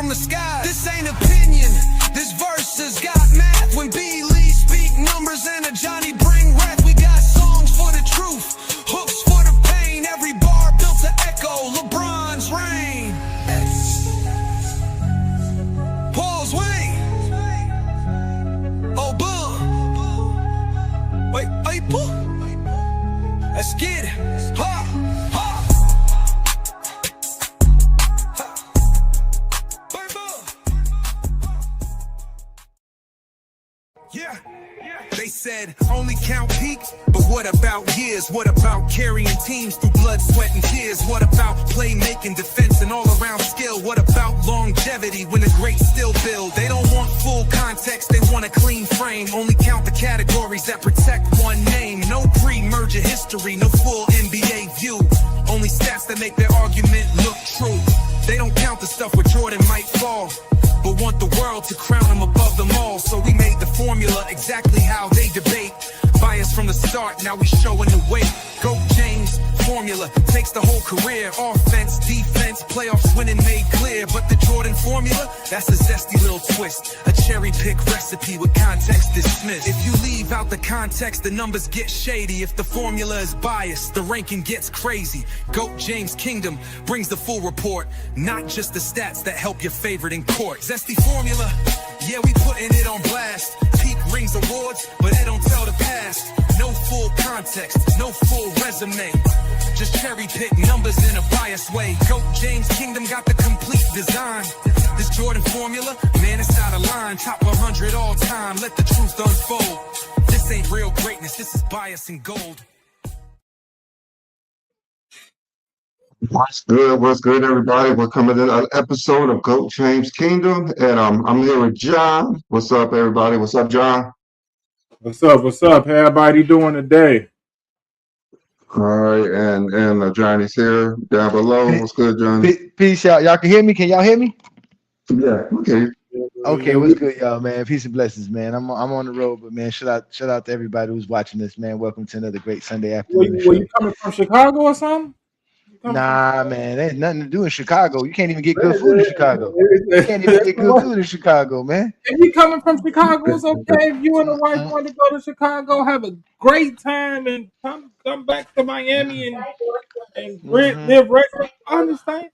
from the sky. This ain't opinion, this verse has got math. When B. Lee speak numbers and a Johnny bring wrath. We got songs for the truth, hooks for the pain. Every bar built to echo LeBron's reign. Pause, wait. Oh, boom. Wait, hey, boom. Let's get it. Ha, ha. Yeah, they said only count peaks, but what about years? What about carrying teams through blood, sweat, and tears? What about playmaking, defense, and all-around skill? What about longevity when the greats still build? They don't want full context, they want a clean frame. Only count the categories that protect one name. No pre-merger history, no full NBA view. Only stats that make their argument look true. They don't count the stuff where Jordan might fall, but want the world to crown him above them all. So we made the formula exactly how they debate. Bias from the start, now we showing the way. Go James, formula takes the whole career. Offense, defense, playoffs winning made clear. But the Jordan formula, that's a zesty little twist. A cherry pick recipe with context dismissed. If you leave out the context, the numbers get shady. If the formula is biased, the ranking gets crazy. GOAT James Kingdom brings the full report, not just the stats that help your favorite in court. Zesty formula, yeah, we putting it on blast. Peak rings awards, but they don't tell the past. No full context, no full resume. Just cherry pick numbers in a biased way. GOAT James Kingdom got the complete design. This Jordan formula, man, it's out of line. Top 100 all time, let the truth unfold. This ain't real greatness, this is bias and gold. What's good? What's good, everybody? We're coming to an episode of GOAT James Kingdom, and I'm here with John. What's up, everybody? What's up, John? What's up? What's up? How everybody doing today? All right, and Johnny's here down below. What's good, John? Peace, y'all. Y'all can hear me? Can y'all hear me? Yeah, okay. Okay, what's good, y'all, man? Peace and blessings, man. I'm on the road, but man, shout out to everybody who's watching this, man. Welcome to another great Sunday afternoon. Were you coming from Chicago or something? Nah, man, there's nothing to do in Chicago. You can't even get good food in Chicago. You can't even get good food in Chicago, man. If you coming from Chicago, it's okay. If you and the wife want to go to Chicago, have a great time, and come back to Miami and live right. I understand.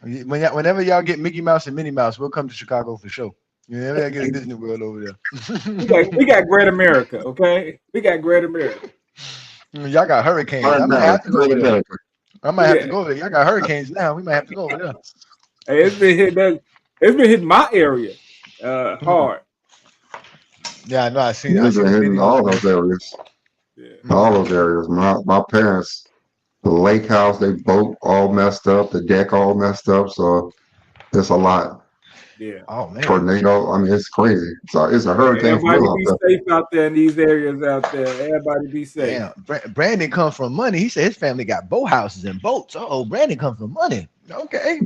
Whenever y'all get Mickey Mouse and Minnie Mouse, we'll come to Chicago for sure. Whenever y'all get a Disney World over there. we got Great America, okay? We got Great America. Y'all got hurricanes. I might have to go over there. I might have to go over there. Y'all got hurricanes now. We might have to go over there. Hey, it's been hitting my area hard. Yeah, I know. It's been hitting all those areas. Yeah. All those areas. My parents, the lake house, they boat all messed up, the deck all messed up. So it's a lot. Yeah. Oh man. Tornado. I mean, it's crazy. So it's a hurricane. Everybody be safe out there in these areas out there. Everybody be safe. Damn. Brandon comes from money. He said his family got boat houses and boats. Oh, Brandon comes from money. Okay.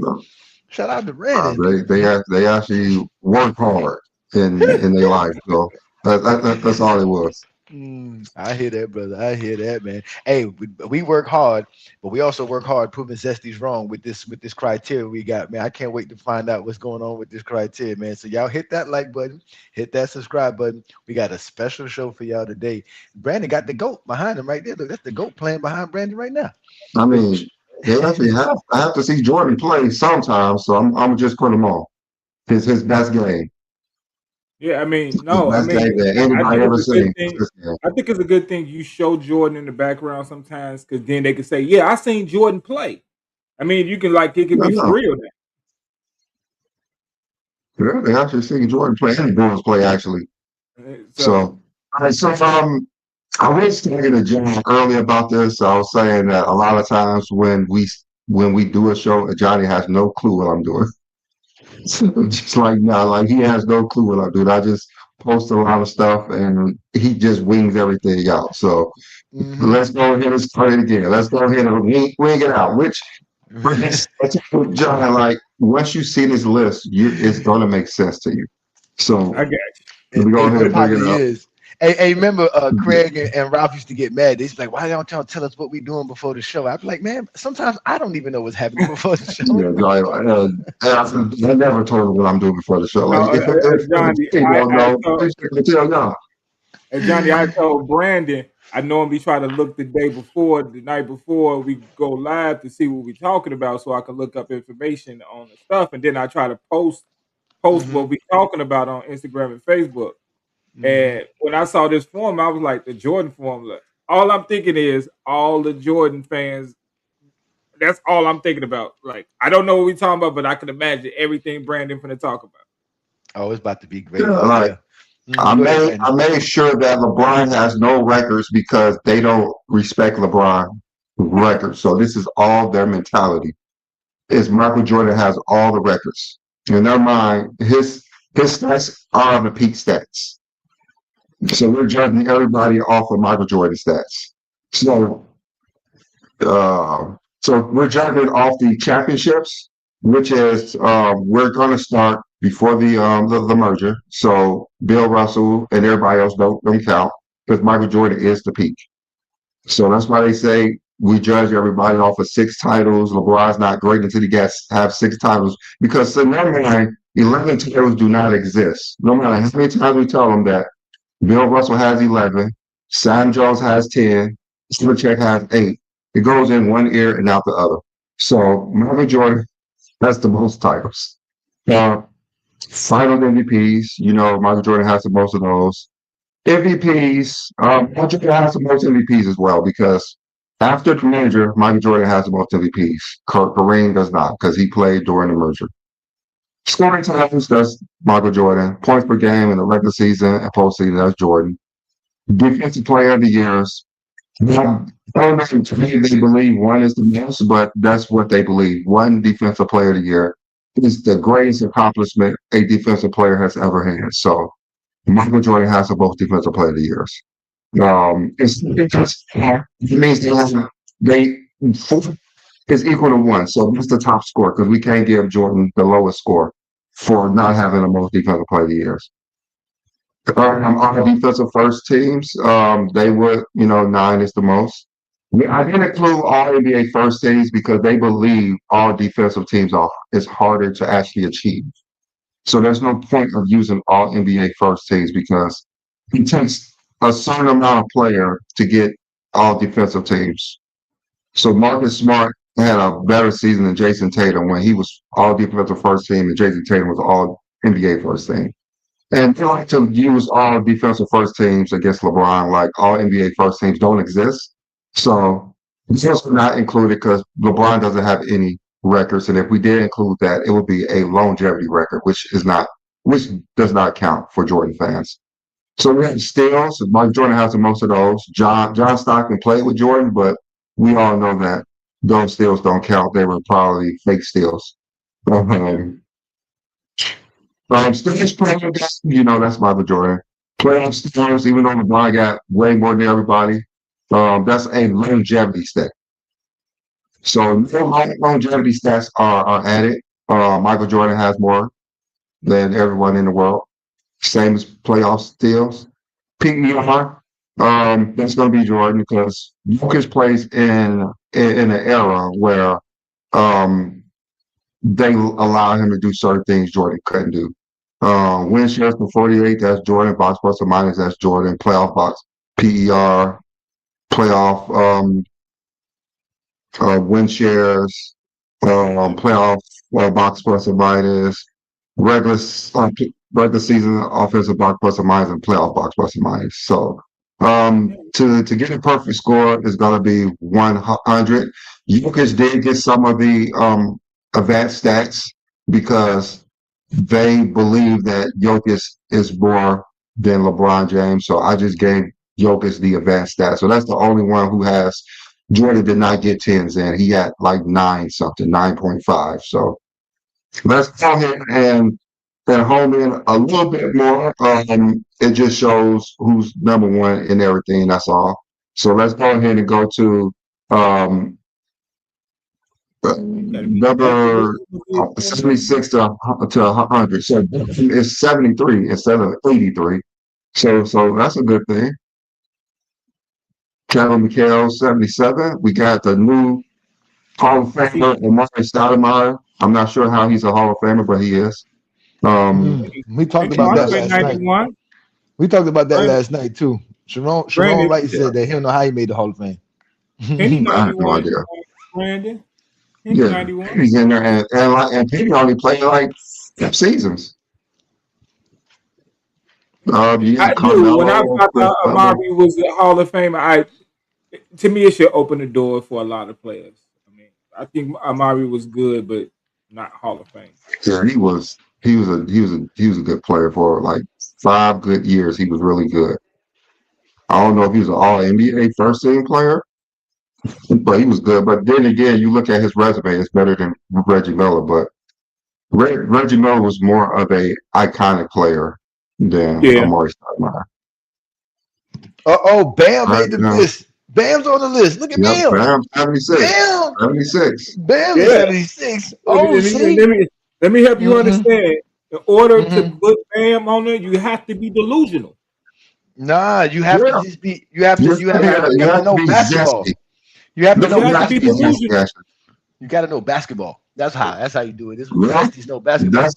Shout out to Brandon. They actually work hard in their life. So that's all it was. I hear that, brother. I hear that, man. Hey, we work hard, but we also work hard proving Zesty's wrong with this criteria we got, man. I can't wait to find out what's going on with this criteria, man. So y'all hit that like button, hit that subscribe button. We got a special show for y'all today. Brandon got the GOAT behind him right there. Look, that's the GOAT playing behind Brandon right now. I mean, they actually I have to see Jordan play sometimes, so I'm just putting him on. His best game. Yeah, I mean, no, I think it's a good thing you show Jordan in the background sometimes, because then they can say, "Yeah, I seen Jordan play." I mean, you can it can be for real now. Yeah, they actually seen Jordan play and Bulls play actually. So I was talking to John earlier about this. I was saying that a lot of times when we do a show, Johnny has no clue what I'm doing. Just like now, like he has no clue what I do. I just post a lot of stuff and he just wings everything out. So let's go ahead and start it again. Let's go ahead and wing it out. John, like once you see this list, it's gonna make sense to you. So I got you. We go ahead and bring it up. Hey, remember Craig and Ralph used to get mad. They'd be like, "Why don't y'all tell us what we doing before the show?" I'd be like, "Man, sometimes I don't even know what's happening before the show." Yeah, like, I never told them what I'm doing before the show. No, Like, if Johnny, they don't I know, told they should tell y'all. Johnny, I told Brandon I normally try to look the night before we go live to see what we're talking about, so I can look up information on the stuff, and then I try to post Hmm. what we talking about on Instagram and Facebook. Hmm. And when I saw this form, I was like, the Jordan formula. All I'm thinking is all the Jordan fans. That's all I'm thinking about. Like, I don't know what we're talking about, but I can imagine everything Brandon finna talk about. Oh, it's about to be great. Yeah, Oh like yeah. Go ahead, Brandon. I made sure that LeBron has no records because they don't respect LeBron records. So this is all their mentality. Is Michael Jordan has all the records in their mind. His stats are the peak stats. So we're judging everybody off of Michael Jordan stats. So so we're judging off the championships, which is we're going to start before the merger. So Bill Russell and everybody else don't count because Michael Jordan is the peak. So that's why they say we judge everybody off of 6 titles. LeBron's not great until he gets have 6 titles because in their mind, 11 titles do not exist. No matter how many times we tell them that Bill Russell has 11, Sam Jones has 10, Belichick has 8. It goes in one ear and out the other. So Michael Jordan has the most titles. Uh, Final MVPs, Michael Jordan has the most of those. MVPs, Michael Jordan has the most MVPs as well because after the merger, Michael Jordan has the most MVPs. Kareem does not because he played during the merger. Scoring titles, that's Michael Jordan. Points per game in the regular season and postseason, that's Jordan. Defensive player of the years. Now, I don't know to me they believe one is the most, but that's what they believe. One defensive player of the year is the greatest accomplishment a defensive player has ever had. So Michael Jordan has the most defensive player of the years. It means they four is equal to one. So that's the top score because we can't give Jordan the lowest score for not having the most defensive player of the years. Our defensive first teams, they would, 9 is the most. I didn't include all NBA first teams because they believe all defensive teams are it's harder to actually achieve. So there's no point of using all NBA first teams because it takes a certain amount of player to get all defensive teams. So Marcus Smart had a better season than Jason Tatum when he was all defensive first team and Jason Tatum was all NBA first team. And they like to use all defensive first teams against LeBron, like all NBA first teams don't exist. So it's also not included because LeBron doesn't have any records. And if we did include that, it would be a longevity record, which does not count for Jordan fans. So we have steals. Mike Jordan has the most of those. John Stockton played with Jordan, but we all know that those steals don't count. They were probably fake steals. Stage player, that's Michael Jordan. Playoff stars, even though LeBron got way more than everybody, that's a longevity stat. So no longevity stats are added. Michael Jordan has more than everyone in the world. Same as playoff steals. PER, that's going to be Jordan because Jokic plays in an era where um, they allow him to do certain things Jordan couldn't do. Win shares for 48, that's Jordan. Box plus or minus, that's Jordan. Playoff box, PER, playoff win shares, playoff box plus or minus, regular regular season offensive box plus or minus, and playoff box plus or minus. So to get a perfect score is going to be 100. Jokic did get some of the advanced stats because they believe that Jokic is more than LeBron James. So I just gave Jokic the advanced stats. So that's the only one who has. Jordan did not get 10s in. He had like 9 something, 9.5. So let's go ahead and home in a little bit more. It just shows who's number one in everything. That's all. So let's go ahead and go to number 76 to 100. So it's 73 instead of 83. So that's a good thing. Kevin McHale, 77. We got the new Hall of Famer, Amari Stoudemire. I'm not sure how he's a Hall of Famer, but he is. We talked Penny about that Hardaway last night. 91. We talked about that Brandon, last night too. Sharon Brandon, Wright Yeah, said that he don't know how he made the Hall of Fame. Penny I have no 91. idea. Brandon, Penny Yeah, 91. he's in there, and Penny only played like seasons. You I got do. When I Carmelo, thought Chris Webber. Amari was a Hall of Famer, to me it should open the door for a lot of players. I mean, I think Amari was good, but not Hall of Fame. Yeah, he was a good player for like 5 good years. He was really good. I don't know if he was an All NBA first team player, but he was good. But then again, you look at his resume; it's better than Reggie Miller. But Reggie Miller was more of a iconic player than Yeah. Amari Stoudemire. Bam All right, made the now, list. Bam's on the list. Look at yep, Bam. Bam, 76. Bam. 76. Bam is Yeah. 76. Let me, Oh, let me, see? let me, let me help you Mm-hmm. understand. In order to Mm-hmm. put Bam on there, you have to be delusional. Nah, you have to Yeah, just be you have to you have to know be basketball. zesty. You have to No, You know you have to have to be be basketball. zesty, delusional. actually. You gotta know basketball. That's how you do it. This Well, Zesty's know basketball. that's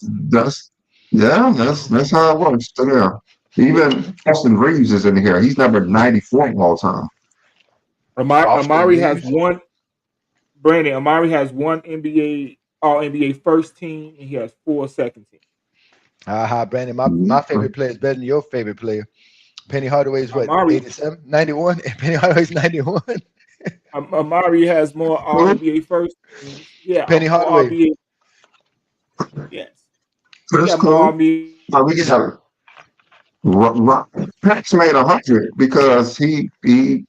how it works. So, yeah. Even Austin Reeves is in here. He's number 94 of all time. Austin Amari has Reeves. one. Brandon Amari has one NBA All NBA first team, and he has 4 second team. Brandon. My Mhm. favorite player is better than your favorite player. Penny Hardaway's what, Amari 87, 91? And Penny Hardaway's 91. Amari has more All Well, NBA first teams. Yeah, Penny more All Hardaway. NBA. Yes, he that's got more All cool. NBA. We got Pax made 100 because he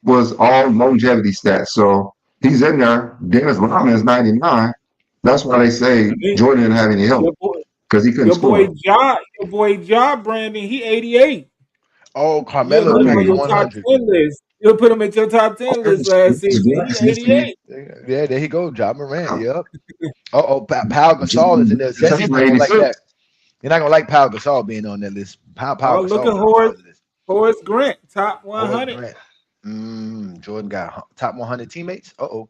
was all longevity stats. So he's in there. Dennis Rodman is 99. That's why they say And then Jordan didn't have any help your boy, because he couldn't your boy score. Brandon, he 88. Oh, You'll Carmelo put him on cracked your Mm. 10 list. You'll put him at your top 10 list last season. He 88. Yeah, there he go. John Morant. Yep. Pau Gasol is in there. Zesty's not gonna like 86. that. You're not gonna like Pau Gasol being on that list. Pau Oh, look Gasol at is on the other list. Horace Grant, top Horace 100. Grant. Jordan got top 100 teammates. Oh,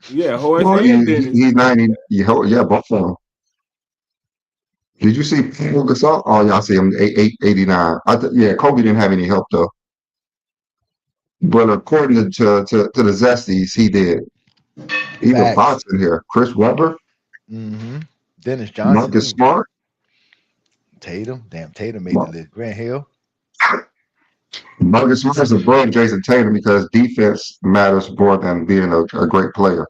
Yeah, Horace Well, and Dennis. he's 90. Yeah, both of them. Did you see Paul Gasol? Oh, y'all see him 89. Yeah, Kobe didn't have any help though. But according to the Zesties, he did. Even facts. Fox in here. Chris Webber, hmm Dennis Johnson Marcus too. Smart. Tatum. Damn, Tatum made the list. Grant Hill. Marcus Smart is above Jason Tatum because defense matters more than being a great player.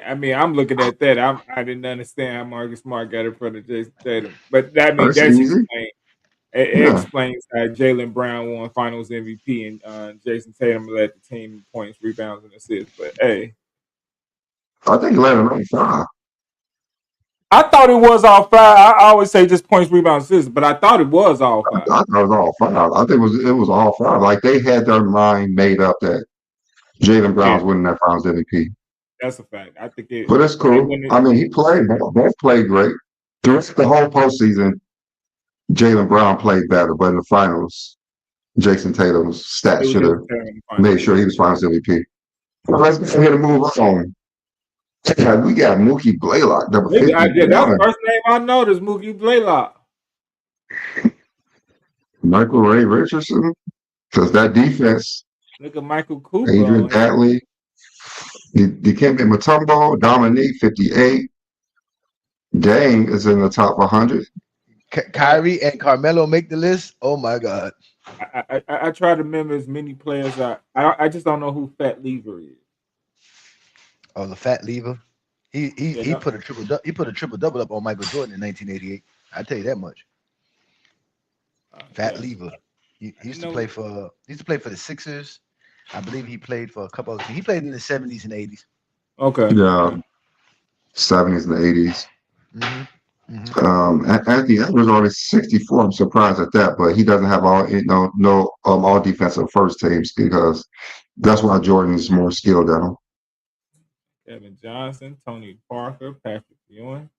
I mean, I'm looking at that. I didn't understand how Marcus Smart got in front of Jason Tatum, but That's that's easy. explained. It Yeah. explains how Jalen Brown won Finals MVP and Jason Tatum led the team in points, rebounds, and assists. But hey, I think he landed on 5. I thought it was all five. I always say just points, rebounds, assists, but I thought it was all I five. thought it was all 5. I think it was all 5. Like they had their mind made up that Jalen Yeah, Brown's winning that Finals MVP. that's a fact. I think But it's they cool. win I mean, he played. Both played great. Throughout the whole postseason, Jalen Brown played better, but in the finals, Jason Tatum's it stats was should just have Tatum in the finals. made sure he was Finals MVP. Well, let's go ahead and move on. We got Mookie Blaylock, number That's the 51. first name I noticed. Mookie Blaylock. Michael Ray Richardson, because that defense, Look at Michael Cooper Adrian on here. Dantley, Dikembe Mutombo, Dominique, 58. Dang is in the top 100. Kyrie and Carmelo make the list. Oh my God. I try to remember as many players. I just don't know who Fat Lever is. Oh, the fat lever. Yeah, He no, put a triple double up on Michael Jordan in 1988. I tell you that much. Fat yeah. lever. He used to No, play for the Sixers. I believe he played for a couple of he played in the 70s and 80s. okay. Yeah, 70s and 80s. hmm hmm Anthony Edwards already 64. I'm surprised at that, but he doesn't have all defensive first teams because that's why Jordan's more skilled than him. Kevin Johnson, Tony Parker, Patrick Ewing.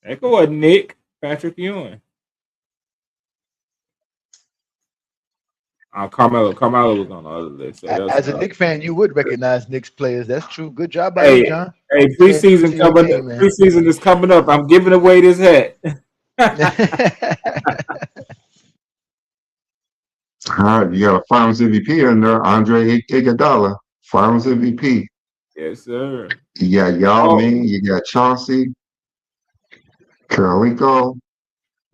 That go with Nick, Patrick Ewing. Carmelo was on the other list, so that's As a Knicks fan, you would recognize Knicks players. That's true. Good job by you, hey, John. hey, Staying true to preseason your coming. team, man. Preseason is coming up. I'm giving away this hat. All right, you got a Finals MVP in there, Andre Iguodala, Finals MVP. Yes, sir. You got Yao Oh, Ming, you got Chauncey, Karolinko.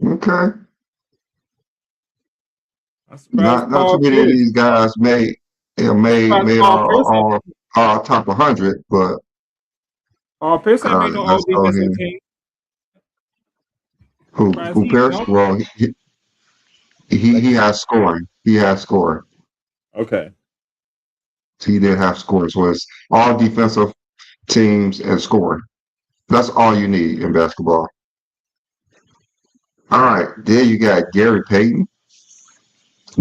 Okay, I'm surprised not too Paul many of Pierce. these guys made I'm surprised made Paul Pierce. all top 100, but Paul Pierce ain't made no all let's go defensive here. team. I'm surprised Who he Pierce? don't. Well, he has scoring. He has scoring. Okay. He did have scoring. So it's all defensive teams and scoring. That's all you need in basketball. All right, there you got Gary Payton,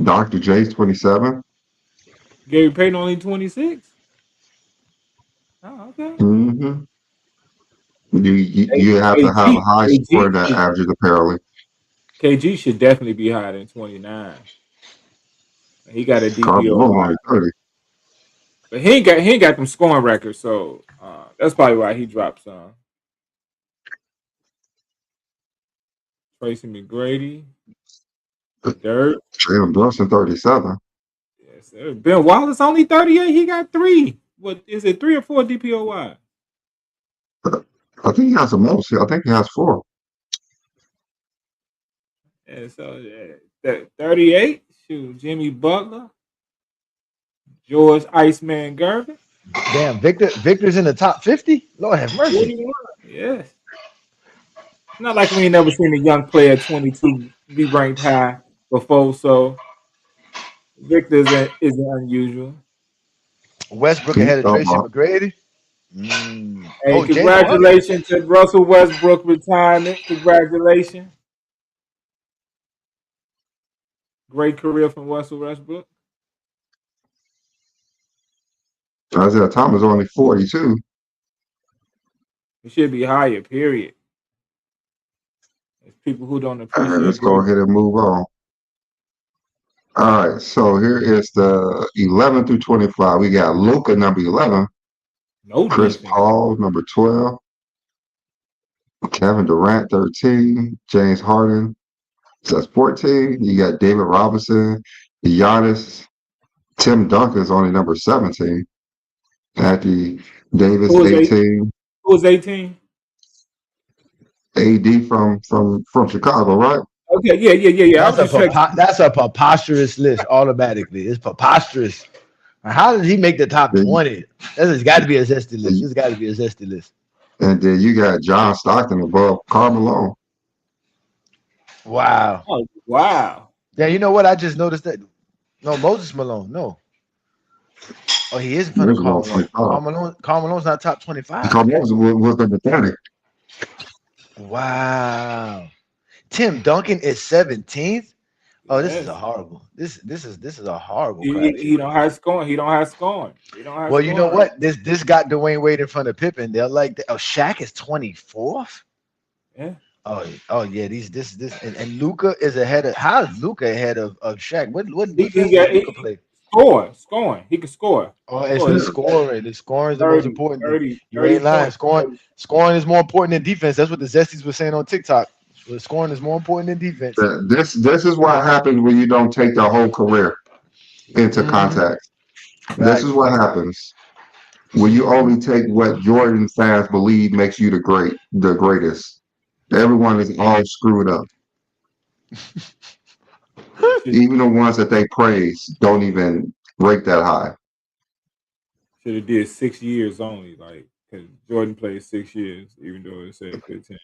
Dr. J's 27. Gary Payton only 26. Oh, okay. Mm-hmm. You have to have a KG, high score that should, averages apparently. KG should definitely be higher than 29. He got a Carmelo's DPOY, only 30. but he ain't got them scoring records, so that's probably why he dropped some. Tracy McGrady, Dirt. Jalen Brunson 37. Yes, sir. Ben Wallace only 38. He got 3. What is it? 3 or 4 DPOY? I think he has the most. I think he has 4. Yeah, so that 38. Shoot, Jimmy Butler, George Iceman Gervin. Damn, Victor's in the top 50. Lord have mercy. 41. Yes. Not like we ain't never seen a young player at 22 be ranked high before, so Victor isn't unusual. Westbrook He's ahead of Tracy about McGrady. Hey, Oh, James Harden. congratulations to Russell Westbrook retirement. Congratulations. Great career from Russell Westbrook. Isaiah Thomas only 42. It should be higher, period. There's people who don't All right, let's appreciate go great. ahead and move on. All right, so here is the 11 through 25. We got Luca, number 11, No Chris defense. Paul, number 12, Kevin Durant, 13, James Harden, that's 14. You got David Robinson, Giannis, Tim Duncan's only number 17, Anthony Davis, Who was 18, Who was 18? AD from Chicago, right? Okay, yeah. I was just checking. That's a preposterous list automatically. It's preposterous. How did he make the top Then, 20? This has got to be a zesty list. This has got to be a zesty list. and then you got John Stockton above Carmelo. Wow. Oh, wow. Yeah, you know what? I just noticed that. No, Moses Malone. No. Oh, he is in front of There's about Carmelo. 25. Carmelo's not top 25. Carmelo was number 30. Wow. Tim Duncan is 17th. Oh, this is a Yes. horrible. This is a horrible He criteria. don't have scoring. He don't have scoring. He don't have Well, you know scoring. what? This got Dwayne Wade in front of Pippen. They're like, oh, Shaq is 24th. Yeah. Oh yeah. This and Luca is ahead of. How is Luca ahead of Shaq? What He defense got does Luca play? scoring. He can score. Oh, it's Score. the scoring. The scoring is the most 30, important thing. 30, You 30 ain't lying. points. Scoring is more important than defense. That's what the Zesties were saying on TikTok. Well, scoring is more important than defense. This is what happens when you don't take the whole career into Mhm. context. This is Facts. what happens when you only take what Jordan fans believe makes you the greatest. Everyone is all screwed up. Even the ones that they praise don't even rate that high. Should have did 6 years only, like because Jordan played 6 years, even though it said 15.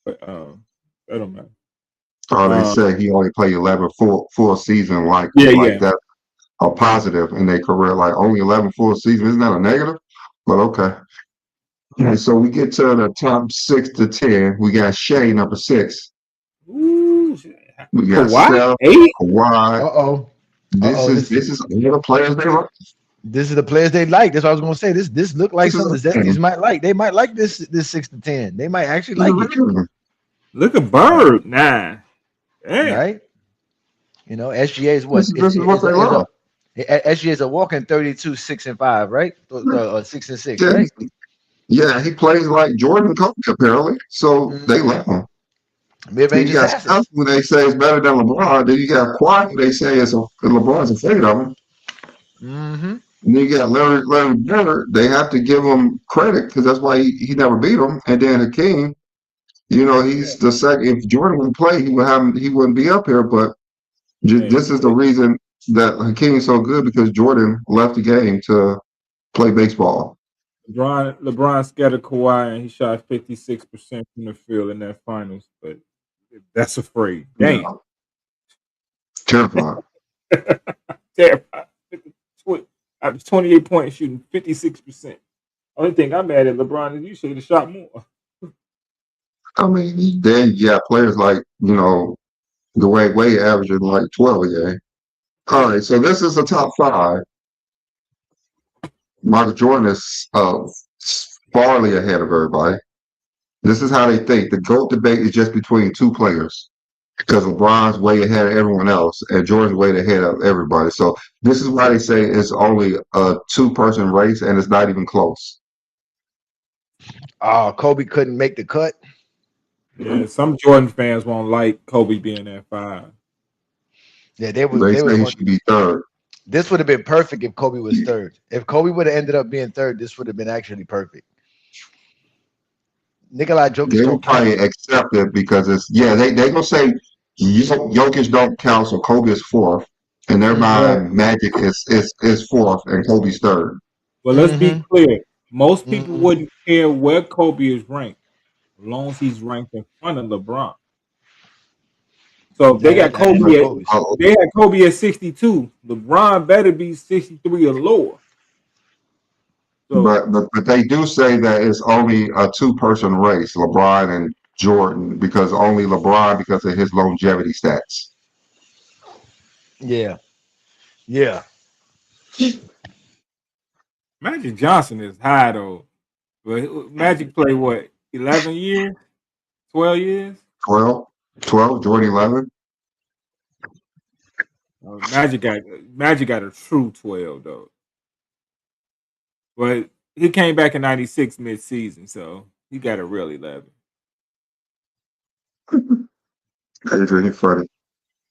But that don't matter. Or they say he only played 11 full season, like Yeah. that a positive in their career. Like only 11 full season, isn't that a negative? But okay. And so we get to the top 6 to 10. We got Shea, number 6. Ooh, We got Kawhi Steph, 8. Kawhi. Uh-oh. This is all the players they like. This is the players they like. That's what I was gonna say. This look like This is some of the Zesties might like. They might like this 6 to 10. They might actually like it. Look at Bird. Nah. Damn. Right? You know, SGA is what This is what they love. SGA is a walking 32, 6-5, right? Or 6-6, Yeah, right? yeah, he plays like Jordan Kobe apparently, so they Mm-hmm. love him. Then Mid-range you got assassin. Steph, who they say is better than LeBron. Then you got Kawhi, who they say is LeBron's afraid of him. Mm-hmm. And then you got Larry Bird. They have to give him credit because that's why he never beat him. And then Hakeem, he's the second. If Jordan would play, he wouldn't be up here. But Hey, this is the reason that Hakeem's so good because Jordan left the game to play baseball. LeBron scattered Kawhi and he shot 56% from the field in that finals, but that's afraid. Damn. Yeah, terrifying. Terrified. I was 28 points shooting 56%. Only thing I'm mad at LeBron is you should have shot more. I mean, then you got players like Dwayne Wade averaging like 12 a game. All right, so this is the top five. Michael Jordan is farly ahead of everybody. This is how they think. The GOAT debate is just between two players because LeBron's way ahead of everyone else and Jordan's way ahead of everybody. So this is why they say it's only a two-person race and it's not even close. Kobe couldn't make the cut. Yeah, some Jordan fans won't like Kobe being at 5. Yeah, They they was say he going. should be third. This would have been perfect if Kobe was third. If Kobe would have ended up being third, this would have been actually perfect. Nikolai Jokic They will don't count. probably accept it because they gonna say Jokic don't count, so Kobe is fourth. In their Mm-hmm. Well, mind, Magic is fourth and Kobe's third. let's be Mm-hmm. clear. Most people Mm-hmm. wouldn't care where Kobe is ranked, as long as he's ranked in front of LeBron. So if Yeah, that ain't no Kobe's. they had Kobe at 62, LeBron better be 63 or lower. So But they do say that it's only a two-person race, LeBron and Jordan, because only LeBron because of his longevity stats. Yeah. Yeah. Magic Johnson is high though. But Magic played what, 11 years, 12 years? 12, 12, Jordan 11. Magic got a true 12 though. But he came back in 96 mid-season, so he got a real 11. Adrian, funny.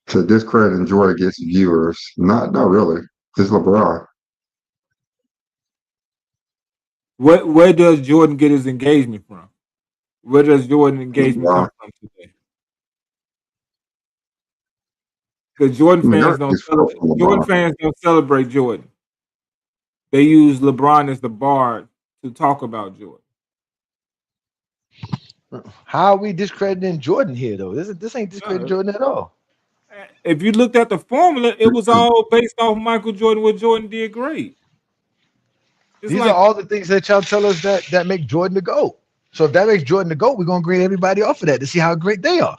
To discredit Jordan gets viewers. Not really. It's LeBron. Where does Jordan get his engagement from? Where does Jordan engagement LeBron. come from today? Because Jordan I mean, fans everything's for Jordan LeBron. fans don't celebrate Jordan. They use LeBron as the bar to talk about Jordan. How are we discrediting Jordan here though? This ain't discrediting Uh, Jordan at all. if you looked at the formula, it was all based off Michael Jordan. What Jordan did great. It's These are like all the things that y'all tell us that make Jordan the GOAT. So if that makes Jordan the GOAT, we're gonna grade everybody off of that to see how great they are.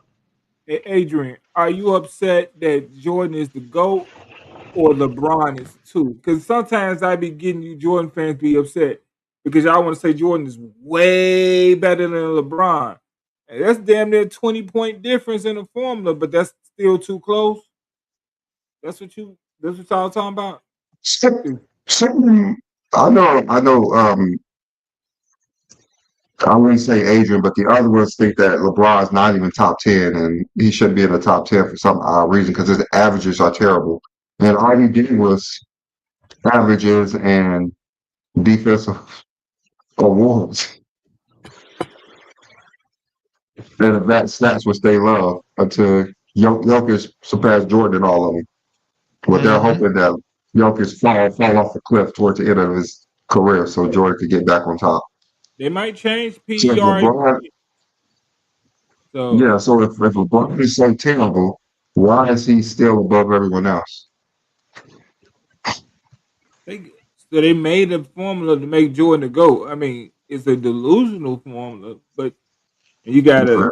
Adrian, are you upset that Jordan is the GOAT or LeBron is two? Because sometimes I be getting you Jordan fans be upset because y'all want to say Jordan is way better than LeBron. And that's damn near 20-point difference in the formula, but that's still too close. That's what y'all talking about? Some, some, I know. I wouldn't say Adrian, but the other ones think that LeBron's not even top 10 and he shouldn't be in the top 10 for some odd reason because his averages are terrible. And all he did was averages and defensive awards and advanced stats, which they love, until Jokic surpassed Jordan in all of them. But they're Mm-hmm. hoping that Jokic fall off the cliff towards the end of his career so Jordan could get back on top. They might change So if PER. LeBron, So yeah, so if LeBron is so terrible, why is he still above everyone else? they so they made a formula to make Jordan the GOAT. I mean, it's a delusional formula, but you gotta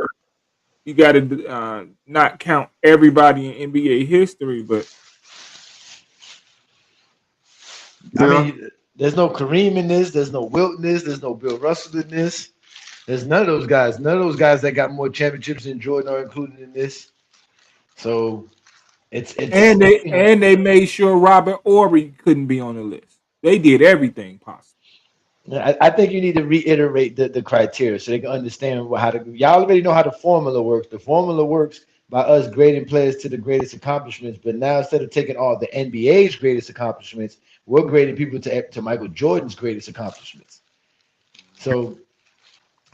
not count everybody in NBA history, but I Yeah, mean, there's no Kareem in this, there's no Wilt in this, there's no Bill Russell in this. There's none of those guys. None of those guys that got more championships than Jordan are included in this. So And it's they made sure Robert Ory couldn't be on the list. They did everything possible. I think you need to reiterate the criteria so they can understand how to. Y'all already know how the formula works. The formula works by us grading players to the greatest accomplishments. But now instead of taking all the NBA's greatest accomplishments, we're grading people to Michael Jordan's greatest accomplishments. So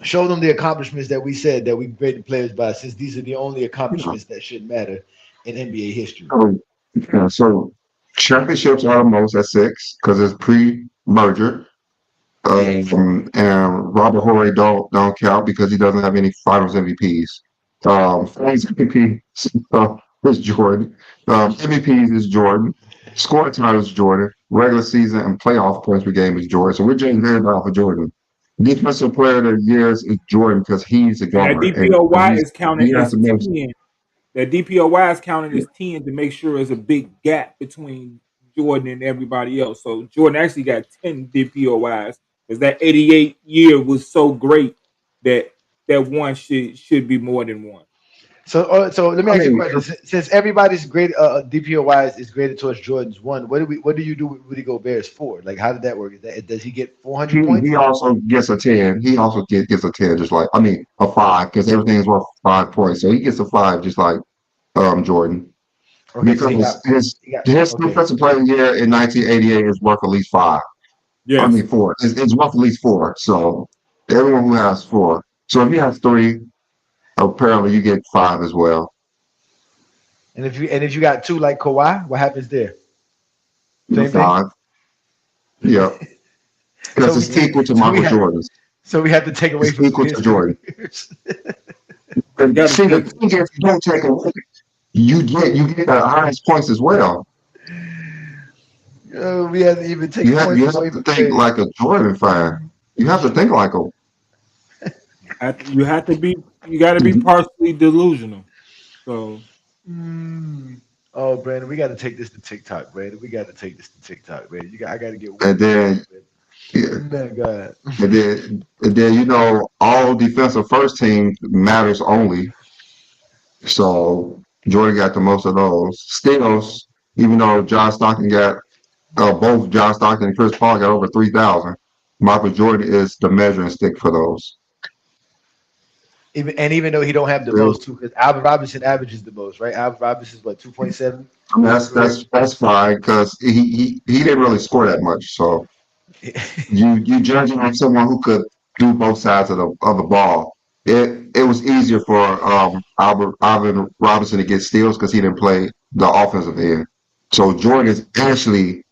show them the accomplishments that we said that we graded players by, since these are the only accomplishments that should matter in NBA history. So championships are the most at 6 because it's pre-merger. And Robert Horry don't count because he doesn't have any Finals MVPs. Finals MVP is Jordan. MVPs is Jordan. Scoring titles is Jordan. Regular season and playoff points per game is Jordan. So we're judging everybody off of Jordan. Defensive player of the years is Jordan because he's a And that guard and DPOY is counted he has as the most. 10. That DPOY is counted as 10 to make sure there's a big gap between Jordan and everybody else. So Jordan actually got 10 DPOYs because that 88 year was so great that that one should be more than one. So let me I ask you a mean, question. Since everybody's grade DPOY is graded towards Jordan's one, what do you do with Rudy Gobert's 4? Like, how did that work? Does he get 400 points? he also gets a 10. He also gets a 10, just like I mean a 5 because everything's worth 5 points. So he gets a 5, just like Jordan, Okay, so because he got his okay. defensive player of the year in 1988 is worth at least 5. I Yes. mean 4. It's worth at least 4. So everyone who has 4. So if you have 3, apparently you get 5 as well. And if you got 2 like Kawhi, what happens there? You Same thing. 5. Yep. So Because it's equal to so we Michael have Jordan's. so we have to take away It's from equal to his Jordan. careers. You And got to see, the take thing is, you don't take away. You get the highest points as well. We have to even take You points have away to from think players. like a Jordan fan. You have to think like a. you have to be you got to be partially delusional. So Mm. Oh, Brandon, we got to take this to TikTok, Brandon. We got to take this to TikTok, man. I got to get And witty with then, this, yeah, man. Man, God. and then all defensive first team matters only. So Jordan got the most of those steals. Even though John Stockton got both John Stockton and Chris Paul got over 3,000. Michael Jordan is the measuring stick for those. Even though he don't have the most too, because Alvin Robinson averages the most, right? Alvin Robinson is what 2.7 for his That's career. that's that's fine because he didn't really score that much. So you judging on someone who could do both sides of the ball. It was easier for Alvin Robinson to get steals because he didn't play the offensive end. So Jordan is actually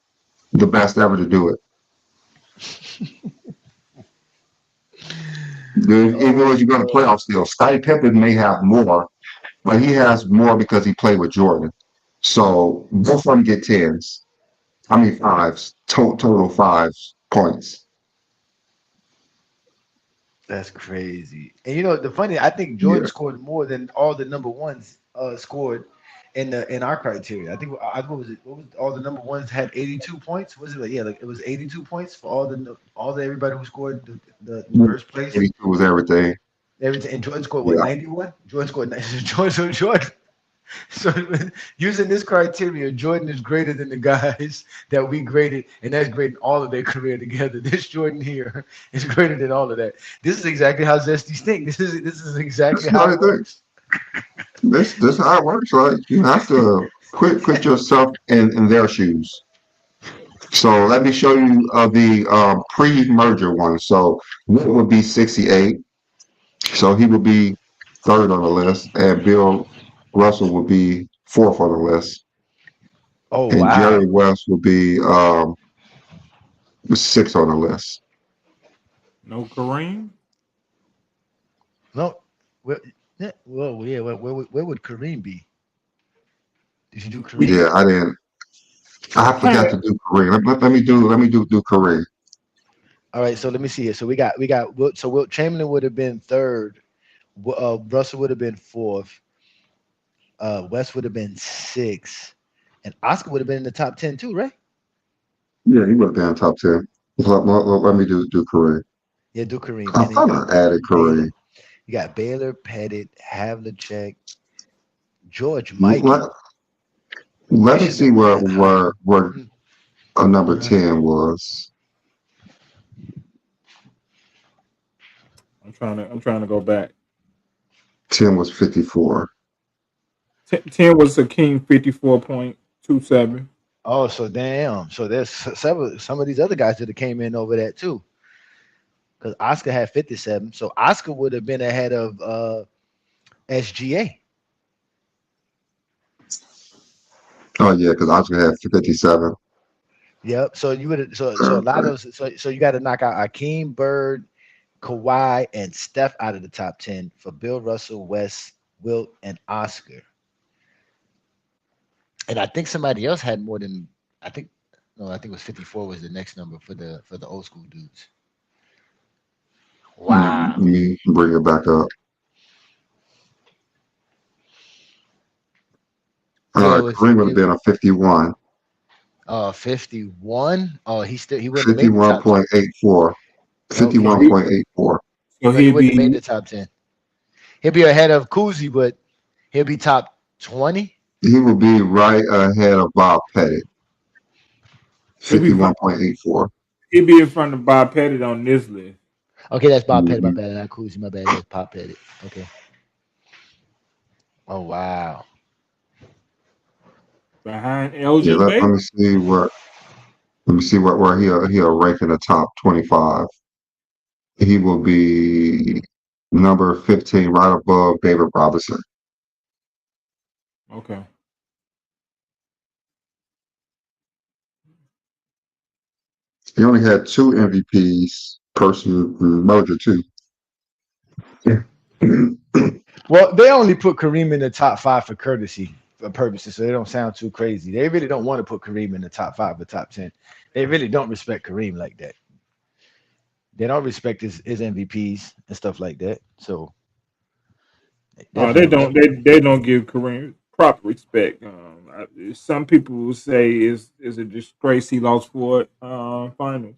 the best ever to do it. Even though Oh you're going to God. playoff steals, Scottie Pippen may have more, but he has more because he played with Jordan. So both of them get 10s. I mean 5s, total 5 points. That's crazy. And the funny, I think Jordan Yeah. scored more than all the number ones scored in our criteria. What was it? What was all the number ones had 82 points? Was it like, yeah, like it was 82 points for all the everybody who scored the first place. 82 was everything. Everything, and Jordan scored what, Yeah. 91? Jordan scored Jordan. So using this criteria, Jordan is greater than the guys that we graded, and that's grading all of their career together. This Jordan here is greater than all of that. This is exactly how Zesties think. This is exactly That's how how it I think. works. This how it works. Like you have to put yourself in their shoes. So let me show you the pre-merger one. So Witt would be 68. So he would be third on the list, and Bill Russell would be fourth on the list, Oh and Jerry wow. West would be sixth on the list. no Kareem. No. Well, yeah, well, yeah. Where would Kareem be? Did you do We Kareem? Yeah, I didn't. I forgot to do Kareem. Let me do Kareem. All right. So let me see here. So we got. So Wilt Chamberlain would have been third. Russell would have been fourth. West would have been sixth, and Oscar would have been in the top 10 too, right? Yeah, he would have been top 10. Let me do Kareem. Yeah, do Kareem, I and then you thought got I added Baylor. Kareem. You got Baylor, Pettit, Havlicek, George What? Mikan. Let me see where a number Mhm. 10 was. I'm trying to go back. 10 was 54. 10 was Hakeem 54.27. Oh, so damn. So there's several some of these other guys that have came in over that too. Because Oscar had 57. So Oscar would have been ahead of SGA. Oh yeah, because Oscar had 57. Yep. So you would so a lot Okay. of so you got to knock out Akeem Bird, Kawhi, and Steph out of the top 10 for Bill Russell, West, Wilt, and Oscar. And I think somebody else had more than I think no, I think it was 54 was the next number for the old school dudes. Let Wow. me bring it back up. Yeah, All right, Kareem would have been a 51. 51. Oh, he wouldn't have made the top 10. 51.84. Okay. So he 51.84. so So he he'd wouldn't have made be the top 10. He'll be ahead of Kuzi, but he'll be top 20. He would be right ahead of Bob Pettit. he'd be 51.84. he'd be in front of Bob Pettit on this list. Okay, that's Bob Pettit. My Mhm. bad. Not Kuzi. My bad. That's Pop Pettit. Okay. Oh wow. Behind Yeah, Elgin let Baylor. me see where he'll rank in the top 25. He will be number 15, right above David Robinson. Okay. He only had two MVPs person merger too. Yeah. Well, they only put Kareem in the top 5 for courtesy purposes, so they don't sound too crazy. They really don't want to put Kareem in the top 5 or top 10. They really don't respect Kareem like that. They don't respect his MVPs and stuff like that. So No, they definitely. don't. They don't give Kareem proper respect. Some people will say is a disgrace he lost for it. Finals.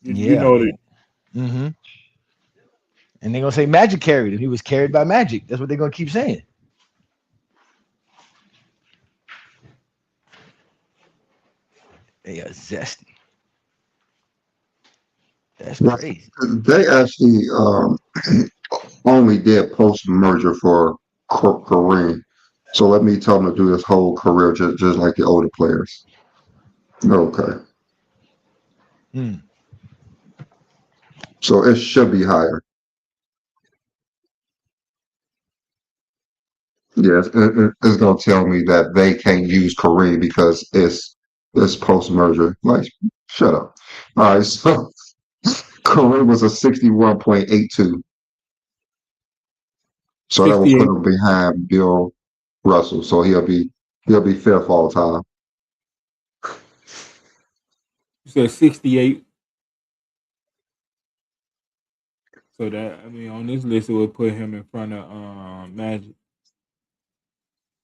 You Yeah. know that. Mm-hmm. And they're gonna say Magic carried him. He was carried by Magic. That's what they're gonna keep saying. They are zesty. That's Yes, crazy. they actually only did post merger for Kareem. So let me tell him to do this whole career just like the older players. Okay. Mm. So it should be higher. Yes, it's gonna tell me that they can't use Kareem because it's post merger. Like, shut up. All right, so Kareem was a 61.82. So that will put 68. him behind Bill Russell. So he'll be fifth all time. You said 68. So that on this list it would put him in front of Magic.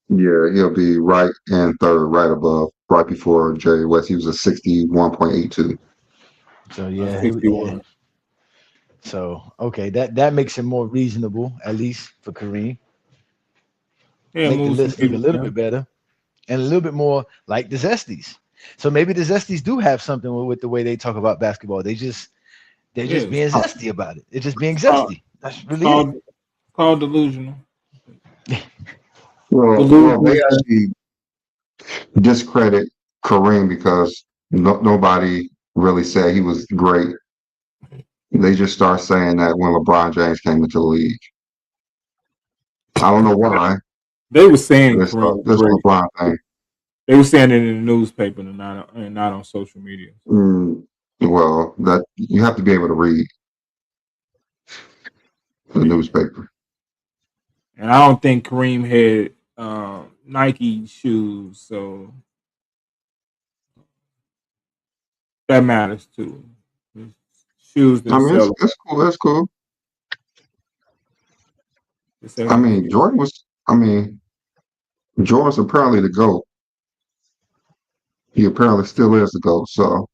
Yeah, he'll be right in third, right above, right before Jerry West. He was a 61.82. So That's yeah, yeah. 61. So okay, that makes him more reasonable, at least for Kareem. Yeah, Make the move some list look a people little bit down. better and a little bit more like the Zesties. So maybe the Zesties do have something with the way they talk about basketball. They're Yeah, just being zesty about it. It's just being it's called, zesty. That's it's really it. called, it's called delusional. Well, they Delusional. actually discredit Kareem because nobody really said he was great. They just start saying that when LeBron James came into the league. I don't know why. They were saying This Kareem was this great. LeBron thing. They were saying it in the newspaper and not on social media. Well, that you have to be able to read the Yeah. newspaper. And I don't think Kareem had Nike shoes, so that matters too. His shoes I didn't mean, it's, sell. it's cool. It's cool. They said I he was mean, good. Jordan was. I mean, Jordan's apparently the GOAT. He apparently still is the GOAT. So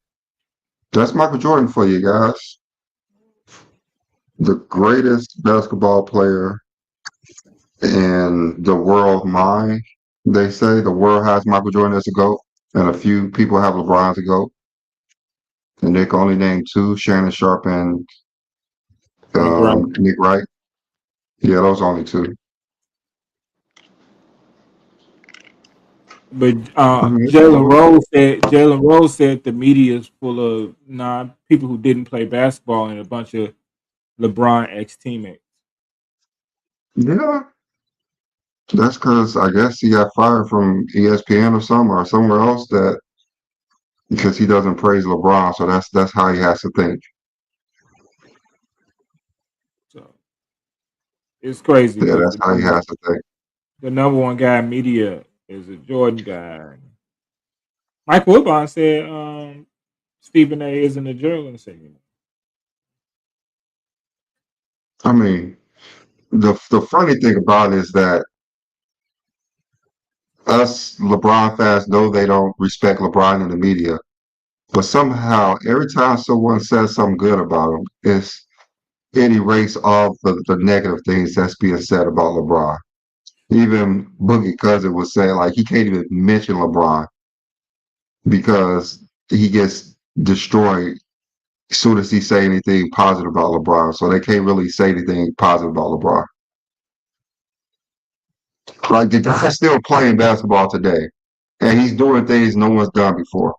that's Michael Jordan for you guys. The greatest basketball player in the world mind. They say the world has Michael Jordan as a GOAT, and a few people have LeBron as a GOAT. And they can only name two: Shannon Sharp and Nick Wright. Nick Wright. Yeah, those only two. But I mean, it's cool. Jalen Rose said the media is full of people who didn't play basketball and a bunch of LeBron ex teammates. Yeah, that's because I guess he got fired from ESPN or somewhere else that because he doesn't praise LeBron, so that's how he has to think. So it's crazy Yeah, because that's how he has to think. the number one guy in media is a Jordan guy. Mike Woodbine said Stephen A. isn't a journalist anymore. I mean, the funny thing about it is that us LeBron fans know they don't respect LeBron in the media, but somehow every time someone says something good about him, it erases all the negative things that's being said about LeBron. Even Boogie Cousin was saying like he can't even mention LeBron because he gets destroyed as soon as he say anything positive about LeBron. So they can't really say anything positive about LeBron. Like the guy's still playing basketball today, and he's doing things no one's done before,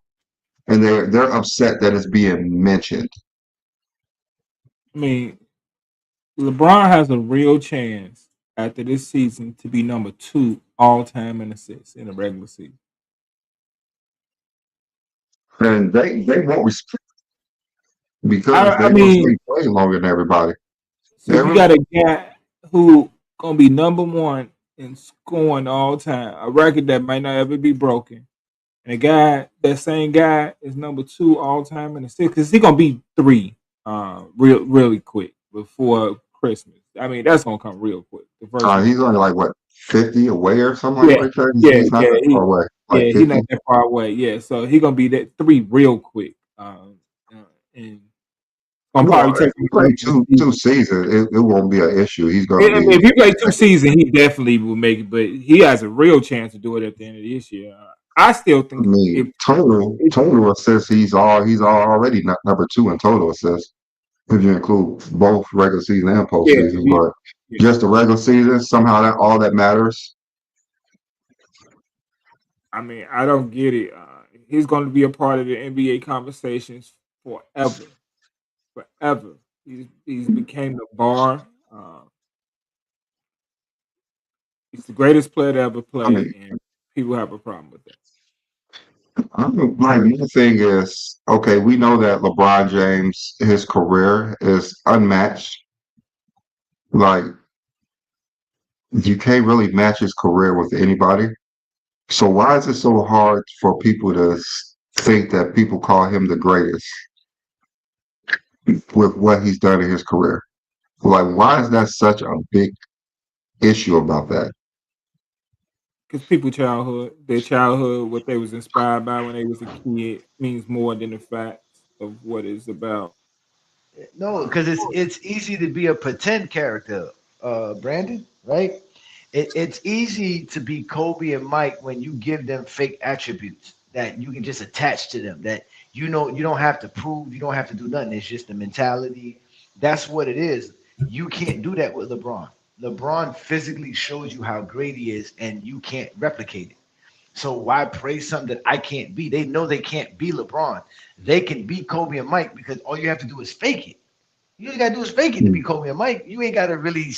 and they're upset that it's being mentioned. I mean, LeBron has a real chance after this season to be number 2 all time in assists in the regular season. And they won't respect because I they gonna mean, stay playing longer than everybody. so you Every got a guy who gonna be number 1 in scoring all time, a record that might not ever be broken. And a guy, that same guy, is number 2 all time in assists because he gonna be 3, really quick before Christmas. I mean, that's gonna come real quick. The first one. he's only like what 50 away or something Yeah, like that. yeah, He's not yeah. that far away, like He not 50. that far away. Yeah, so he gonna be that 3 real quick. And gonna Well, probably if take he him the play rest of the two season. seasons, it won't be an issue. He's gonna I mean, be. if he play 2 seasons, he definitely will make it. But he has a real chance to do it at the end of this year. I still I think mean, total assists. He's already number two in total assists if you include both regular season and yeah, postseason. But yeah. just the regular season, somehow that all that matters. I mean, I don't get it. He's going to be a part of the NBA conversations forever, forever. He's became the bar. He's the greatest player to ever I play, mean, and people have a problem with that. like the thing is, okay, we know that LeBron James, his career is unmatched. Like you can't really match his career with anybody. So why is it so hard for people to think that people call him the greatest with what he's done in his career? Like, why is that such a big issue about that? Because their childhood, what they was inspired by when they was a kid, means more than the facts of what it's about. No, Um, because it's easy to be a pretend character, Brandon, right? It's easy to be Kobe and Mike when you give them fake attributes that you can just attach to them. That you don't have to prove, you don't have to do nothing. It's just the mentality. That's what it is. You can't do that with LeBron. LeBron physically shows you how great he is, and you can't replicate it. So why praise something that I can't be? They know they can't be LeBron. They can be Kobe and Mike because all you have to do is fake it. You just gotta do is fake it to be Hmm. Kobe and Mike. You ain't gotta really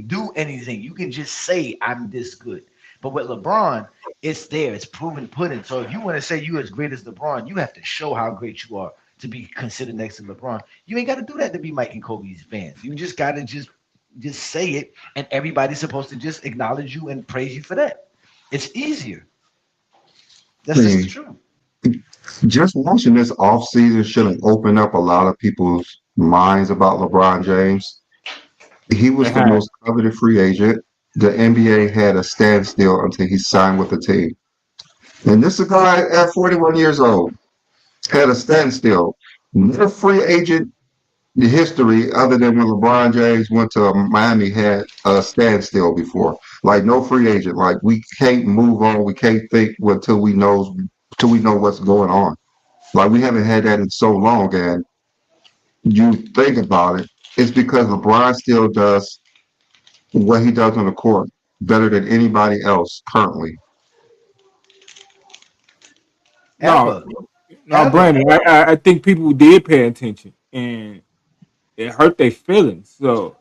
do anything. You can just say I'm this good. But with LeBron, it's there. It's proven pudding. So if you want to say you as great as LeBron, you have to show how great you are to be considered next to LeBron. You ain't got to do that to be Mike and Kobe's fans. You just gotta just say it, and everybody's supposed to just acknowledge you and praise you for that. It's easier. I That's just the mean, truth. just watching this offseason should have opened up a lot of people's minds about LeBron James. He they was the had most coveted free agent. The NBA had a standstill until he signed with the team. And this is a guy at 41 years old had a standstill. Not a free agent the history, other than when LeBron James went to Miami, had a standstill before. Like no free agent. Like we can't move on. We can't think until we know what's going on. Like we haven't had that in so long. And you think about it, it's because LeBron still does what he does on the court better than anybody else currently. No, Ever, no, ever. Brandon. I think people did pay attention, and it hurt their feelings. So,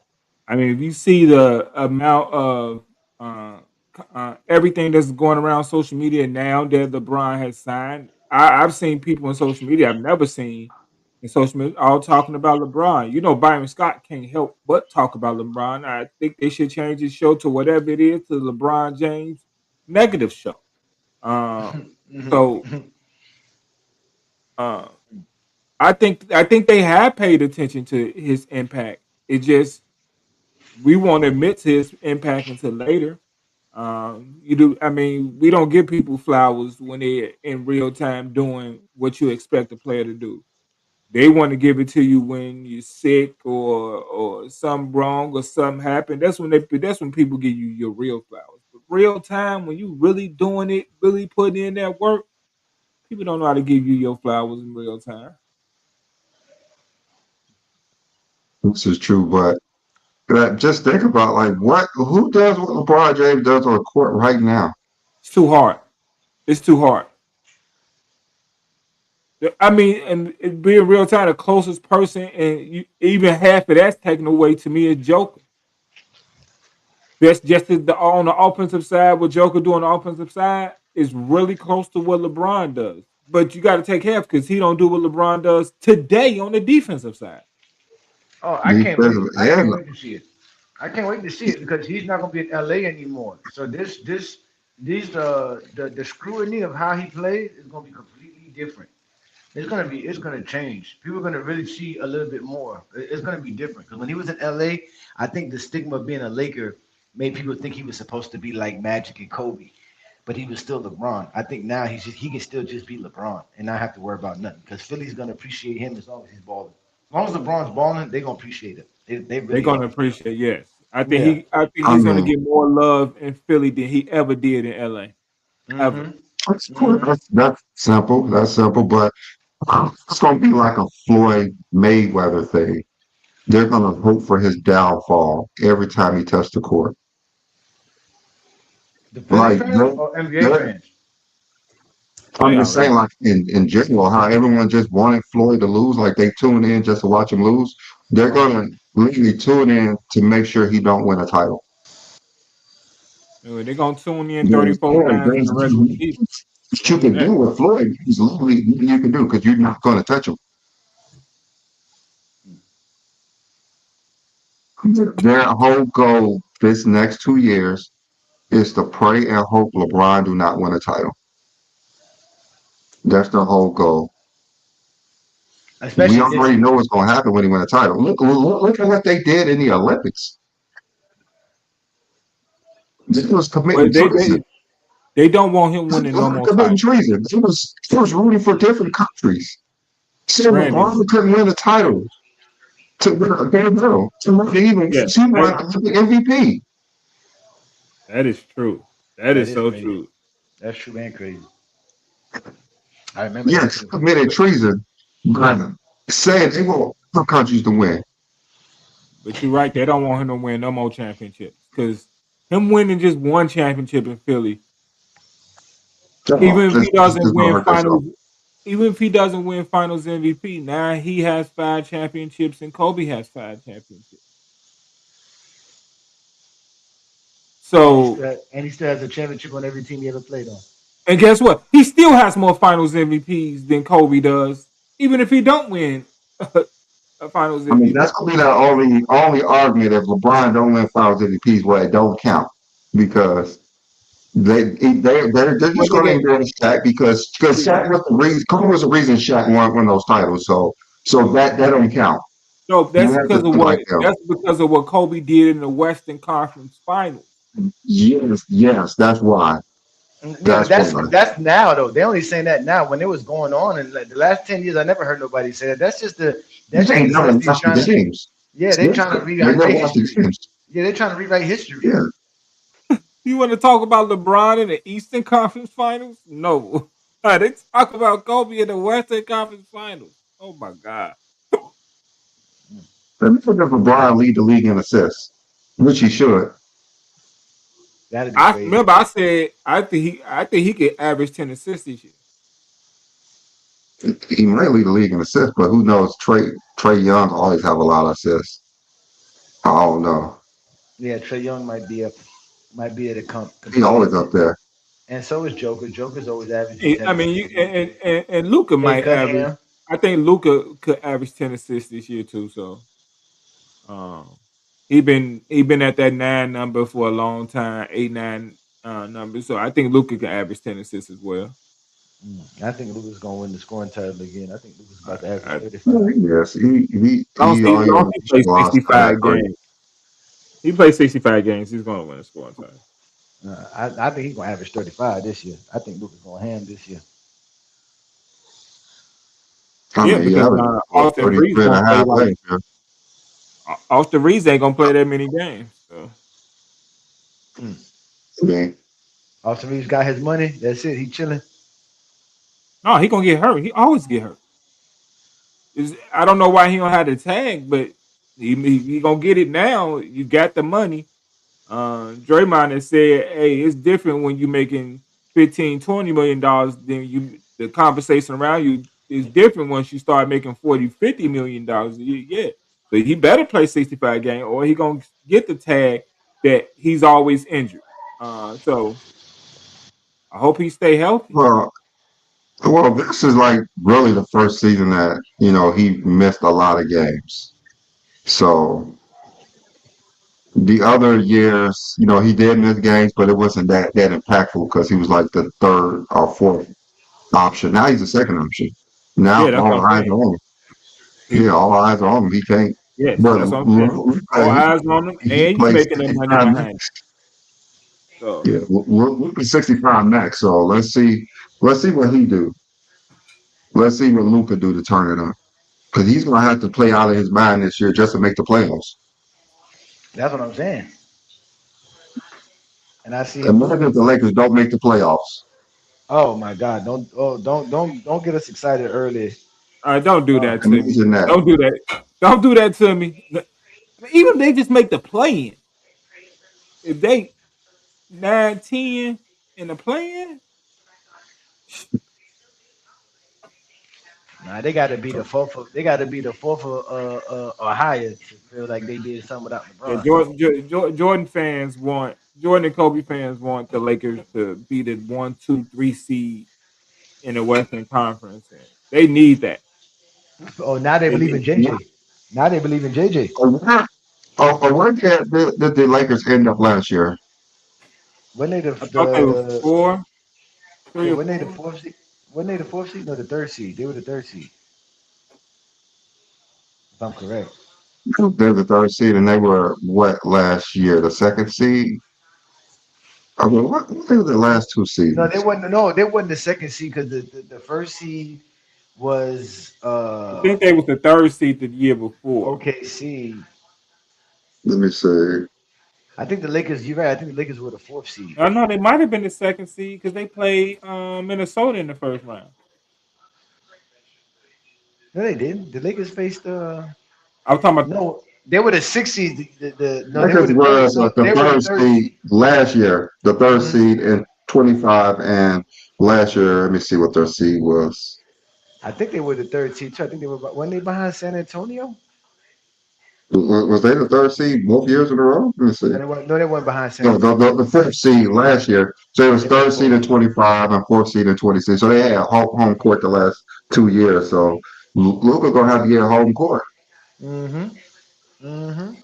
I mean, if you see the amount of uh, everything that's going around social media now that LeBron has signed, I've seen people on social media I've never seen in social media all talking about LeBron. You know, Byron Scott can't help but talk about LeBron. I think they should change his show to whatever it is to LeBron James negative show. Um, so uh, I think they have paid attention to his impact. It just we won't admit to his impact until later. You do. I mean, we don't give people flowers when they're in real time doing what you expect a player to do. They want to give it to you when you're sick or something wrong or something happened. That's when people give you your real flowers. But real time, when you really doing it, really putting in that work, people don't know how to give you your flowers in real time. This is true, but just think about like who does what LeBron James does on the court right now? It's too hard. It's too hard. I mean, and it being real time, the closest person, and even half of that's taken away to me is Joker. That's just on the offensive side. What Joker do on the offensive side is really close to what LeBron does. But you got to take half because he don't do what LeBron does today on the defensive side. Oh, I can't wait. Defensively, I can't and wait to see it. I can't wait to see it because he's not going to be in LA anymore. So the scrutiny of how he plays is going to be completely different. It's gonna change. People are gonna really see a little bit more. It's gonna be different because when he was in LA, I think the stigma of being a Laker made people think he was supposed to be like Magic and Kobe, but he was still LeBron. I think now he can still just be LeBron and not have to worry about nothing because Philly's gonna appreciate him as long as he's balling. As long as LeBron's balling, they're gonna appreciate it. They They're really gonna are. appreciate. Yes, Yeah. I think I he's gonna mean, get more love in Philly than he ever did in LA. Ever. Mm-hmm. that's cool. Mm-hmm. That's simple. That's simple, but it's gonna be like a Floyd Mayweather thing. They're gonna hope for his downfall every time he touched the court. The Philly Like fans or NBA they're fans? They I'm just saying, already. like in general, how everyone just wanted Floyd to lose, like they tune in just to watch him lose. They're gonna literally tune in to make sure he don't win a title. They're gonna tune in There's 34 Floyd, times in there's the regular season. what you Only can that. do with Floyd. Is literally nothing you can do because you're not gonna touch him. Their whole goal this next 2 years is to pray and hope LeBron do not win a title. That's the whole goal. We Especially this. already know what's going to happen when he win a title. Look at what they did in the Olympics. This was Well, committing they treason. they they don't want him They winning no were more committing titles. treason. It was rooting for different countries. See, Brandon, LeBron couldn't win a title to win a gold medal. To not even yeah, she won Olympic MVP. that is true. That That is is so crazy. true. That's true and crazy. I remember that Yes, too. committed But treason, but saying they want other countries to win. but you're right. They don't want him to win no more championships because him winning just one championship in Philly, So even if he it's doesn't gonna win hurt themselves. finals, even if he doesn't win finals MVP, now he has 5 championships and Kobe has 5 championships. So And he still has a championship on every team he ever played on. and guess what? He still has more finals MVPs than Kobe does, even if he don't win a finals I mean, MVP. that's gonna be the only argument if LeBron don't win Finals MVPs where it don't count because they're Well, just they gonna get ignore Shaq because Shaq was the reason. Kobe was the reason Shaq won those titles. So that don't count. no. You have to think like them. That's because of what Kobe did in the Western Conference Finals. Yes, that's why. Yeah, That's why. but that's now though. They only saying that now. When it was going on in like the last 10 years, I never heard nobody say that. You That's just ain't the never Celtics watched the trying to games. yeah they trying to They never rewrite watched the history. games. Yeah, they're trying to rewrite history. Yeah. You want to talk about LeBron in the Eastern Conference Finals? No. They talk about Kobe in the Western Conference Finals. Oh my God. Let me forget LeBron lead the league in assists, which he should. That'd be I crazy. remember I said I think he could average 10 assists this year. He might lead the league in assists, but who knows? Trey Young always have a lot of assists. I don't know. Yeah, Trey Young might be able to He compete, always up there. and so is Joker. Joker's always averaging Hey, 10 I mean, assists you a year too. and Luca Kate might average. Cunningham. I think Luca could average 10 assists this year too. So, um, he been at that 9 number for a long time, 8 9 number. So I think Luca can average 10 assists as well. I think Luka's gonna win the scoring title again. I think Luka's I, about to average I, as 35. Yes, long as he, as all long as your he plays lost for that 65 great. games, he plays 65 games. He's going to win a scoring title. I think he's gonna average 35 this year. I think Luka's gonna ham this year. I Yeah, mean, he because averaged Austin Reeves 33 and gonna a play half like last year. Austin Reeves ain't gonna play that many games. So Mm. I mean, Austin Reeves got his money. That's it. He chilling. no, he gonna get hurt. He always get hurt. I don't know why he don't have the tag, but he gonna get it now. You got the money. Draymond has said, "Hey, it's different when you making 15, $20 million than you. The conversation around you is different once you start making 40, $50 million a year. Yeah, so he better play 65 games, or he gonna get the tag that he's always injured. So I hope he stay healthy. well, this is like really the first season that he missed a lot of games. So the other years, he did miss games, but it wasn't that impactful because he was like the third or fourth option. Now he's the second option. Now Yeah, that's what all I'm eyes saying. are on him. He, Yeah, all eyes are on him. He can't. yes, But that's what I'm saying. All eyes on him, he and you plays making that money 65 behind. max. So Yeah, we're 65 max. So let's see what he do. Let's see what Luca do to turn it up. Because he's gonna have to play out of his mind this year just to make the playoffs. That's what I'm saying. And I see him Imagine if losing. the Lakers don't make the playoffs. Oh my God! Don't get us excited early. don't do Oh that to me. Imagine that. Don't do that. Don't do that to me. Even if they just make the play in, if they 9-10 in the play in, nah, they got to be the fourth. They got to be the fourth or higher to feel like they did something without yeah, LeBron. Jordan fans want Jordan and Kobe fans want the Lakers to be the 1, 2, 3 seed in the Western Conference, and they need that. Oh, now they And believe in JJ. Now they believe in JJ. Where did the Lakers end up last year? When they I thought they were four, three yeah or when they the four. fourth seed. When they the fourth seed? No, the third seed. They were the third seed. If I'm correct. They're the third seed, and they were what last year? The second seed. I mean, what were the last two No, they seasons? wasn't. No, they wasn't the second seed because the first seed was I think they was the third seed the year before. OKC. Let me see. I think the Lakers. You're right. I think the Lakers were the fourth seed. I know they might have been the second seed because they played Minnesota in the first round. No, they didn't. The Lakers faced. I was talking about No, they were the sixth seed. No, they were Lakers the third. was No, the they were the third third seed seed. last year. The third Mhm. seed in 25, and last year, let me see what their seed was. I think they were the third seed too. I think they were. When they behind San Antonio? Was they the third seed both years in a row? Let me see. No, they weren't. No, they weren't behind San No, Antonio. the fifth seed last year. So it was They were the third seed fourth in seed. 25 and fourth seed in 26. So they had home court the last 2 years. So Luca gonna have to get home court. Mm-hmm. Mm-hmm.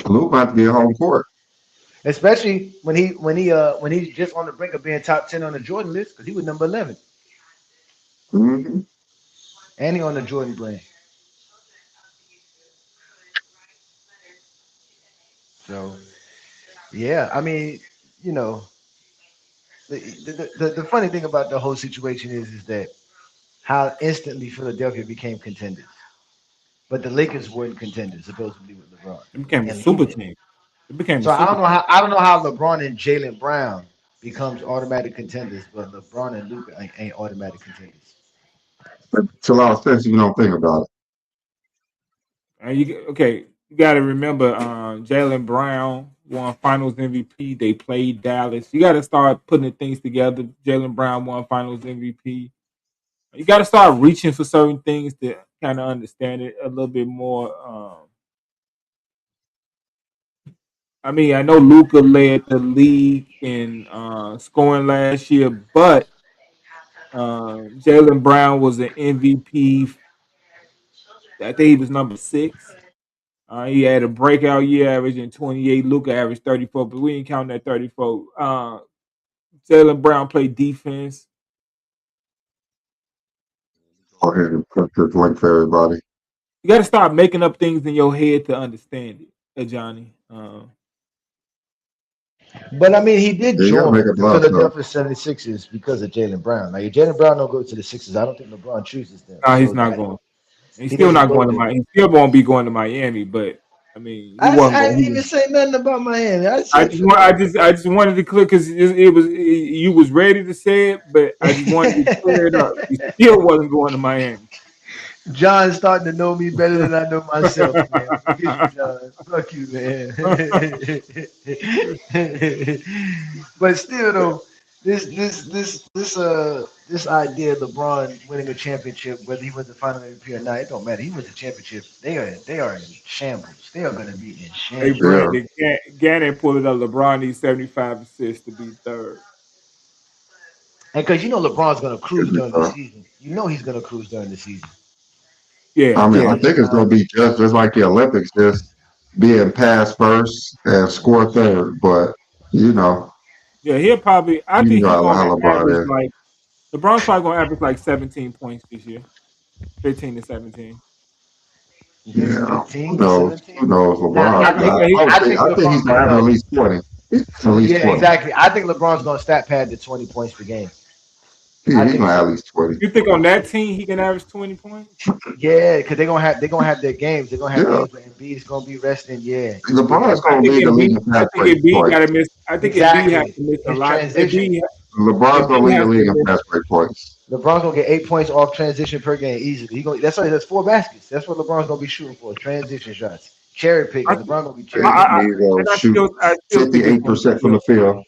Luca have to get home court. Especially when he's just on the brink of being top 10 on the Jordan list because he was number 11 Hmm. and he on the Jordan brand. So yeah, I mean you know, the funny thing about the whole situation is that how instantly Philadelphia became contenders, but the Lakers weren't contenders supposedly with LeBron It became a and super Luka. team. It became a So I super don't know team. how LeBron and Jalen Brown becomes automatic contenders, but LeBron and Luka ain't automatic contenders. It's a lot of sense if you don't think about it. And you got to remember, Jalen Brown won Finals MVP. They played Dallas. You got to start putting the things together. Jalen Brown won Finals MVP. You got to start reaching for certain things to kind of understand it a little bit more. I mean, I know Luca led the league in scoring last year, but Jalen Brown was an MVP. I think he was number 6. He had a breakout year averaging 28. Luca averaged 34, but we ain't counting that 34. Jalen Brown played defense. Go ahead and put this link for everybody. You got to start making up things in your head to understand it, Johnny. But I mean, he did Yeah, you gotta make join it the love stuff. Philadelphia 76ers because of Jalen Brown. Like, if Jalen Brown don't go to the Sixers, I don't think LeBron chooses them. No, So he's not like, going. He's he still doesn't not go going to there. Miami. He still won't be going to Miami. But I mean, he wasn't I going. didn't even say nothing about Miami. I I said just want, Philadelphia. I just wanted to clear because you was ready to say it, but I just wanted to clear it up. He still wasn't going to Miami. John's starting to know me better than I know myself, man. Look at you, John. Fuck you, man. But still, though, this idea of LeBron winning a championship, whether he wins the final MVP or not, it don't matter. He wins the championship. They are in shambles. They are going to be in Hey shambles. Yeah, Brandon, Gannon pulled it up. LeBron needs 75 assists to be third. And because you know LeBron's going to cruise it'd be during the tough. season. You know he's going to cruise during the season. Yeah, I mean, I yeah, think it's gonna be just like the Olympics, just being pass first and score third. But you know, yeah. He'll probably. I you think know he's going how to average LeBron is. like LeBron's probably going to average like 17 points this year, 15 to 17. You think Yeah, who 15 to knows? 17? Who knows? Now, LeBron. I think I I would think. think I think he's LeBron. gonna have at No, least 20. At least yeah, 20. exactly. I think LeBron's gonna stat pad to 20 points per game. Yeah, I he's think gonna have so. at least 20. You think on that team he can average 20 points? Yeah, because they're gonna have their games. They're gonna have Yeah, games where Embiid is gonna be resting. Yeah, LeBron's I gonna think lead the league Embiid. in I pass think break Embiid got points. to miss. I think Embiid has exactly. to miss a His lot. transition. LeBron's gonna Embiid lead the has league to in miss. pass break points. LeBron's gonna get 8 points off transition per game easily. That's why that's 4 baskets. That's what LeBron's gonna be shooting for. Transition shots, cherry I, picking. LeBron gonna be He cherry picking. needs to and shoot I still think it's going to 58% be. from the field.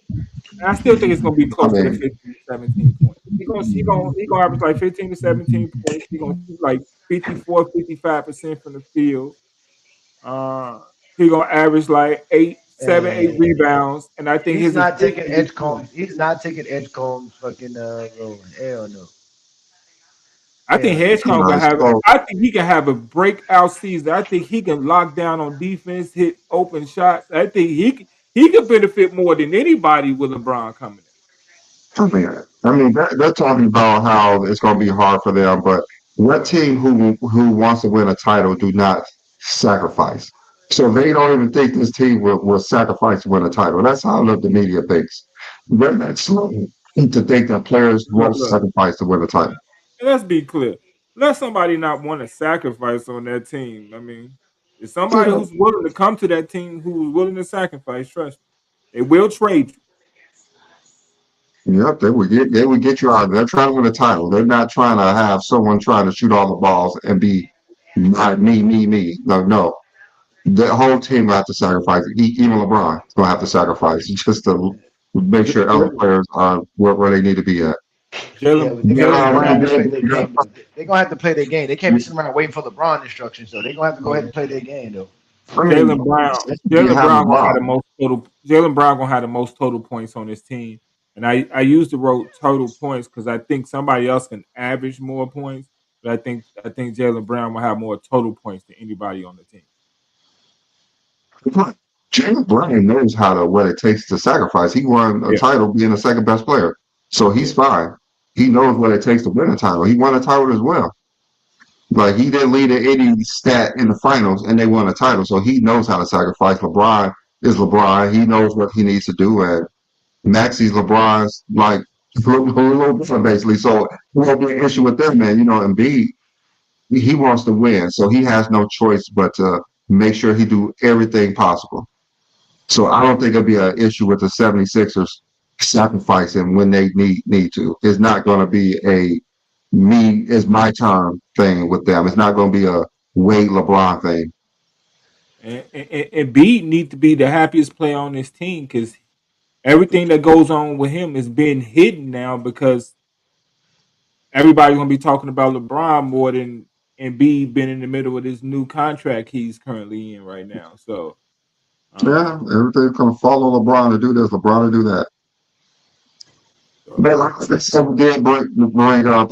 And I still think it's going to be I close to the mean, 15 to 17 points. He gonna average like 15 to 17 points. He gonna shoot like 54, 55% from the field. Uh, he gonna average like 8 And rebounds, and I think he's his not assists taking will be edge 20. combs. He's not taking edge combs. Fucking rolling. Hell no. I think Hell no. Hedgecomb gonna have. so I think he can have a breakout season. I think he can lock down on defense, hit open shots. I think he can benefit more than anybody with LeBron coming in. I mean, they're talking about how it's going to be hard for them, but what team who wants to win a title do not sacrifice? So they don't even think this team will sacrifice to win a title. That's how the media thinks. They're not slow to think that players Look, won't look. sacrifice to win a title. Let's be clear. Let somebody not want to sacrifice on that team. I mean, it's somebody Yeah, who's willing to come to that team who's willing to sacrifice. Trust me, they will trade you. yep, they would get you out. They're trying to win a title. They're not trying to have someone trying to shoot all the balls and be not me. No, no. The whole team will have to sacrifice. Even LeBron is going to have to sacrifice just to make J- sure other J- players are where they need to be at. Yeah, Jalen but they're gonna Jalen they're gonna have Brown. to play their Yeah, game though. They're gonna have to play their game. They can't be sitting around waiting for LeBron instructions though. They're gonna have to go ahead and play their game though. I mean, Jalen Brown. you Jalen have Brown gonna have the LeBron. most total. Jalen Brown gonna have the most total points on his team. And I use the word total points because I think somebody else can average more points, but I think Jalen Brown will have more total points than anybody on the team. Jalen Brown knows what it takes to sacrifice. He won a Yeah, title being the second best player, so yeah. he's fine. He knows what it takes to win a title. He won a title as well. Like he didn't lead in any stat in the finals, and they won a title. So he knows how to sacrifice. LeBron is LeBron. He knows what he needs to do, and Maxi's LeBron's like little brother, basically. So it won't be an issue with them, man. Embiid, he wants to win, so he has no choice but to make sure he do everything possible. So I don't think it'll be an issue with the 76ers sacrificing when they need to. It's not going to be a me it's my time thing with them. It's not going to be a Wade LeBron thing. And Embiid need to be the happiest player on this team because everything that goes on with him is being hidden now because everybody's gonna be talking about LeBron more than Embiid being in the middle of this new contract he's currently in right now. So, Yeah, um, everything's going to follow LeBron to do this, LeBron to do that. so But like I said, we did bring up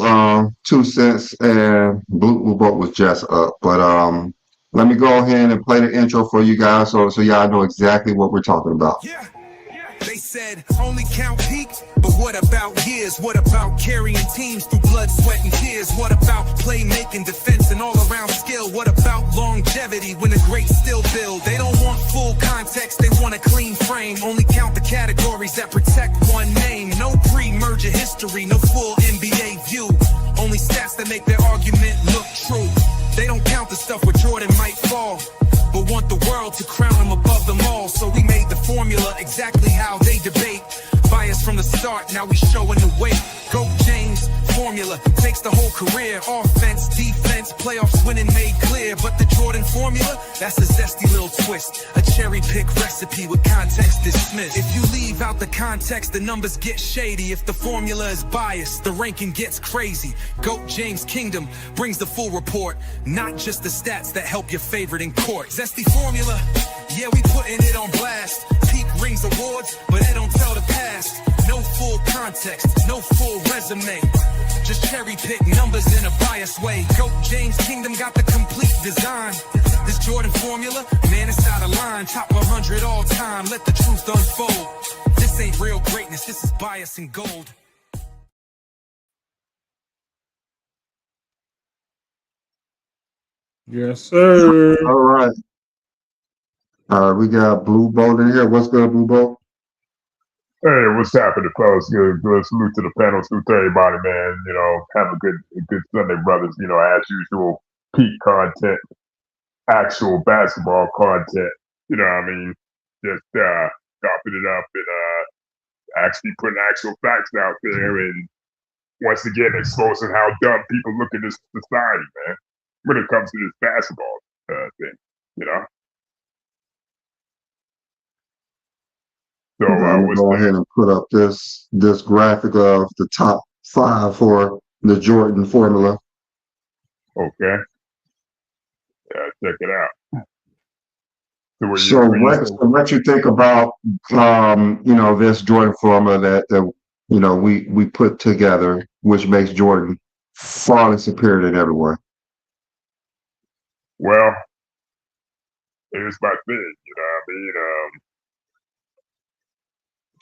2 cents and Blue Boat was just up. But let me go ahead and play the intro for you guys so y'all know exactly what we're talking about. Yeah. They said only count peaks, but what about years? What about carrying teams through blood, sweat, and tears? What about playmaking, defense, and all-around skill? What about longevity when the greats still build? They don't want full context, they want a clean frame. Only count the categories that protect one name. No pre-merger history, no full NBA view. Only stats that make their argument look true. They don't count the stuff where Jordan might fall, but want the world to crown him above them all. So we made the formula exactly how they debate. Bias from the start, now we showing the way. Go James, formula takes the whole career. Offense, defense, playoffs winning made clear. But the Jordan formula, that's a zesty little twist. A cherry pick recipe with context dismissed. If you leave out the context, the numbers get shady. If the formula is biased, the ranking gets crazy. Goat James Kingdom brings the full report, not just the stats that help your favorite in court. Zesty formula, yeah, we putting it on blast. Peak rings awards, but it don't tell the past. No full context, no full resume. Just cherry pick numbers in a biased way. Goat James Kingdom got the complete design. This Jordan formula, man, it's out of line. Top 100 all time, let the truth unfold. This ain't real greatness, this is bias and gold. yes, sir. All right. We got Blue Boat in here. What's good, Blue Boat? Hey, what's happening, fellas? Good salute to the panel, salute to everybody, man. Have a good Sunday, brothers. As usual, peak content, actual basketball content. You know what I mean? Just chopping it up and actually putting actual facts out there, and once again exposing how dumb people look at this society, man. When it comes to this basketball thing, you know. So I'm gonna go ahead and put up this graphic of the top 5 for the Jordan formula. Okay. Yeah, check it out. So what you think about this Jordan formula that we put together, which makes Jordan far superior than everyone? Well, here's my thing, you know what I mean?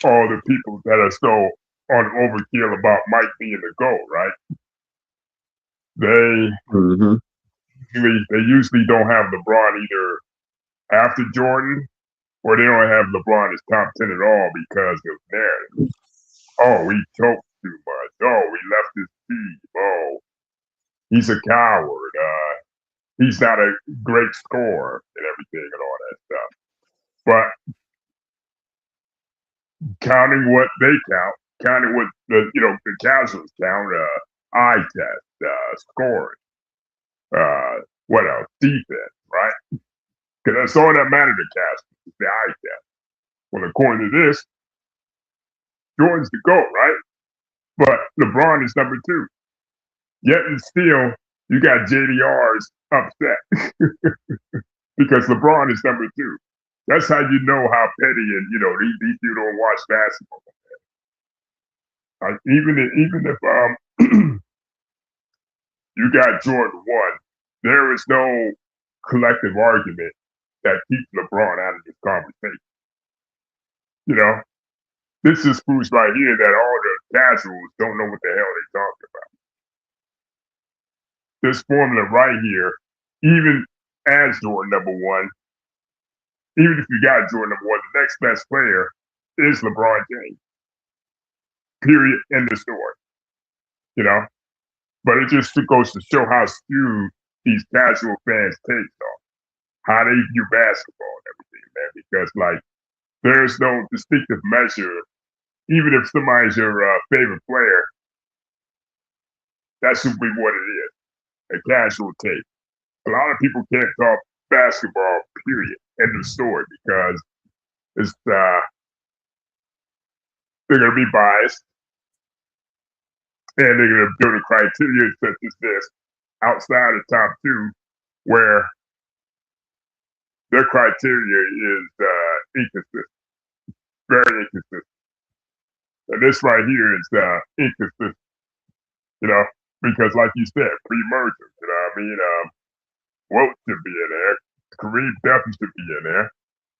All the people that are so on overkill about Mike being the GOAT, right? They usually don't have LeBron either after Jordan, or they don't have LeBron as top 10 at all because of narrative. Oh, he choked too much. Oh, he left his team. Oh, he's a coward. He's not a great scorer and everything and all that stuff. But counting what they count, counting what the casuals count, eye test, scoring, what else? Defense, right? Because that's all that matters to casuals, is the eye test. Well, according to this, Jordan's the GOAT, right? But LeBron is number 2. Yet and still, you got JDRs upset because LeBron is number 2. That's how you know how petty and these people don't watch basketball. Even if you got Jordan 1, there is no collective argument that keeps LeBron out of this conversation. This just proves right here that all the casuals don't know what the hell they're talking about. This formula right here, even as Jordan number 1, even if you got Jordan number 1, the next best player is LeBron James. Period. End of story. You know, but it just goes to show how skewed these casual fans' takes are, how they view basketball and everything, man. Because like, there's no distinctive measure. Even if somebody's your favorite player, that should be what it is—a casual take. A lot of people can't talk basketball. Period. End of story. Because it's they're gonna be biased, and they're gonna build a criteria such as this outside of top two, where their criteria is inconsistent, very inconsistent. And this right here is inconsistent, you know, because like you said, pre-merger, you know what I mean? Wilt should be in there. Kareem definitely should be in there.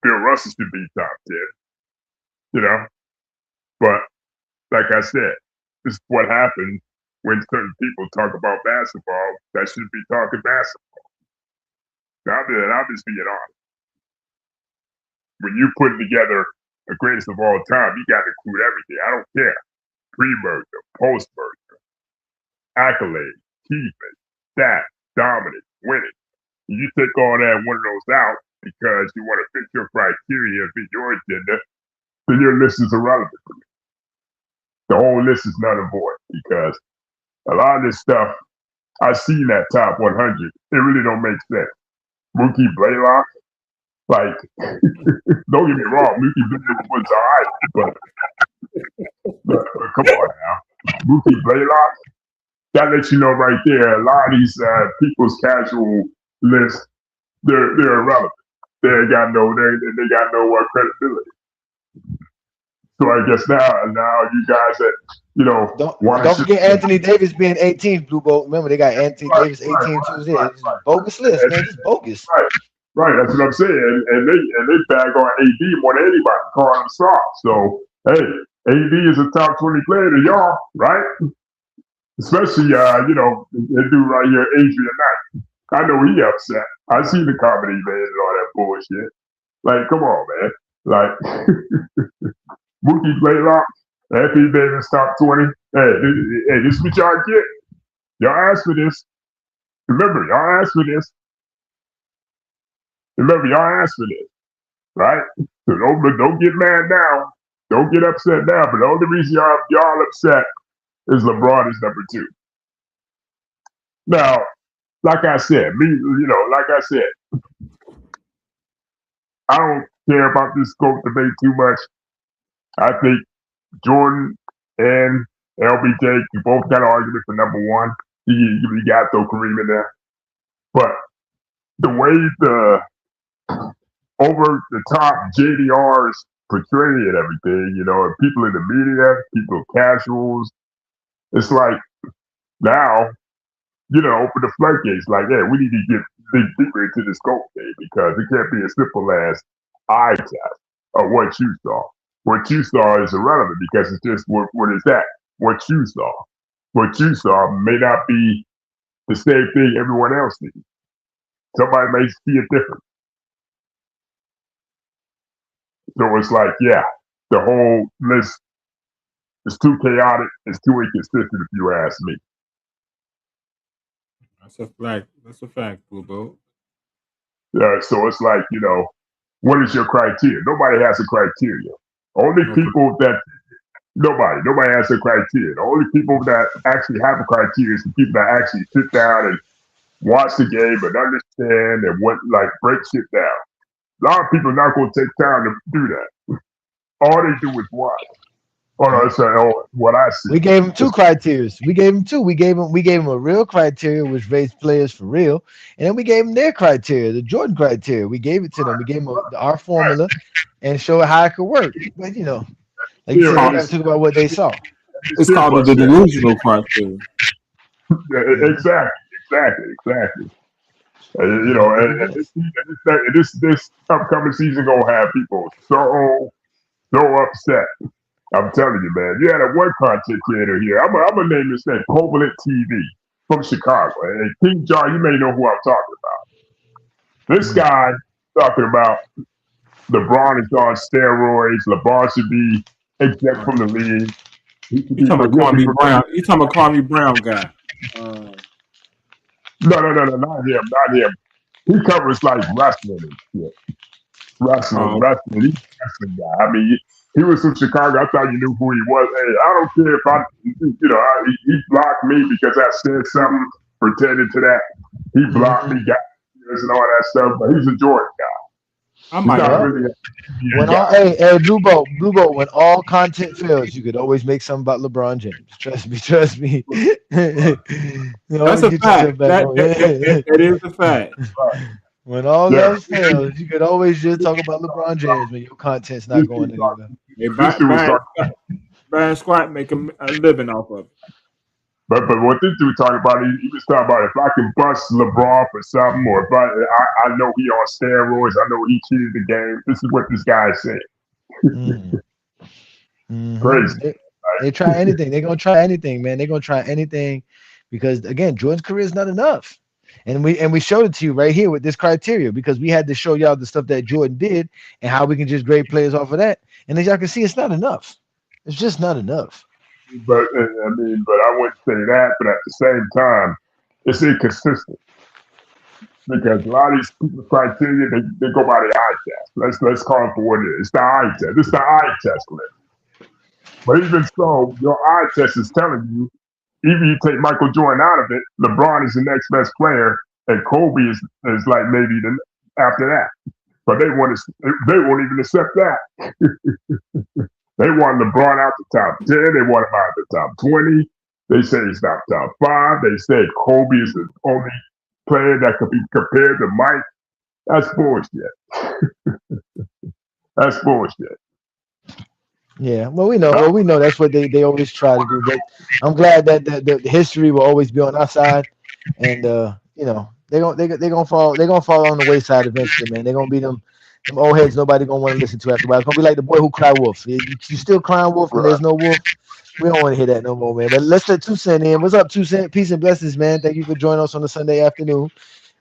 Bill Russell should be top 10, you know. But like I said, this is what happens when certain people talk about basketball that should be talking basketball. I'm just being honest. When you put together the greatest of all time, you got to include everything. I don't care. Pre-merger, post-merger, accolades, achievement, stats, dominance, winning. You take all that one of those out because you want to fit your criteria and fit your agenda, then your list is irrelevant to me. The whole list is null and void because a lot of this stuff I see in that top 100, it really don't make sense. Mookie Blaylock, like, don't get me wrong, Mookie Blaylock was all right, but come on now. Mookie Blaylock, that lets you know right there, a lot of these people's casual lists, they're irrelevant. They got no credibility. So I guess now you guys that don't forget Anthony Davis being 18th, Blue Boat. Remember they got Anthony Davis 18 Tuesday. Bogus list, man. Just bogus. Right, that's what I'm saying. And they bag on AD more than anybody, calling him soft. So hey, AD is a top 20 player to y'all, right? Especially they do right here, Adrian Knight. I know he upset. I see the comedy man and all that bullshit. Like, come on, man. Like Mookie Blaylock, Anthony Davis top 20. Hey, this is what y'all get. Y'all asked for this. Remember, y'all asked for this. Right? So don't get mad now. Don't get upset now. But the only reason y'all upset is LeBron is number 2. Now, like I said, I don't care about this GOAT debate too much. I think Jordan and LBJ, you both got an argument for number 1. You got to throw Kareem in there. But the way the over the top JDRs portray it, everything, and people in the media, people casuals, it's like now, open the floodgates. Like, yeah, we need to get deeper into this GOAT thing because it can't be as simple as eye test of what you saw. What you saw is irrelevant because it's just what is that? What you saw. What you saw may not be the same thing everyone else sees. Somebody may see it different. So it's like, yeah, the whole list is too chaotic. It's too inconsistent, if you ask me. That's a fact. That's a fact, Blue Boat. Yeah, so it's like, what is your criteria? Nobody has a criteria. Only people that nobody has a criteria. The only people that actually have a criteria is the people that actually sit down and watch the game and understand and break shit down. A lot of people are not going to take time to do that. All they do is watch. What I see. We gave him 2 criteria. We gave him 2. We gave him a real criteria, which rates players for real, and then we gave him their criteria, the Jordan criteria. We gave it to them. We gave them our formula and show how it could work. But like you said, we got to talk about what they saw. It's called the delusional criteria. Yeah, exactly. And this upcoming season gonna have people so upset. I'm telling you, man. You had a one content creator here. I'm gonna name this thing Covalent TV from Chicago. And King John, you may know who I'm talking about. This guy talking about LeBron is on steroids. LeBron should be ejected from the league. He could You be, talking but about he'll be. Kwame Brown? You talking about Kwame Brown guy? No, not him, not him. He covers like wrestling and shit. Oh, Wrestling. He's a wrestling guy. I mean, he was from Chicago. I thought you knew who he was. Hey, I don't care if he blocked me because I said something pertaining to that. He blocked me, got years and all that stuff. But he's a Jordan guy. I He's might not have. Yeah. really an When NBA all guy. hey Blue Boat, when all content fails, you could always make something about LeBron James. Trust me. You That's always a get fact. yourself back That on. that, that, that, that is a fact. When all Yeah, else fails, you could always just talk about LeBron James when your content's not this dude going talk, anywhere. Hey, this dude was talking. Brian Squat make a living off of it. But what this dude talking about, he was talking about if I can bust LeBron for something, or if I know he on steroids, I know he cheated the game. This is what this guy is saying. Mm. Crazy. They try anything. They're gonna try anything, man. They're gonna try anything because again, Jordan's career is not enough. And we showed it to you right here with this criteria because we had to show y'all the stuff that Jordan did and how we can just grade players off of that. And as y'all can see, it's not enough. It's just not enough. But but I wouldn't say that. But at the same time, it's inconsistent because a lot of these people's criteria they go by the eye test. Let's call it for what it is. It's the eye test. It's the eye test list. But even so, your eye test is telling you, even you take Michael Jordan out of it, LeBron is the next best player, and Kobe is like maybe the after that. But they won't even accept that. They want LeBron out the top 10. They want him out the top 20. They say he's not top 5. They say Kobe is the only player that could be compared to Mike. That's bullshit. That's bullshit. Yeah, well, we know that's what they always try to do. But I'm glad that the history will always be on our side, and they gonna fall on the wayside eventually, man. They're gonna be them old heads nobody gonna want to listen to after a while. It's gonna be like the boy who cried wolf. You still crying wolf when Right. there's no wolf. We don't want to hear that no more, man. But let's let 2 Cent in. What's up, 2 Cent? Peace and blessings, man. Thank you for joining us on a Sunday afternoon.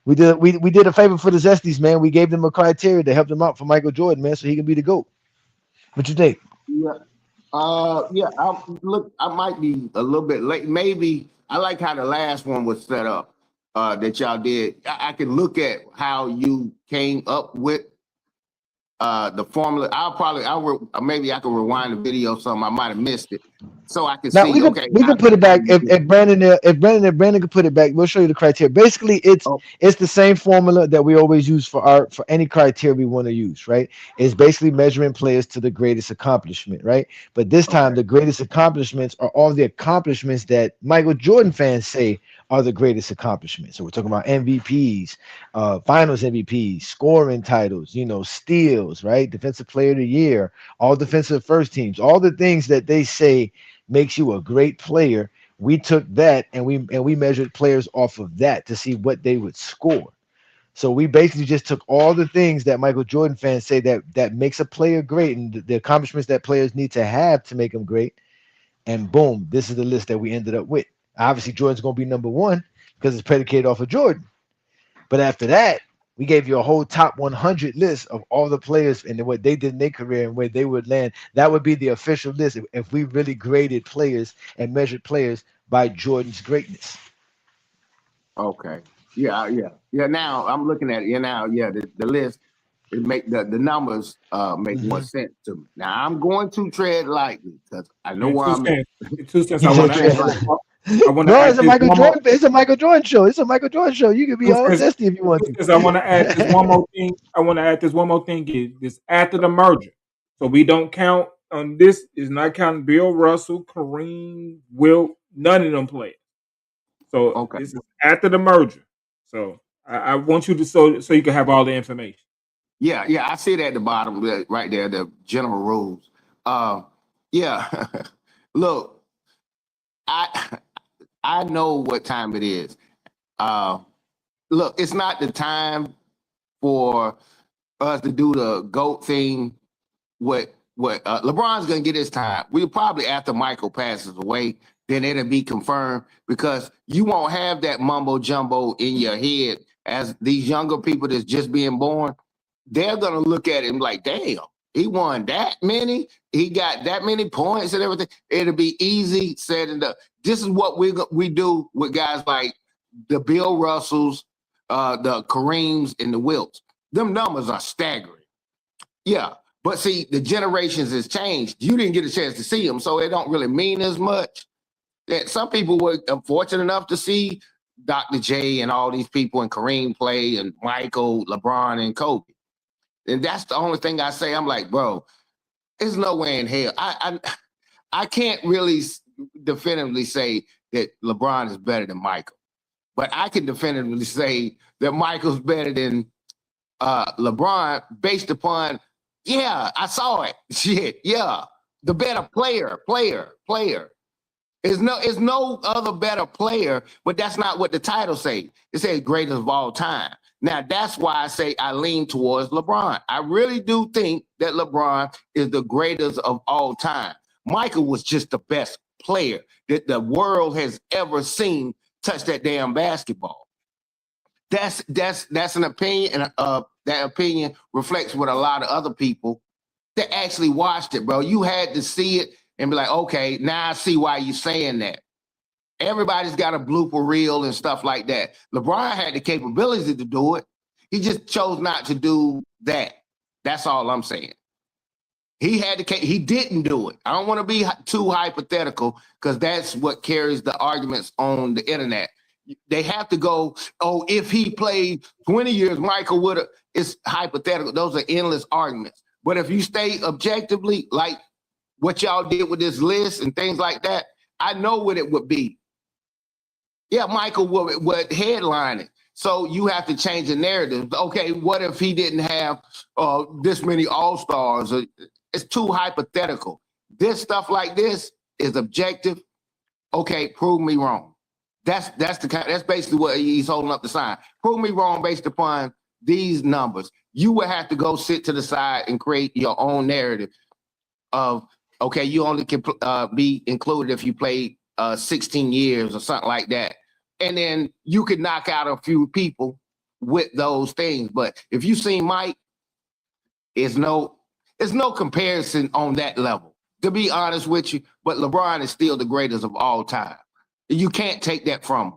We did a favor for the Zesties, man. We gave them a criteria to help them out for Michael Jordan, man, so he can be the GOAT. What you think? Yeah. I might be a little bit late. Maybe I like how the last one was set up. That y'all did. I can look at how you came up with the formula. Maybe I can rewind the video. Something I might have missed it, so I can Now we see. can Okay. we can put it back if Brandon can put it back. We'll show you the criteria. Basically, Oh, it's the same formula that we always use for any criteria we want to use, right? It's basically measuring players to the greatest accomplishment, right? But this time, okay. the greatest accomplishments are all the accomplishments that Michael Jordan fans say are the greatest accomplishments. So we're talking about MVPs, Finals MVPs, scoring titles, steals, right? Defensive Player of the Year, all defensive first teams, all the things that they say makes you a great player. We took that and we measured players off of that to see what they would score. So we basically just took all the things that Michael Jordan fans say that makes a player great and the accomplishments that players need to have to make them great. And boom, this is the list that we ended up with. Obviously, Jordan's going to be number one because it's predicated off of Jordan. But after that, we gave you a whole top 100 list of all the players and what they did in their career and where they would land. That would be the official list if we really graded players and measured players by Jordan's greatness. Okay. Yeah. Now I'm looking at it. Yeah. Now, yeah, the list it make the numbers make more sense to me. Now I'm going to tread lightly because I know And where I'm at. 2 cents. He I want said to Tread add tread this. lightly. lightly. I want to No, add this one more. It's a Michael Jordan show. It's a Michael Jordan show. You can be Two all cents. zesty if you want 2 to. cents. I want to add this one more thing. I want to add this one more thing. Is this after the merger? So we don't count on this. Is not counting Bill Russell, Kareem, Wilt, none of them players. So Okay. this is after the merger. So I want you to so you can have all the information. Yeah. I see it at the bottom right there, the general rules. Yeah. Look, I I know what time it is. Uh, look, it's not the time for us to do the GOAT thing. What LeBron's gonna get his time. We'll probably after Michael passes away, then it'll be confirmed because you won't have that mumbo jumbo in your head as these younger people that's just being born. They're gonna look at him like, damn, He won that many. He got that many points and everything. It'll be easy said and done. This is what we do with guys like the Bill Russells, the Kareems, and the Wilts. Them numbers are staggering. Yeah, but see, the generations has changed. You didn't get a chance to see them, so it don't really mean as much. That some people were fortunate enough to see Dr. J and all these people and Kareem play and Michael, LeBron, and Kobe. And that's the only thing I say. I'm like, bro, there's no way in hell. I can't really definitively say that LeBron is better than Michael, but I can definitively say that Michael's better than LeBron based upon, yeah, I saw it. Shit, yeah, the better player. There's no other better player, but that's not what the title say. It says greatest of all time. Now, that's why I say I lean towards LeBron. I really do think that LeBron is the greatest of all time. Michael was just the best player that the world has ever seen touch that damn basketball. That's an opinion, and that opinion reflects what a lot of other people that actually watched it, bro. You had to see it and be like, okay, now I see why you're saying that. Everybody's got a blooper reel and stuff like that. LeBron had the capability to do it. He just chose not to do that. That's all I'm saying. He didn't do it. I don't want to be too hypothetical because that's what carries the arguments on the internet. They have to go, oh, if he played 20 years, Michael would have. It's hypothetical. Those are endless arguments. But if you stay objectively, like what y'all did with this list and things like that, I know what it would be. Yeah, Michael would headline it. So you have to change the narrative. Okay, what if he didn't have this many all-stars? It's too hypothetical. This stuff like this is objective. Okay, prove me wrong. That's basically what he's holding up the sign. Prove me wrong based upon these numbers. You would have to go sit to the side and create your own narrative of, okay, you only can be included if you played 16 years or something like that. And then you could knock out a few people with those things. But if you see Mike, it's no comparison on that level, to be honest with you. But LeBron is still the greatest of all time. You can't take that from him.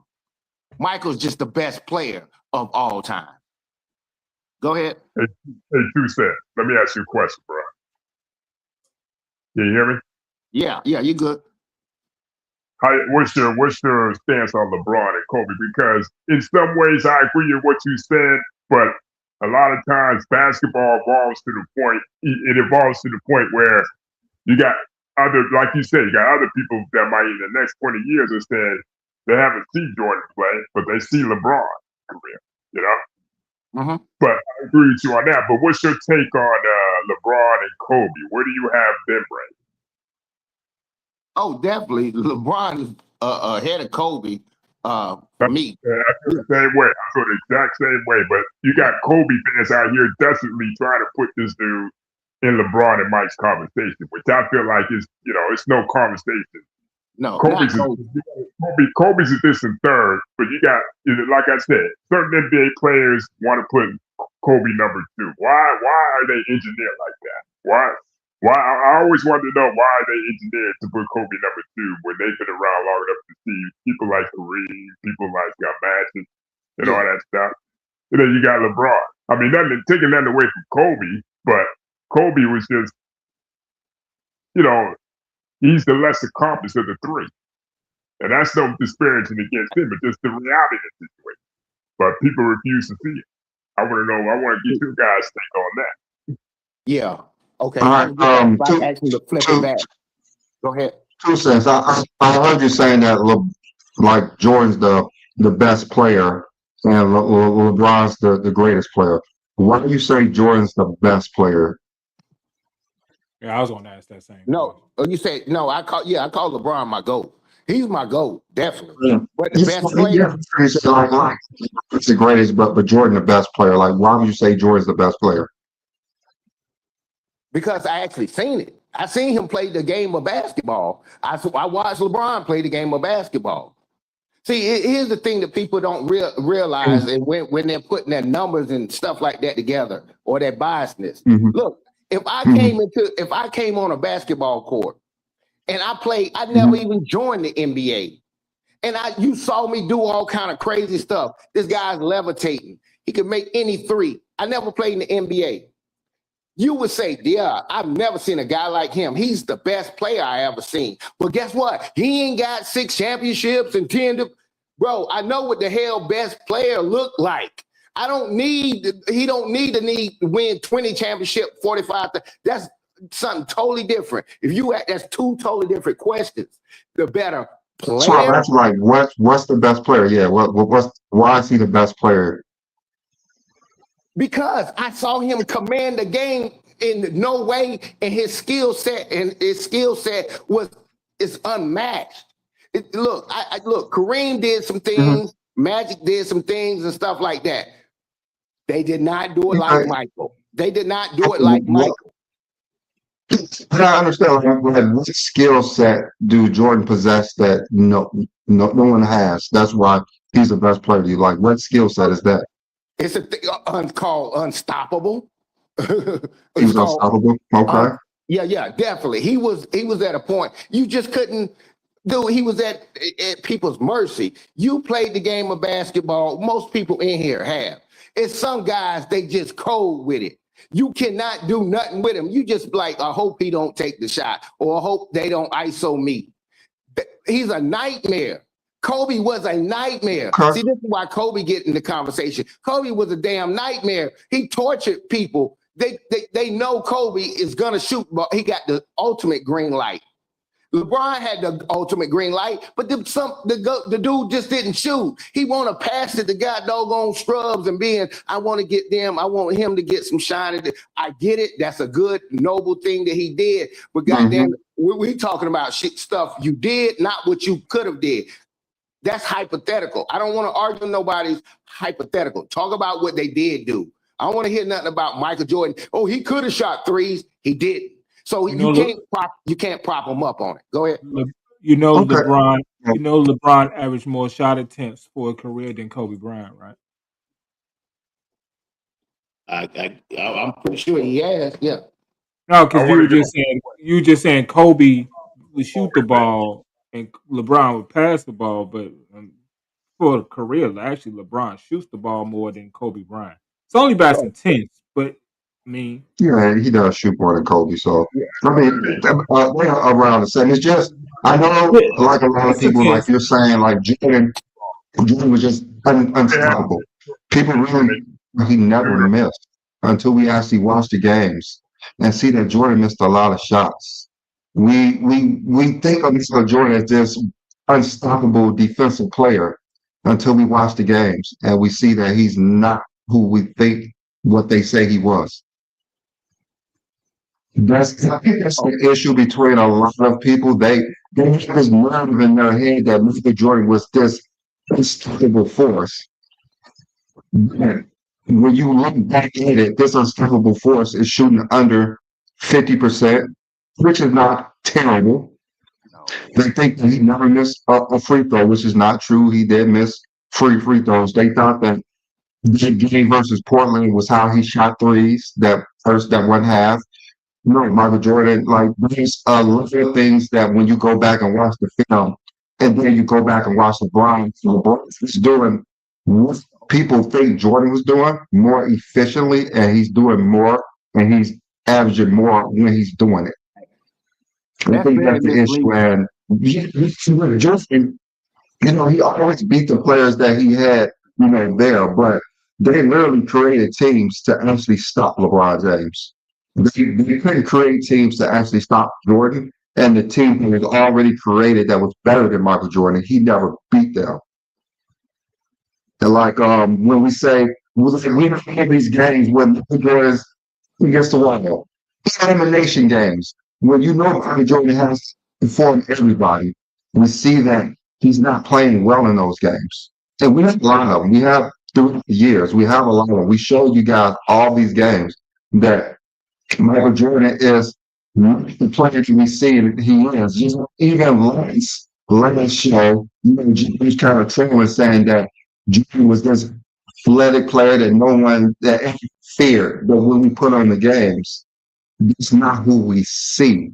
Michael's just the best player of all time. Go ahead. Hey, 2 Cents. Let me ask you a question, bro. Can you hear me? Yeah, you're good. What's your stance on LeBron and Kobe? Because in some ways I agree with what you said, but a lot of times basketball evolves to the point. It evolves to the point where you got other, like you said, you got other people that might in the next 20 years have said they haven't seen Jordan play, but they see LeBron's career. You know. Mm-hmm. But I agree with you on that. But what's your take on LeBron and Kobe? Where do you have them ranked? Oh, definitely. LeBron is ahead of Kobe for me. I feel the same way. I feel the exact same way. But you got Kobe fans out here desperately trying to put this dude in LeBron and Mike's conversation, which I feel like is, it's no conversation. No, Kobe's a distant third, but you got, like I said, certain NBA players want to put Kobe number 2. Why are they engineered like that? Why? I always wanted to know why they engineered to put Kobe number 2 when they've been around long enough to see people like Kareem, people like Magic, and all that stuff. And then you got LeBron. I mean, taking nothing away from Kobe, but Kobe was just, he's the less accomplished of the 3. And that's no disparaging against him, but just the reality of the situation. But people refuse to see it. I want to get you guys' take on that. Yeah. Okay. Right, to flip it back. Go ahead. 2 Cents. I heard you saying that like Jordan's the best player and LeBron's the greatest player. Why do you say Jordan's the best player? Yeah, I was going to ask that same. No, you say no. I call LeBron my GOAT. He's my GOAT, definitely. Yeah. But the best player. It's the greatest, but Jordan the best player. Like, why would you say Jordan's the best player? Because I actually seen it. I seen him play the game of basketball. I watched LeBron play the game of basketball. See, here's the thing that people don't realize, and when they're putting their numbers and stuff like that together, or their biasness. Mm-hmm. Look, If I came on a basketball court and I played, I never even joined the NBA. And you saw me do all kind of crazy stuff. This guy's levitating. He could make any three. I never played in the NBA. You would say, yeah, I've never seen a guy like him. He's the best player I ever seen. But guess what? He ain't got 6 championships and 10. Bro, I know what the hell best player look like. He don't need to win 20 championship, 45. That's something totally different. That's 2 totally different questions. The better player. So that's like, what's the best player? Yeah, why is he the best player? Because I saw him command the game in no way, and his skill set is unmatched. Look, Kareem did some things, Magic did some things and stuff like that. They did not do it like Michael. They did not do it like Michael. I understand. Like, what skill set do Jordan possess that no one has? That's why he's the best player. You like, what skill set is that? It's a thing called unstoppable. He was unstoppable. Okay. Yeah, definitely. He was at a point you just couldn't do. He was at people's mercy. You played the game of basketball. Most people in here have. It's some guys, they just cold with it. You cannot do nothing with him. You just like, I hope he don't take the shot, or I hope they don't ISO me. He's a nightmare. Kobe was a nightmare. See, this is why Kobe get in the conversation. Kobe was a damn nightmare. He tortured people. They know Kobe is gonna shoot, but he got the ultimate green light. LeBron had the ultimate green light, but the dude just didn't shoot. He want to pass it to God doggone scrubs and I want to get them. I want him to get some shine. I get it. That's a good, noble thing that he did. But goddamn, we talking about stuff you did, not what you could have did. That's hypothetical. I don't want to argue nobody's hypothetical. Talk about what they did do. I don't want to hear nothing about Michael Jordan. Oh, he could have shot threes. He didn't. So you can't prop him up on it. Go ahead. LeBron. LeBron averaged more shot attempts for a career than Kobe Bryant, right? I'm pretty sure he has. Yeah. No, because you were just saying Kobe would shoot the ball and LeBron would pass the ball, but for a career, actually LeBron shoots the ball more than Kobe Bryant. It's only by some tenths, but I mean, yeah, he does shoot more than Kobe. So I mean, they're around the same. It's just, I know, like a lot of people, like you're saying, like Jordan was just unstoppable. People really, he never missed until we actually watch the games and see that Jordan missed a lot of shots. We think of Mr. Jordan as this unstoppable defensive player until we watch the games and we see that he's not who we think what they say he was. I think that's the issue between a lot of people. They have this narrative in their head that Michael Jordan was this unstoppable force. And when you look back at it, this unstoppable force is shooting under 50%, which is not terrible. They think that he never missed a free throw, which is not true. He did miss free throws. They thought that the game versus Portland was how he shot threes, that one half. No, Michael Jordan, like, there's a lot of things that when you go back and watch the film, and then you go back and watch LeBron is doing what people think Jordan was doing more efficiently, and he's doing more, and he's averaging more when he's doing it. I think that's the issue. And Justin, he always beat the players that he had, there, but they literally created teams to actually stop LeBron James. They couldn't create teams to actually stop Jordan, and the team that was already created that was better than Michael Jordan, he never beat them. And like when we say we don't have these games when Michael Jordan against the wall, elimination games, when Michael Jordan has to perform everybody, we see that he's not playing well in those games. And we have a lot of them. We have through the years, we have a lot of them. We showed you guys all these games that Michael Jordan is not the player we see he is. Even last show, James kind of trolling saying that Jordan was this athletic player that no one that feared. But when we put on the games, That's not who we see.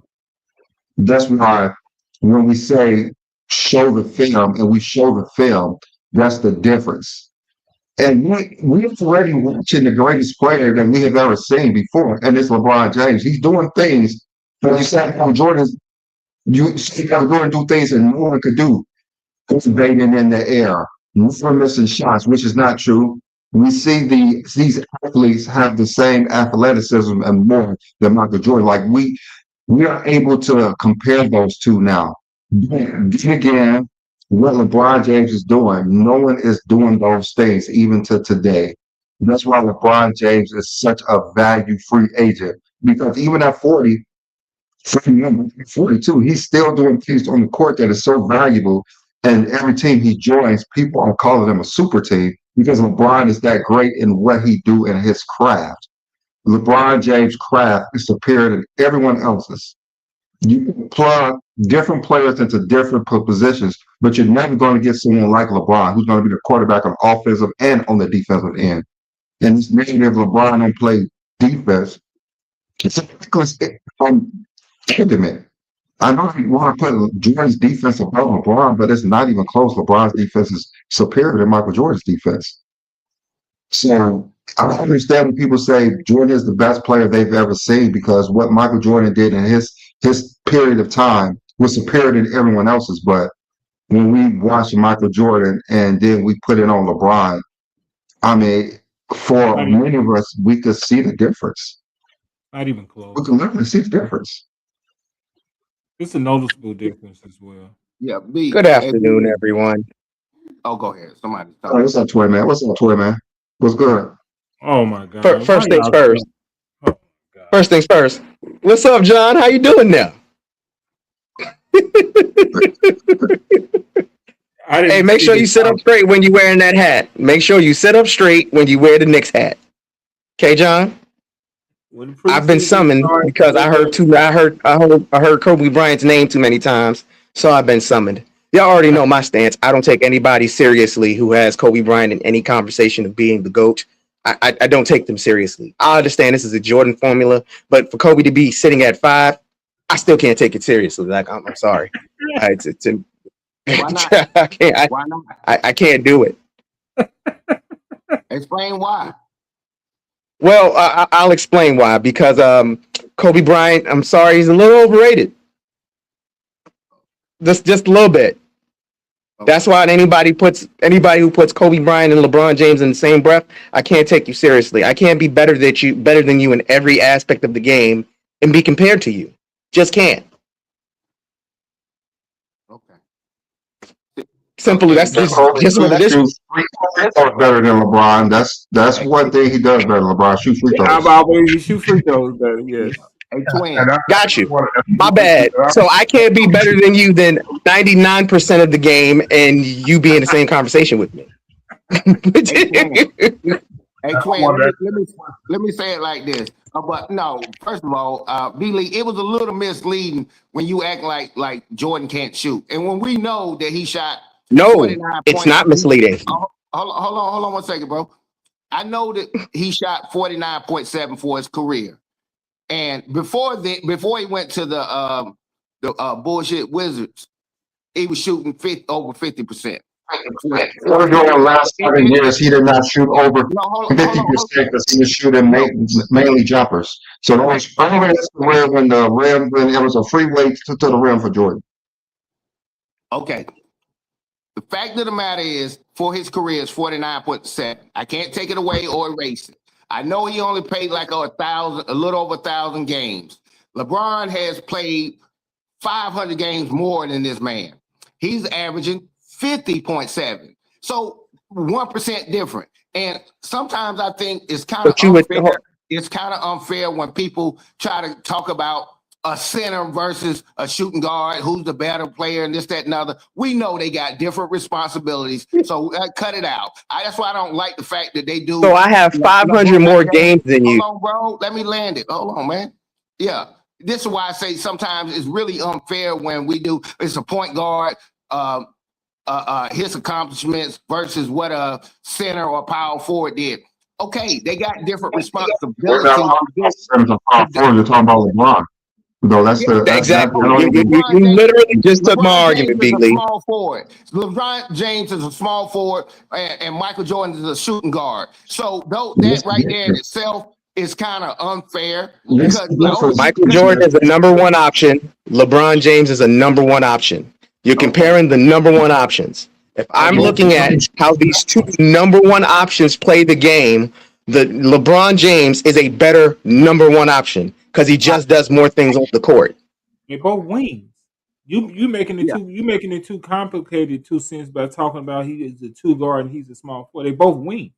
That's why when we say show the film and we show the film, that's the difference. And we're already watching the greatest player that we have ever seen before, and it's LeBron James. He's doing things, like you said, Jordan, you see Jordan do things that no one could do. Cultivating in the air, never missing shots, which is not true. We see these athletes have the same athleticism and more than Michael Jordan. Like we are able to compare those two now. Then again, what LeBron James is doing, no one is doing those things even to today. That's why LeBron James is such a value free agent because even at 40, 42, he's still doing things on the court that is so valuable. And every team he joins, people are calling him a super team because LeBron is that great in what he do in his craft. LeBron James' craft is superior to everyone else's. You can plug different players into different positions, but you're never going to get someone like LeBron who's going to be the quarterback on offensive and on the defensive end. And this narrative LeBron don't play defense, it's a ridiculous sentiment. I know you want to put Jordan's defense above LeBron, but it's not even close. LeBron's defense is superior to Michael Jordan's defense. So I don't understand when people say Jordan is the best player they've ever seen because what Michael Jordan did in his period of time was superior to everyone else's. But when we watch Michael Jordan and then we put it on LeBron, I mean, for many of us, we could see the difference. Not even close. We can literally see the difference. It's a noticeable difference as well. Yeah, B. Good afternoon, everyone. Oh, go ahead. Somebody's Oh, talking. what's up, Toy Man? What's up, Toy Man? What's good? Oh my God. First Why things y'all first. so- Oh, God. First things first. What's up, John? How you doing now? I didn't Hey, make see sure this you sit up coming. straight when you're wearing that hat. Make sure you sit up straight when you wear the Knicks hat. Okay, John? When the I've been preseason summoned starts, because I heard Kobe Bryant's name too many times, so I've been summoned. Y'all already know my stance. I don't take anybody seriously who has Kobe Bryant in any conversation of being the GOAT. I don't take them seriously. I understand this is a Jordan formula, but for Kobe to be sitting at 5, I still can't take it seriously. Like I'm sorry. Why not? Why not? I can't do it. Explain why. Well, I'll explain why. Because Kobe Bryant, I'm sorry, he's a little overrated. Just a little bit. That's why anybody who puts Kobe Bryant and LeBron James in the same breath, I can't take you seriously. I can't be better than you in every aspect of the game and be compared to you. Just can't. Okay. Simple. That's just what it is. Free throws better than LeBron. That's one thing he does better than LeBron. Shoot free I've throws. always shoot free throws better. Yes. Hey, twin. And Got you. wanna- My bad. So I can't be better than you than 99% of the game and you be in the same conversation with me. Hey, twin, let me say it like this. But no, first of all, B-Lee, it was a little misleading when you act like Jordan can't shoot. And when we know that he shot No, 49 it's points- not misleading. Hold on 1 second, bro. I know that he shot 49.7 for his career. And before he went to the bullshit Wizards, he was shooting over 50%. During the last 7 years, he did not shoot over 50% because he was shooting mainly jumpers. So that was early in his career when it was a freeway to the rim for Jordan. Okay. The fact of the matter is, for his career, it's 49.7. I can't take it away or erase it. I know he only played like a little over 1,000 games. LeBron has played 500 games more than this man. He's averaging 50.7. So 1% different. And sometimes I think it's kind of unfair. It's kind of unfair when people try to talk about a center versus a shooting guard, who's the better player, and this, that, and other. We know they got different responsibilities, so cut it out. That's why I don't like the fact that they do. So I have 500 more games than you. Hold on, bro. Let me land it. Hold on, man. Yeah, this is why I say sometimes it's really unfair when we do. It's a point guard, his accomplishments versus what a center or power forward did. Okay, they got different We're responsibilities not talking to do. about centers of power forward. You're talking about LeBron. No, that's Yeah, the that Exactly. I You, don't you, even. you LeBron you James. literally just took my LeBron James argument, is a Beatley. small forward. LeBron James is a small forward, and Michael Jordan is a shooting guard. So though What's that the right there in difference? itself is kind of unfair What's because the the only difference? Michael because Jordan is a number one option. LeBron James is a number one option. You're okay, comparing the number one options. If I'm okay, looking at how these two number one options play the game, the LeBron James is a better number one option because he just does more things on the court. They both wings. You making it yeah. too complicated too sense by talking about he is a two guard and he's a small forward. They both wings.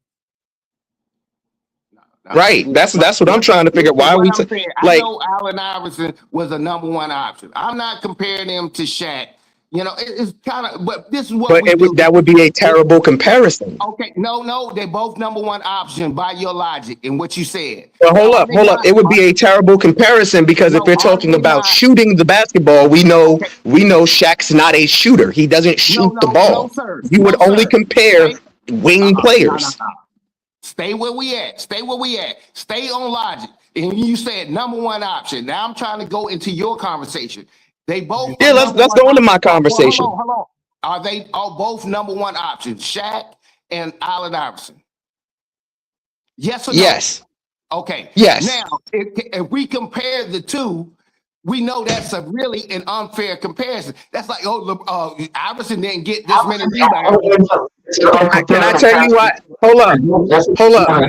No. Right. That's what I'm trying to figure. Listen, Why what we I'm saying, I like? know Allen Iverson was a number one option. I'm not comparing him to Shaq. You know, it's kind of, but this is what But we do. that would be a terrible comparison. Okay, no, they're both number one option by your logic and what you said. But hold Are up, they hold up. not? It would be a terrible comparison because if No, we're are talking they about not? shooting the basketball, we know Okay, Shaq's not a shooter. He doesn't shoot the no, ball. sir, You would no, only sir. compare Stay, wing players. no. Stay where we at. Stay where we at. Stay on logic. And you said number one option. Now I'm trying to go into your conversation. They both Yeah, are let's number one go into options. my Well, conversation. hold on. Are they all both number one options? Shaq and Allen Iverson. Yes or no? Yes. Okay. Yes. Now, if we compare the two, we know that's a really an unfair comparison. That's like, Iverson didn't get this many rebounds. Can I tell you what? Hold up.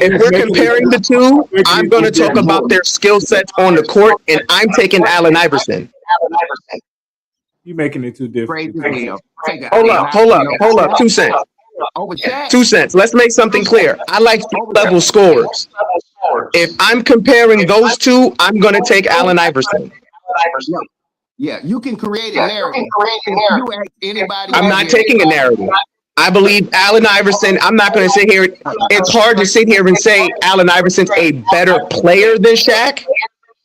If we're comparing the two, I'm going to talk about their skill sets on the court, and I'm taking Allen Iverson. You making it too different. Crazy as hell. Take Hold up. 2 cents. Over Shaq. 2 cents. Let's make something clear. I like level scorers. If I'm comparing those two, I'm going to take Allen Iverson. Yeah, you can create a narrative. If you ask anybody, I'm not taking a narrative. I believe Allen Iverson. I'm not going to sit here. It's hard to sit here and say Allen Iverson's a better player than Shaq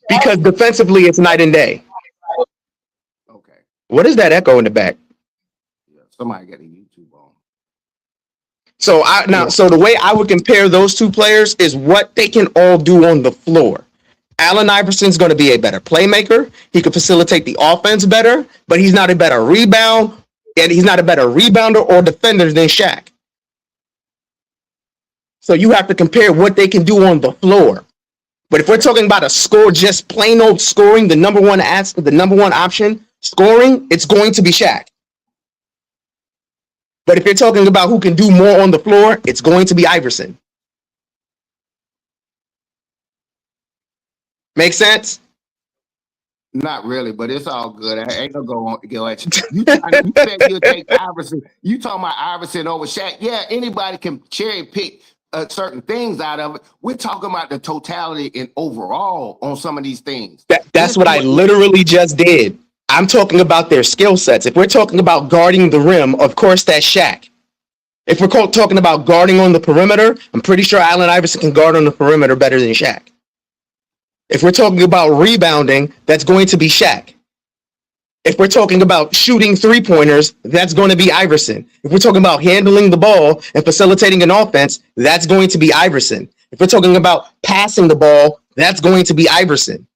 because defensively it's night and day. Okay. What is that echo in the back? Yeah, somebody got a YouTube on. So so the way I would compare those two players is what they can all do on the floor. Allen Iverson's going to be a better playmaker. He can facilitate the offense better, but he's not a better rebounder or defender than Shaq. So you have to compare what they can do on the floor. But if we're talking about a score, just plain old scoring, the number one option, scoring, it's going to be Shaq. But if you're talking about who can do more on the floor, it's going to be Iverson. Make sense? Not really, but it's all good. I ain't gonna go at you. You said you'll take Iverson. You talking about Iverson over Shaq? Yeah, anybody can cherry pick certain things out of it. We're talking about the totality and overall on some of these things. That's what I literally just did. I'm talking about their skill sets. If we're talking about guarding the rim, of course that's Shaq. If we're talking about guarding on the perimeter, I'm pretty sure Allen Iverson can guard on the perimeter better than Shaq. If we're talking about rebounding, that's going to be Shaq. If we're talking about shooting three-pointers, that's going to be Iverson. If we're talking about handling the ball and facilitating an offense, that's going to be Iverson. If we're talking about passing the ball, that's going to be Iverson.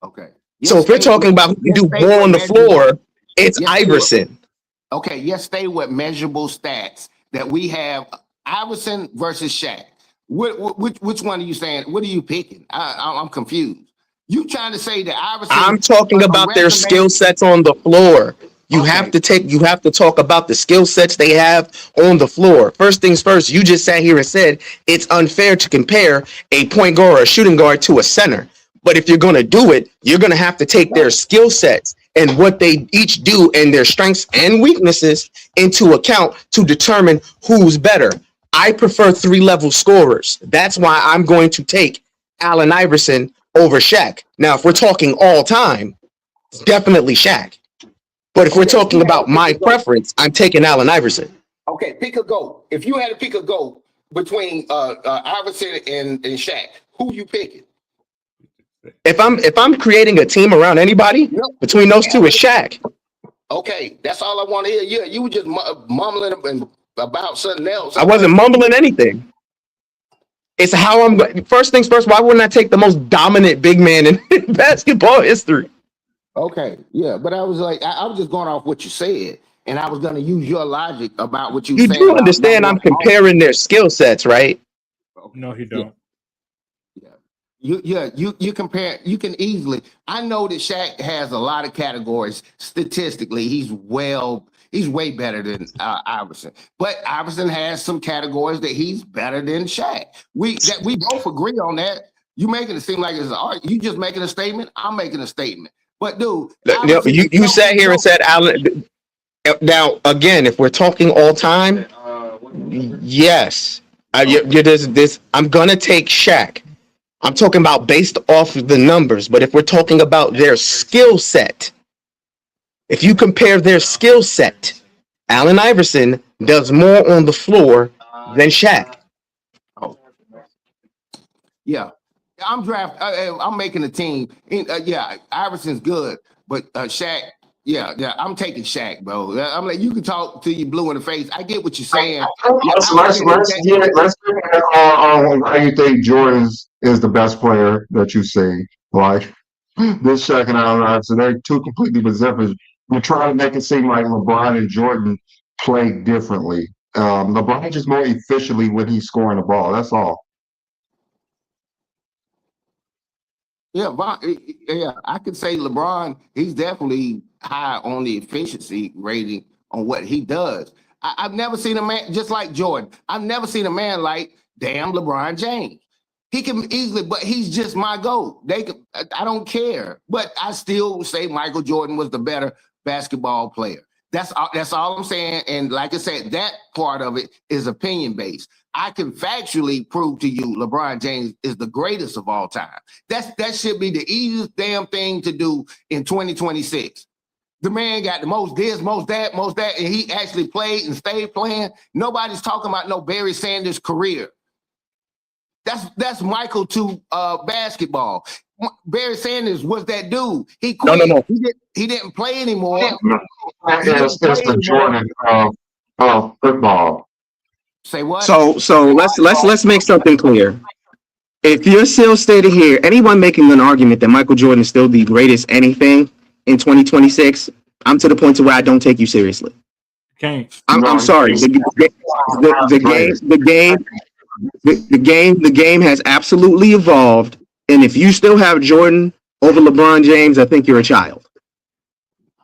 Okay. So if we're talking about who can do more on the floor, it's Iverson. Okay, stay with measurable stats that we have. Iverson versus Shaq. Which one are you saying? What are you picking? I'm confused. You trying to say that Iverson? I'm talking about their skill sets on the floor. You have to talk about the skill sets they have on the floor. First things first, you just sat here and said it's unfair to compare a point guard or a shooting guard to a center. But if you're going to do it, you're going to have to take their skill sets and what they each do and their strengths and weaknesses into account to determine who's better. I prefer three-level scorers. That's why I'm going to take Allen Iverson over Shaq. Now, if we're talking all time, it's definitely Shaq. But if we're talking about my preference, I'm taking Allen Iverson. Okay, pick a GOAT. If you had to pick a GOAT between Iverson and Shaq, who you picking? If I'm creating a team around anybody, between those two, it's Shaq. Okay, that's all I want to hear. Yeah, you were just mumbling about something else. I wasn't mumbling anything. It's how I'm going. First things first, why wouldn't I take the most dominant big man in basketball history? Okay, yeah, but I was like, I was just going off what you said, and I was going to use your logic about what you You saying do about understand number I'm one offense. comparing their skill sets, right? Okay. No, he Yeah, don't. yeah. You compare. You can easily. I know that Shaq has a lot of categories. Statistically, he's way better than Iverson. But Iverson has some categories that he's better than Shaq. We both agree on that. You making it seem like it's an art. You just making a statement. I'm making a statement. But dude, Iverson is You so sat here and said Allen. Now again, if we're talking all time, yes, I'm gonna take Shaq. I'm talking about based off of the numbers, but if we're talking about their skill set, if you compare their skill set, Allen Iverson does more on the floor than Shaq. Oh, yeah. I'm making a team. Yeah, Iverson's good, but Shaq. Yeah. I'm taking Shaq, bro. I'm like, you can talk till you blue in the face. I get what you're saying. Yeah, Iverson is that. Let's get on why you think Jordan is the best player that you see. Like this Shaq and Allen Iverson, they're two completely different. You're trying to make it seem like LeBron and Jordan play differently. LeBron just more efficiently when he's scoring the ball. That's all. Yeah, I could say LeBron. He's definitely high on the efficiency rating on what he does. I've never seen a man just like Jordan. I've never seen a man like damn LeBron James. He can easily, but he's just my GOAT. I don't care, but I still say Michael Jordan was the better basketball player. That's all I'm saying. And like I said, that part of it is opinion based. I can factually prove to you LeBron James is the greatest of all time. That should be the easiest damn thing to do in 2026. The man got the most this, most that, and he actually played and stayed playing. Nobody's talking about no Barry Sanders career. That's Michael to basketball. Barry Sanders was that dude. He quit. No. He didn't play anymore. It's the Jordan of football. Say what? So let's make something clear. If you're still stating here, anyone making an argument that Michael Jordan is still the greatest anything in 2026, I'm to the point to where I don't take you seriously. Can't. I'm sorry. The game has absolutely evolved, and if you still have Jordan over LeBron James, I think you're a child.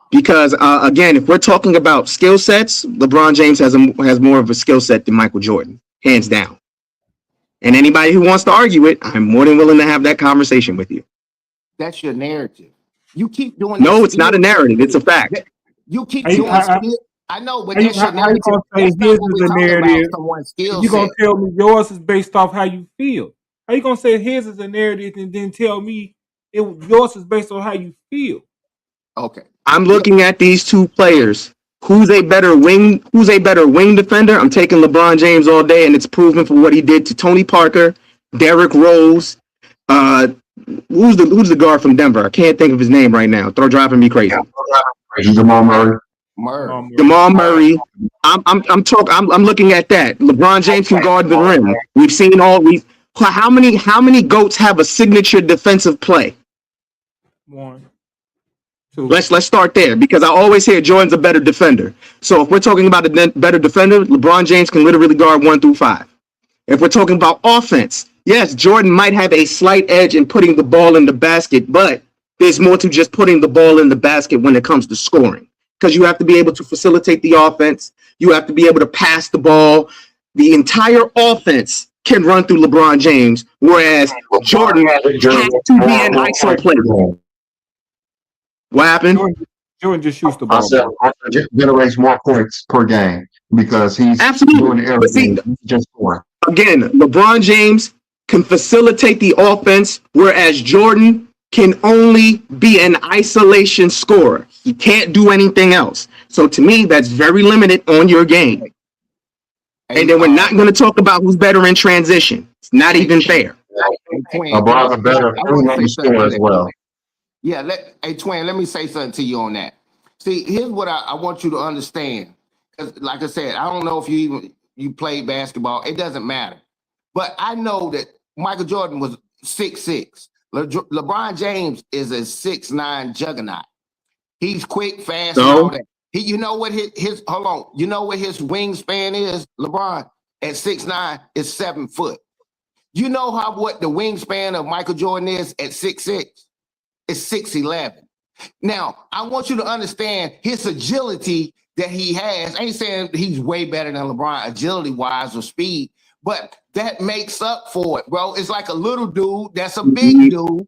Because again, if we're talking about skill sets, LeBron James has more of a skill set than Michael Jordan, hands down. And anybody who wants to argue it, I'm more than willing to have that conversation with you. That's your narrative. You keep doing. No, it's not a narrative. It's a fact. You keep doing. I know, but that's your narrative. How you gonna say his is a narrative? You gonna tell me yours is based off how you feel? How you gonna say his is a narrative and then tell me yours is based on how you feel? Okay. I'm looking at these two players. Who's a better wing defender? I'm taking LeBron James all day, and it's proven for what he did to Tony Parker, Derrick Rose. Who's the guard from Denver? I can't think of his name right now. They're driving me crazy. Jamal Murray. Jamal Murray. I'm looking at that. LeBron James can guard the rim. We've seen how many GOATs have a signature defensive play? One. Two. Let's start there because I always hear Jordan's a better defender. So if we're talking about a better defender, LeBron James can literally guard 1 through 5. If we're talking about offense, yes, Jordan might have a slight edge in putting the ball in the basket, but there's more to just putting the ball in the basket when it comes to scoring because you have to be able to facilitate the offense. You have to be able to pass the ball. The entire offense can run through LeBron James, whereas Jordan has to be an ISO player. What happened? Jordan just shoots the ball. I said generates more points per game because he's doing everything. Just scoring. Again, LeBron James can facilitate the offense, whereas Jordan can only be an isolation scorer. He can't do anything else. So to me, that's very limited on your game. And then we're not going to talk about who's better in transition. It's not even fair. LeBron's a better scorer as well. Yeah, hey Twin, let me say something to you on that. See, here's what I want you to understand. Because like I said, I don't know if you played basketball. It doesn't matter. But I know that Michael Jordan was 6'6". LeBron James is a 6'9" juggernaut. He's quick, fast, and all So that. You know what his hold on. You know what his wingspan is? LeBron at 6'9" is 7 foot. You know what the wingspan of Michael Jordan is at 6'6"? It's 6'11". Now, I want you to understand his agility that he has. I ain't saying he's way better than LeBron agility-wise or speed, but that makes up for it, bro. It's like a little dude that's a big dude.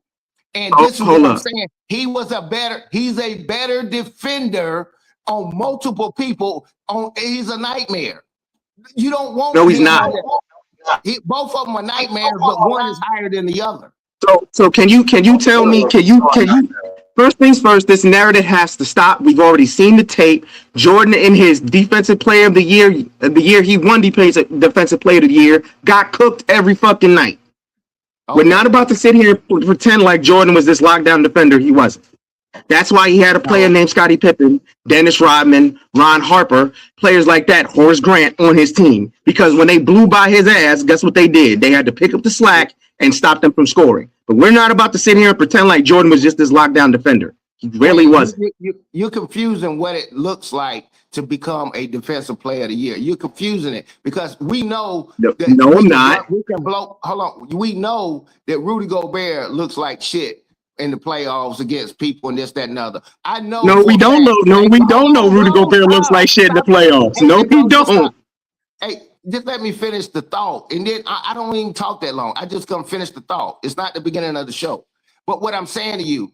And this is what I'm saying. He's a better defender on multiple people. He's a nightmare. You don't want no, he's not. Both of them are nightmares, but one is higher than the other. So can you tell me, can you first things first, this narrative has to stop. We've already seen the tape. Jordan in his defensive player of the year he won defensive player of the year, got cooked every fucking night. Okay. We're not about to sit here and pretend like Jordan was this lockdown defender. He wasn't. That's why he had a player named Scottie Pippen, Dennis Rodman, Ron Harper, players like that, Horace Grant on his team. Because when they blew by his ass, guess what they did? They had to pick up the slack and stop them from scoring. But we're not about to sit here and pretend like Jordan was just this lockdown defender. He really wasn't. You're confusing what it looks like to become a defensive player of the year. You're confusing it because we know that no, I'm not. We can blow. Hold on. We know that Rudy Gobert looks like shit in the playoffs against people and this, that, and other. I know. No, we don't know. No, we don't know Rudy Gobert looks like shit in the playoffs. No, we don't. Hey, just let me finish the thought. And then I don't even talk that long. I just gonna finish the thought. It's not the beginning of the show. But what I'm saying to you,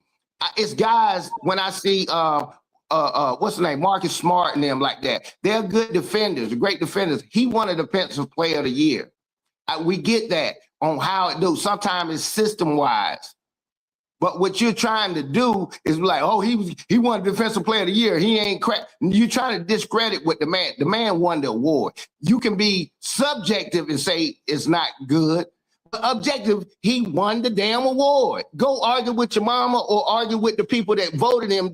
it's guys, when I see what's the name? Marcus Smart and them like that. They're good defenders, great defenders. He won a defensive player of the year. We get that on how it do. Sometimes it's system-wise. But what you're trying to do is like, oh, he won defensive player of the year. He ain't crap. You're trying to discredit what the man won the award. You can be subjective and say it's not good. But objective, he won the damn award. Go argue with your mama or argue with the people that voted him.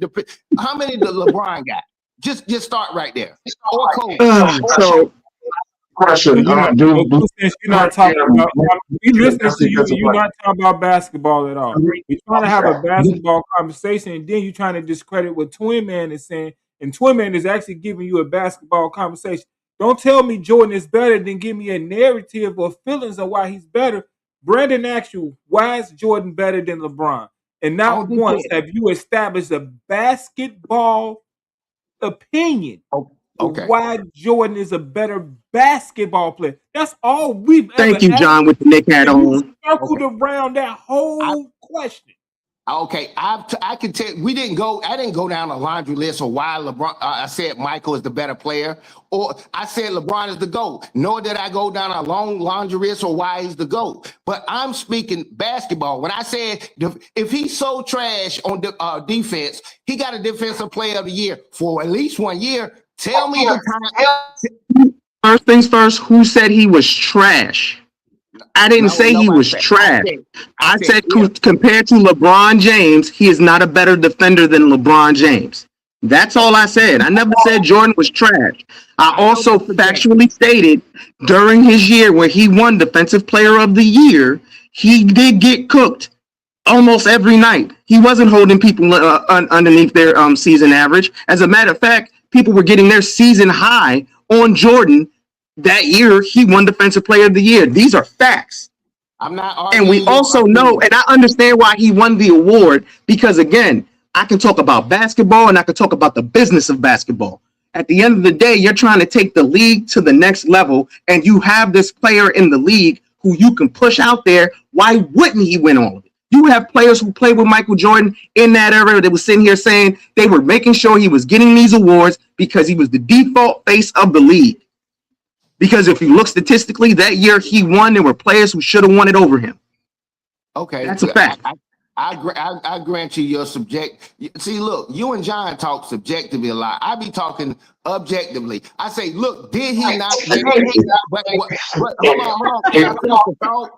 How many did LeBron got? Just start right there. Or Kobe. So question. You're not talking about. We listening to you. You're not talking about basketball at all. We're trying to have a basketball conversation, and then you're trying to discredit what Twin Man is saying. And Twin Man is actually giving you a basketball conversation. Don't tell me Jordan is better. Then give me a narrative or feelings of why he's better. Brandon asked you, why is Jordan better than LeBron? And not once have you established a basketball opinion. Okay. Why Jordan is a better basketball player. That's all we've ever Thank you, John, with the Nick hat on. Circled around that whole question. Okay, I can tell. I didn't go down a laundry list of why LeBron. I said Michael is the better player, or I said LeBron is the GOAT. Nor did I go down a long laundry list or why he's the GOAT. But I'm speaking basketball. When I said if he's so trash on defense, he got a defensive player of the year for at least 1 year. Tell me the time. First things first, who said he was trash? I didn't say he was trash. I said compared to LeBron James, he is not a better defender than LeBron James. That's all I said. I never said Jordan was trash. I also factually stated during his year where he won Defensive Player of the Year, he did get cooked almost every night. He wasn't holding people underneath their season average. As a matter of fact, people were getting their season high on Jordan. That year, he won Defensive Player of the Year. These are facts. I'm not arguing. And we also know, and I understand why he won the award, because again, I can talk about basketball and I can talk about the business of basketball. At the end of the day, you're trying to take the league to the next level, and you have this player in the league who you can push out there. Why wouldn't he win all of it? You have players who played with Michael Jordan in that era that was sitting here saying they were making sure he was getting these awards because he was the default face of the league. Because if you look statistically, that year he won, there were players who should have won it over him. Okay, that's a fact. I grant you your subject. See, look, you and John talk subjectively a lot. I be talking objectively. I say, look, did he not win? Hold on.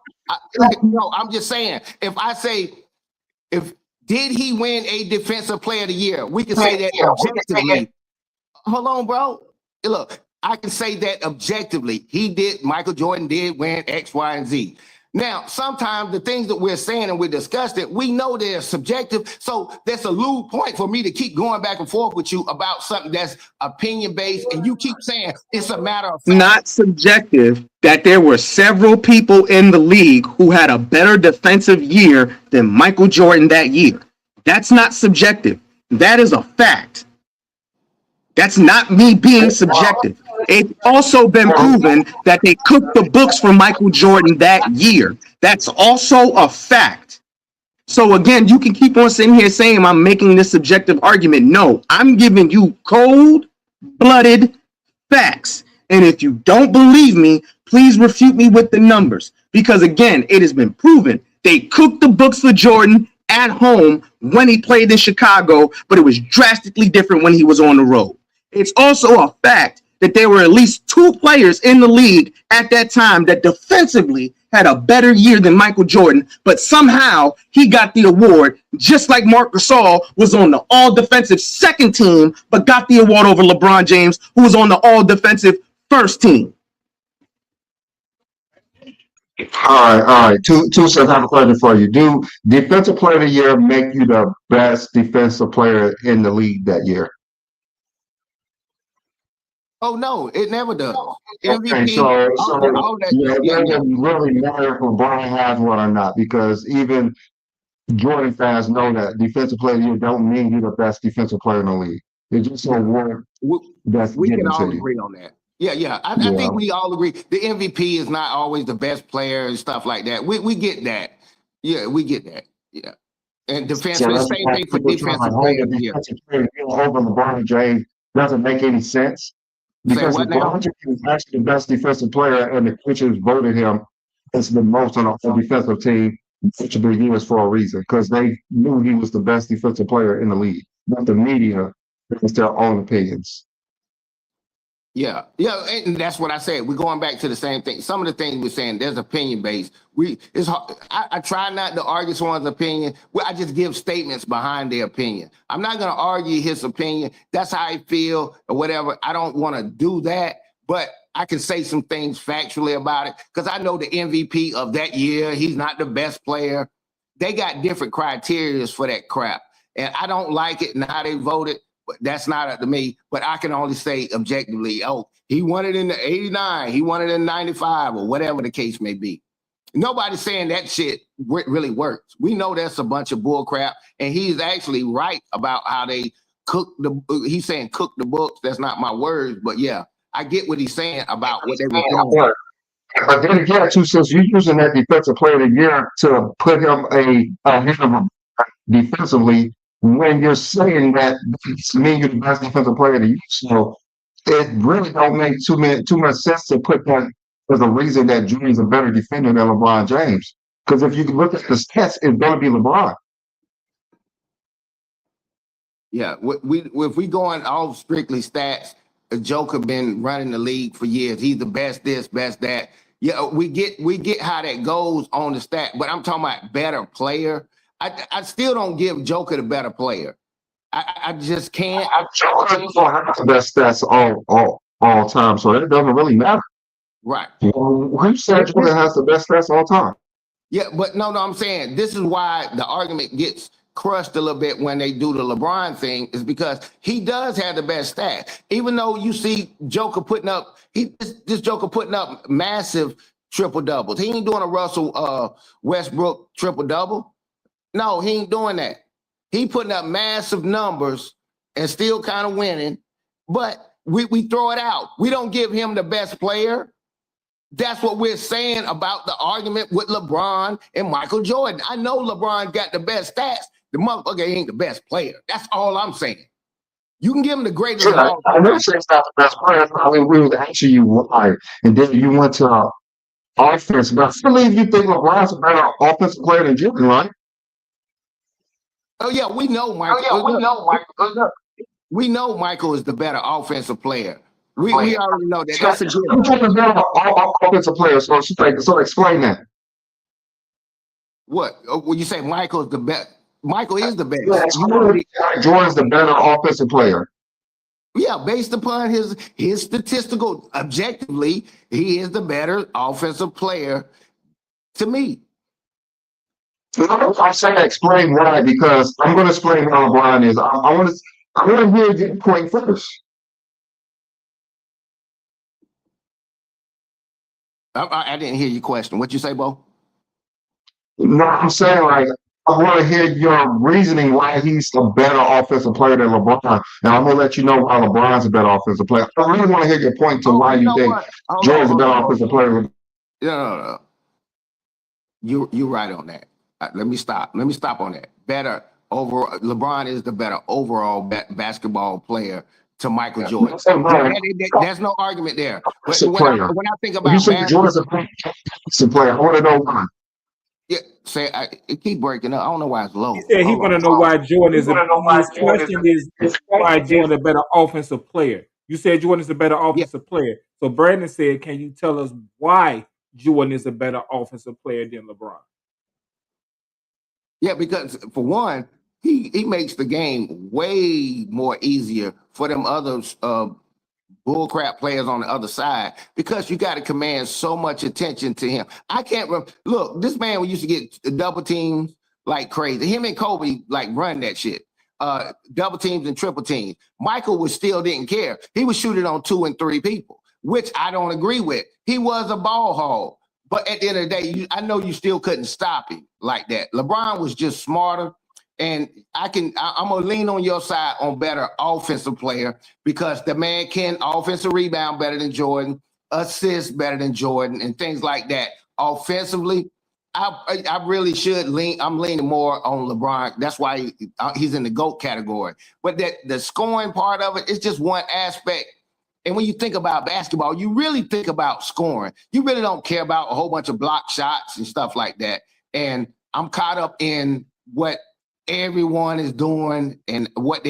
No, I'm just saying. If I say, did he win a defensive player of the year? We can say that objectively. Hold on, bro. Look. I can say that objectively. Michael Jordan did win X, Y, and Z. Now, sometimes the things that we're saying and we're discussing, we know they're subjective. So that's a lewd point for me to keep going back and forth with you about something that's opinion-based. And you keep saying it's a matter of fact. Not subjective that there were several people in the league who had a better defensive year than Michael Jordan that year. That's not subjective. That is a fact. That's not me being subjective. It's also been proven that they cooked the books for Michael Jordan that year. That's also a fact. So again, you can keep on sitting here saying I'm making this subjective argument. No, I'm giving you cold-blooded facts. And if you don't believe me, please refute me with the numbers. Because again, it has been proven they cooked the books for Jordan at home when he played in Chicago, but it was drastically different when he was on the road. It's also a fact that there were at least two players in the league at that time that defensively had a better year than Michael Jordan, but somehow he got the award, just like Marc Gasol was on the all-defensive second team, but got the award over LeBron James, who was on the all-defensive first team. All right. Two cents. I have a question for you. Do defensive player of the year make you the best defensive player in the league that year? Oh, no, it never does. Okay, MVP, so all that. yeah, it doesn't really matter if LeBron has one or not, because even Jordan fans know that defensive player of the year don't mean you're the best defensive player in the league. It's just a word that's We can given all to you. agree on that. Yeah. I Yeah. think we all agree. The MVP is not always the best player and stuff like that. We get that. Yeah, we get that. Yeah. And defense, So the that's same why thing for people try to defensive hold player the of the year. defensive player of the year over LeBron James doesn't make any sense. Because what now? LeBron James is actually the best defensive player, and the coaches voted him as the most on the whole defensive team multiple years for a reason, because they knew he was the best defensive player in the league. But the media, it's their own opinions. Yeah, and that's what I said. We're going back to the same thing. Some of the things we're saying, there's opinion based. It's hard. I try not to argue someone's opinion. I just give statements behind their opinion. I'm not going to argue his opinion. That's how I feel or whatever. I don't want to do that, but I can say some things factually about it because I know the MVP of that year, he's not the best player. They got different criteria for that crap, and I don't like it and how they voted. But that's not up to me. But I can only say objectively, oh, he won it in the 89, he won it in 95, or whatever the case may be. Nobody's saying that shit really works. We know that's a bunch of bull crap, and he's actually right about how they he's saying cook the books. That's not my words, but yeah, I get what he's saying about what they were doing. But then again, too, since you're using that defensive player of the year to put him ahead of him defensively, when you're saying that to me you're the best defensive player of the year, so it really don't make too much sense to put that as a reason that Jordan's a better defender than LeBron James. Because if you look at the stats, it's going to be LeBron. Yeah, if we going all strictly stats, Joker been running the league for years. He's the best this, best that. Yeah, we get how that goes on the stat, but I'm talking about better player. I still don't give Joker the better player. I just can't. Joker don't have the best stats all time, so that doesn't really matter. Right. Who said Jordan has the best stats all time? Yeah, but no, I'm saying this is why the argument gets crushed a little bit when they do the LeBron thing, is because he does have the best stats. Even though you see Joker putting up, this Joker putting up massive triple doubles. He ain't doing a Russell Westbrook triple double. No, he ain't doing that. He putting up massive numbers and still kind of winning, but we throw it out. We don't give him the best player. That's what we're saying about the argument with LeBron and Michael Jordan. I know LeBron got the best stats. The motherfucker ain't the best player. That's all I'm saying. You can give him the greatest of all time. I never said he's not the best player. We would answer you why, and then you went to offense. But I believe you think LeBron's a better offensive player than Jordan, right? Oh yeah, we know Michael. We know Michael is the better offensive player. We already know that. That's a good. Who's the better offensive player? So explain that. What? When you say Michael is the best, Michael is the best. Jordan's the better offensive player. Yeah, based upon his statistical, objectively, he is the better offensive player to me. I'm saying explain why, because I'm going to explain how LeBron is. I want to hear your point first. I didn't hear your question. What'd you say, Bo? No, I'm saying like I want to hear your reasoning why he's a better offensive player than LeBron, and I'm gonna let you know why LeBron's a better offensive player. I really want to hear your point to Oh, why you you know think what? Hold on, Jordan's a hold better on. offensive player. No. You're right on that. Let me stop. Let me stop on that. Better overall. LeBron is the better overall basketball player to Michael Jordan. There's no argument there. But Offensive player. when I think If you about say basketball, Jordan's a better offensive player, I want to know why. yeah, it keep breaking up. I don't know why it's He low. said he Hold want on. to know why Jordan is a. You want to know why His Jordan question is is why Jordan a better offensive player. You said Jordan is a better Yeah, offensive player. So Brandon said, "Can you tell us why Jordan is a better offensive player than LeBron?" yeah, because for one, he makes the game way more easier for them others bullcrap players on the other side because you got to command so much attention to him. I can't look. This man used to get double teams like crazy. Him and Kobe like run that shit. Double teams and triple teams. Michael was still didn't care. He was shooting on 2 and 3 people, which I don't agree with. He was a ball hog. But at the end of the day, I know you still couldn't stop him like that. LeBron was just smarter. And I'm gonna lean on your side on better offensive player because the man can offensive rebound better than Jordan, assist better than Jordan, and things like that. Offensively, I really should lean. I'm leaning more on LeBron. That's why he's in the GOAT category. But that the scoring part of it is just one aspect. And when you think about basketball, you really think about scoring. You really don't care about a whole bunch of block shots and stuff like that. And I'm caught up in what everyone is doing and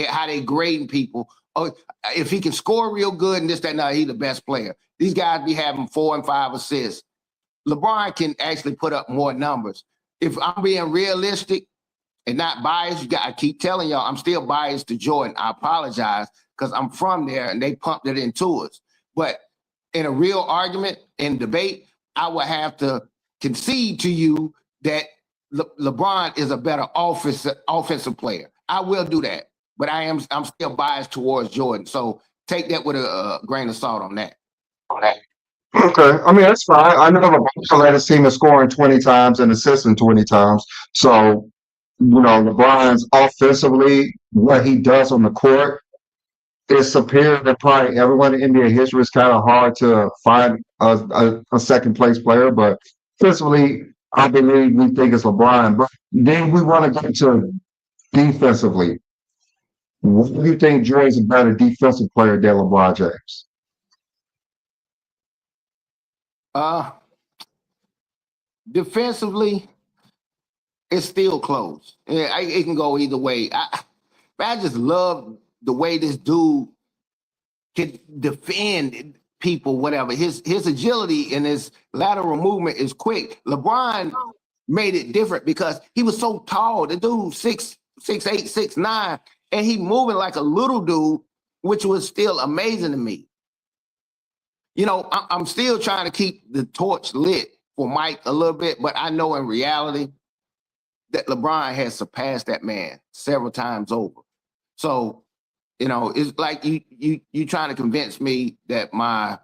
how they grading people. Oh, if he can score real good and this, that, now he's the best player. These guys be having 4 and 5 assists. LeBron can actually put up more numbers. If I'm being realistic and not biased, I keep telling y'all, I'm still biased to Jordan. I apologize because I'm from there and they pumped it into us. But in a real argument and debate, I would have to concede to you that LeBron is a better offensive player. I will do that, but I'm still biased towards Jordan. So take that with a grain of salt on that. Okay, I mean that's fine. I know LeBron led his team in scoring 20 times and assisting 20 times. So, LeBron's offensively, what he does on the court is superior to probably everyone in NBA history. It's kind of hard to find a second place player, but offensively, I believe we think it's LeBron. But then we want to get to defensively. What do you think Dre's a better defensive player than LeBron James? Defensively, it's still close. Yeah, it can go either way. I just love the way this dude can defend people, whatever. His agility and his lateral movement is quick. LeBron made it different because he was so tall. The dude 6'8", 6'9", and he moving like a little dude, which was still amazing to me. I'm still trying to keep the torch lit for Mike a little bit, but I know in reality that LeBron has surpassed that man several times over. So, it's like you trying to convince me that my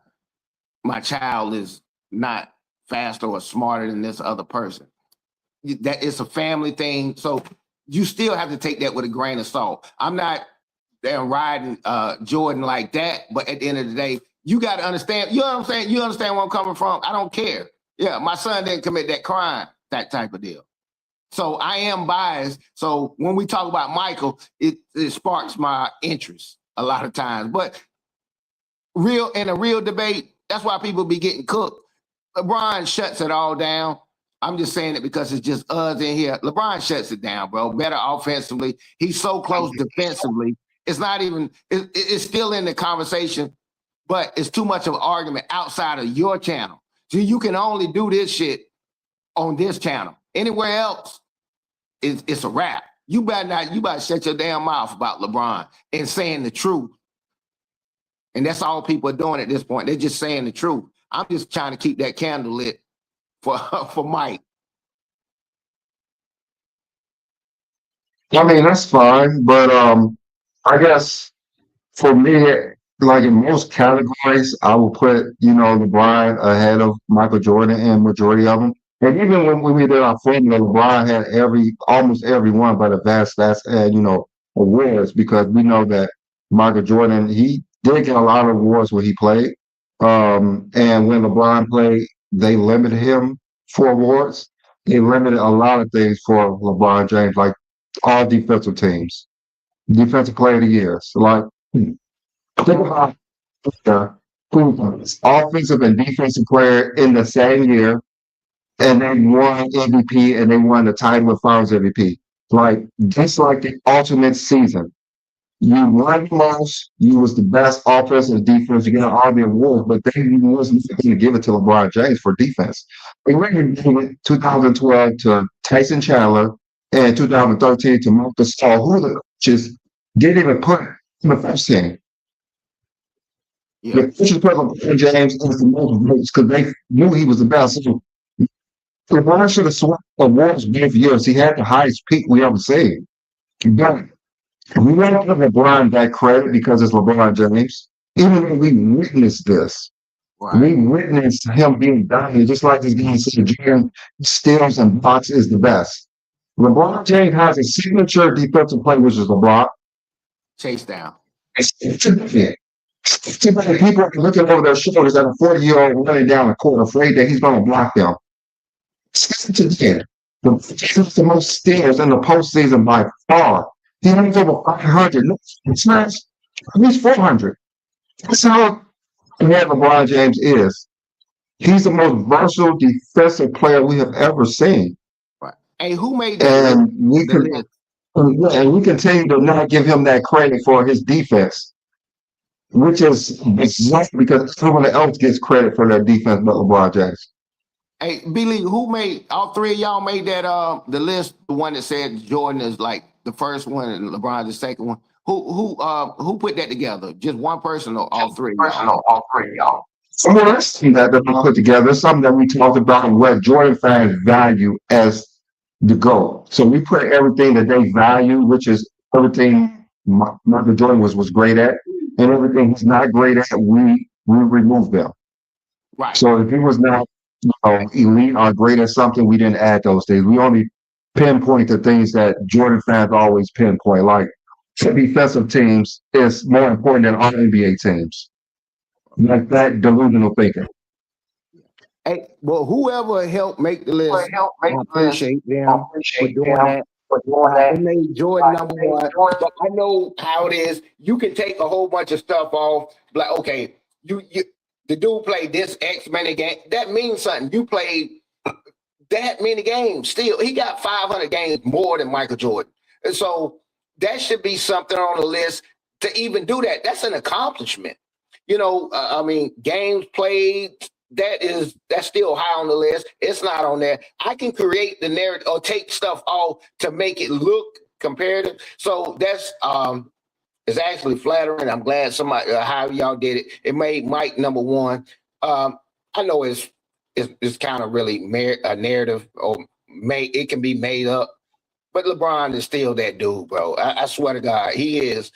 child is not faster or smarter than this other person. That it's a family thing. So you still have to take that with a grain of salt. I'm not there riding Jordan like that, but at the end of the day, you got to understand, you know what I'm saying? You understand where I'm coming from? I don't care. Yeah, my son didn't commit that crime, that type of deal. So I am biased. So when we talk about Michael, it sparks my interest a lot of times. But in a real debate, that's why people be getting cooked. LeBron shuts it all down. I'm just saying it because it's just us in here. LeBron shuts it down, bro. Better offensively. He's so close defensively. It's not even, it's still in the conversation, but it's too much of an argument outside of your channel. So you can only do this shit on this channel. Anywhere else, it's a wrap. You better shut your damn mouth about LeBron and saying the truth And that's all people are doing at this point. They're just saying the truth. I'm just trying to keep that candle lit for for Mike. I mean, that's fine, but I guess for me, like in most categories, I will put, LeBron ahead of Michael Jordan in majority of them. And even when we did our formula, LeBron had almost every one, but the vast had, awards because we know that Michael Jordan, he did get a lot of awards when he played. And when LeBron played, they limited him for awards. They limited a lot of things for LeBron James, like all defensive teams, defensive player of the year. So like, think about the offensive and defensive player in the same year, and they won MVP and they won the title of Finals MVP. Like just like the ultimate season. You won the most, you was the best offense and defense, you get all the awards, but then you wasn't going to give it to LeBron James for defense. They really gave it 2012 to Tyson Chandler and 2013 to Marcus Gasol, who the coaches didn't even put in the first team. Yeah. The coaches put LeBron James as the most votes because they knew he was the best. So LeBron should have swept awards both years. He had the highest peak we ever seen. But we don't give LeBron that credit because it's LeBron James. Even though we witnessed this, we witnessed him being dominant, just like this guy said, Jordan steals and blocks is the best. LeBron James has a signature defensive play, which is LeBron. Chase down. Too many people are looking over their shoulders at a 40-year-old running down the court, afraid that he's going to block them. The most steals in the postseason by far. He has over 500. No, it's not. At least 400. That's how bad LeBron James is. He's the most versatile defensive player we have ever seen. Right. Hey, who made that? And we continue to not give him that credit for his defense, which is exactly because everyone else gets credit for their defense but LeBron James. Hey, Billy, who made all three of y'all made that the list? The one that said Jordan is like the first one and LeBron the second one. Who put that together? Just one person or all three? All three of y'all. Someone else that we put together, something that we talked about what Jordan fans value as the goal. So we put everything that they value, which is everything Michael Jordan was great at, and everything he's not great at, we remove them. Right. So if he was not elite or great at something, we didn't add those things. We only pinpoint the things that Jordan fans always pinpoint, like defensive teams is more important than all NBA teams. Like that delusional thinking. Hey, well, whoever helped make the list, I appreciate them for doing that. They made Jordan number one. But I know how it is. You can take a whole bunch of stuff off. Like, okay, the dude played this X many games. That means something. You played that many games. Still, he got 500 games more than Michael Jordan. And so that should be something on the list to even do that. That's an accomplishment. I mean, games played, that's still high on the list. It's not on there. I can create the narrative or take stuff off to make it look comparative. So that's it's actually flattering. I'm glad somebody how y'all did it. It made Mike number one. I know it's kind of really a narrative or it can be made up, but LeBron is still that dude, bro. I swear to God, he is.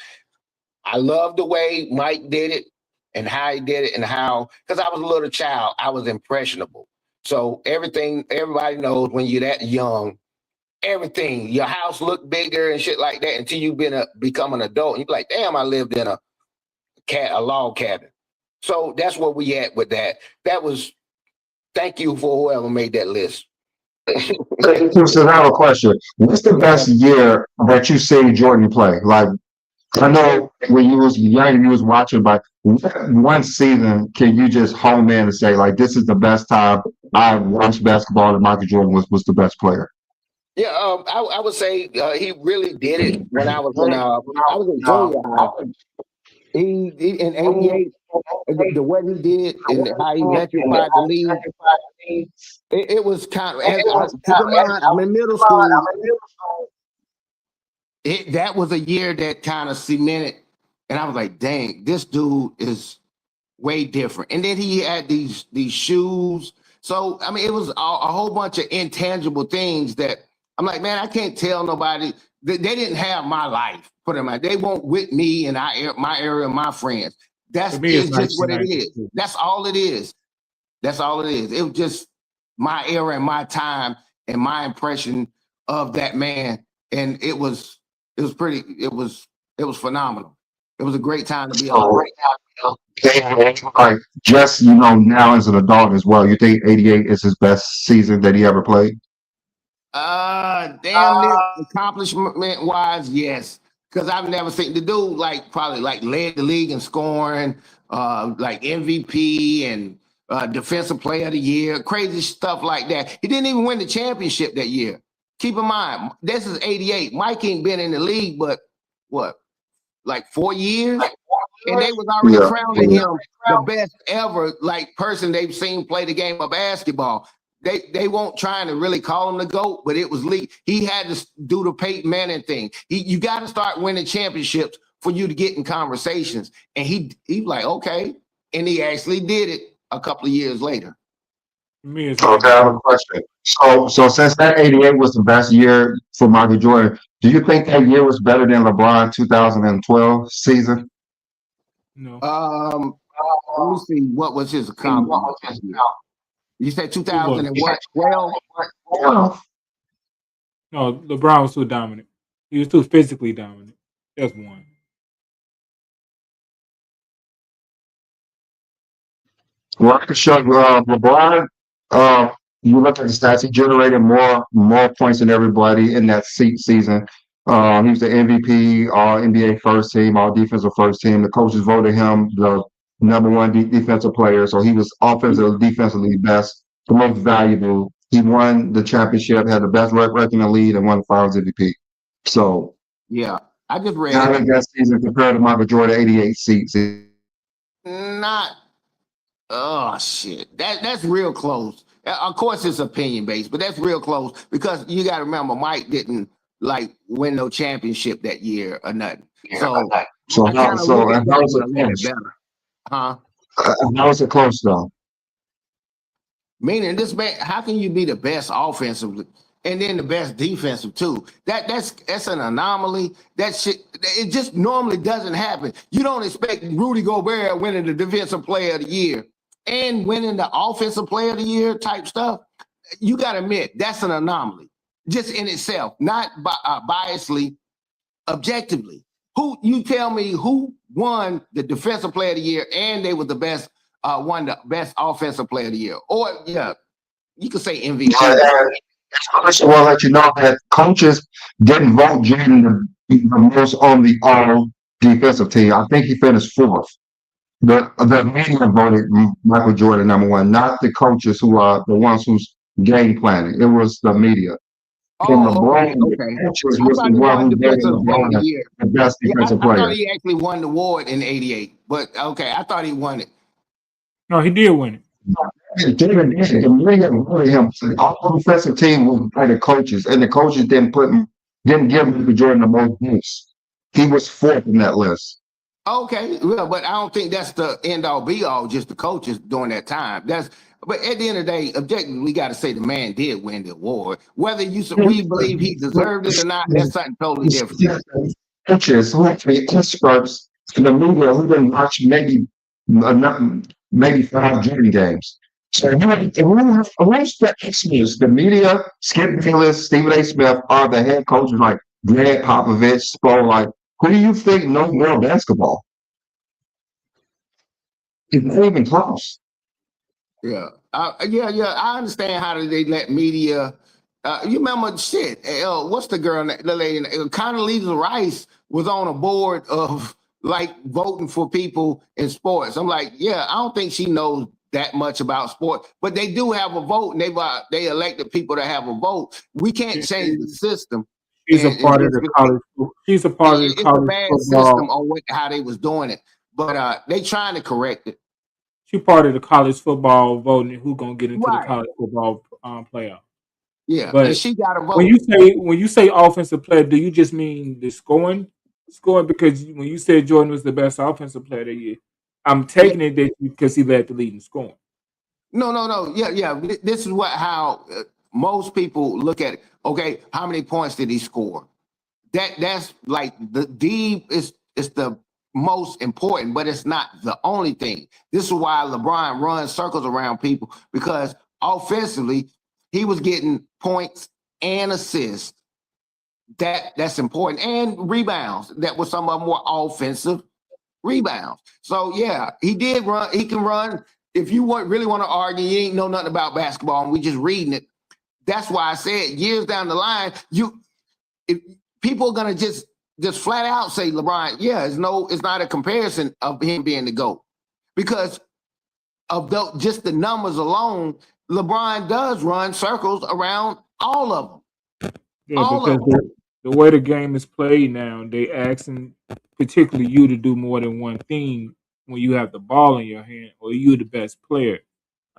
I love the way Mike did it and how he did it and how, because I was a little child, I was impressionable. So everybody knows when you're that young, everything, your house looked bigger and shit like that until you become an adult. And you're like, damn, I lived in a log cabin. So that's where we at with that. Thank you for whoever made that list. So I have a question. What's the best year that you seen Jordan play? Like, I know when you was young, you was watching, but one season can you just home in and say, like, this is the best time I watched basketball and Michael Jordan was the best player? Yeah, I would say he really did it when I was in junior high. He in '88, the what he did and how he electrified the league. It was kind of. Keep in mind, I'm in middle school. That was a year that kind of cemented And I was like, dang, this dude is way different. And then he had these shoes. So I mean, it was a whole bunch of intangible things that I'm like, man, I can't tell nobody. They didn't have my life. Put them out. They won't with me and my area and my friends. For That's me, it's it's just what it is. 1992. That's all it is. That's all it is. It was just my era and my time and my impression of that man. And it was phenomenal. It was a great time to be alive. So, like, just now as an adult as well, you think '88 is his best season that he ever played? Damn near accomplishment wise, yes. Because I've never seen the dude probably led the league in scoring, like MVP and defensive player of the year, crazy stuff like that. He didn't even win the championship that year. Keep in mind, this is '88. Mike ain't been in the league, but what, like 4 years? And they was already Yeah. crowning him the best ever person they've seen play the game of basketball. They won't trying to really call him the GOAT, but it was league. He had to do the Peyton Manning thing. You got to start winning championships for you to get in conversations. And he like, okay. And he actually did it a couple of years later. For me, it's Okay, I have a question. So since that '88 was the best year for Michael Jordan, do you think that year was better than LeBron 2012 season? no. Let me see. What was his accomplishment? You said 2000 and what? 12? Yeah. No, LeBron was too dominant. He was too physically dominant. That's one. Well, I could show you LeBron. You look at the stats; he generated more points than everybody in that season. He was the MVP, All NBA First Team, All Defensive First Team. The coaches voted him the number one defensive player, so he was defensively best, the most valuable. He won the championship, had the best record in the league, and won the Finals MVP. So, Yeah. I just read not it. the best season compared to Michael Jordan '88 season. Not. Oh shit. That's real close. Of course, it's opinion based, but that's real close because you got to remember Mike didn't win no championship that year or nothing. So So, I kind of look at and how that was one it a little bit close? better, huh? How was it close though? Meaning this man, how can you be the best offensively and then the best defensive too? That's an anomaly. That shit, it just normally doesn't happen. You don't expect Rudy Gobert winning the defensive player of the year and winning the offensive player of the year type stuff. You got to admit that's an anomaly just in itself, not biasly, objectively. Who you tell me who won the defensive player of the year and they were the best, won the best offensive player of the year, or yeah, you could say MVP. First of all, let you know that coaches didn't vote Jaden the most on the all defensive team. I think he finished fourth. The media voted Michael Jordan number one, not the coaches who are the ones who's game planning. It was the media. And Oh, LeBron, okay. the coaches I was thought the he one won who voted defensive player of the LeBron year. the best Yeah, defensive I thought player. he actually won the award in '88, but okay, I thought he won it. No, he did win it. David did. The media voted him. All the defensive team was by the coaches, and the coaches didn't give Michael Jordan the most votes. He was fourth in that list. Okay, well, but I don't think that's the end all be all, just the coaches during that time. But at the end of the day, objectively, we got to say the man did win the award. Whether we believe he deserved it or not, that's something totally different. Coaches who actually experts in the media who didn't watch maybe 5 Jordan games. So who's the experts? The media, Skip Bayless, Stephen A. Smith are the head coaches like Greg Popovich, Spo. Like, who do you think knows more basketball? It's not even close. Yeah, yeah. I understand how they let media. You remember shit? What's the girl? The lady, Condoleezza Rice was on a board of voting for people in sports. I'm like, yeah, I don't think she knows that much about sport, but they do have a vote, and they elected people to have a vote. We can't change the system. She's a part of the college. She's a part of the It's a college bad football. system on how they was doing it, but they trying to correct it. She part of the college football voting. Who gonna get into the Right. college football playoff? Yeah, But and she got a vote. when you say offensive player, do you just mean the scoring scoring because when you said Jordan was the best offensive player of the year, I'm Yeah. taking it that because he led the lead in scoring. No. Yeah. This is how most people look at it. Okay, how many points did he score? That's like the deep is the most important, but it's not the only thing. This is why LeBron runs circles around people because offensively he was getting points and assists. That's important, and rebounds. That was some of them were offensive rebounds. So yeah, he did run. He can run. If you really want to argue, you ain't know nothing about basketball, and we just reading it. That's why I said years down the line, if people are gonna just flat out say LeBron, yeah, it's not a comparison of him being the GOAT. Because of just the numbers alone, LeBron does run circles around all of them. Yeah, All because of them. the way the game is played now, they asking particularly you to do more than one thing when you have the ball in your hand or you're the best player.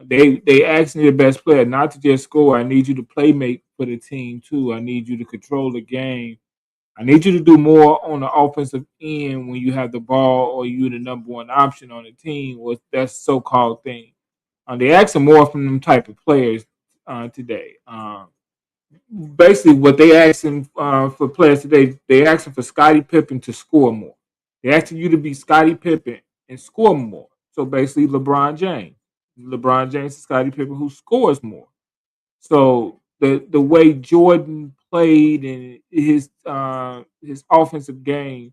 They asking the best player not to just score. I need you to play make for the team too. I need you to control the game. I need you to do more on the offensive end when you have the ball or you're the number one option on the team. Was that so called thing? They asking more from them type of players today. Basically what they asking for players today, they asking for Scottie Pippen to score more. They asking you to be Scottie Pippen and score more. So basically LeBron James. LeBron James and Scottie Pippen who scores more. So the way Jordan played and his offensive game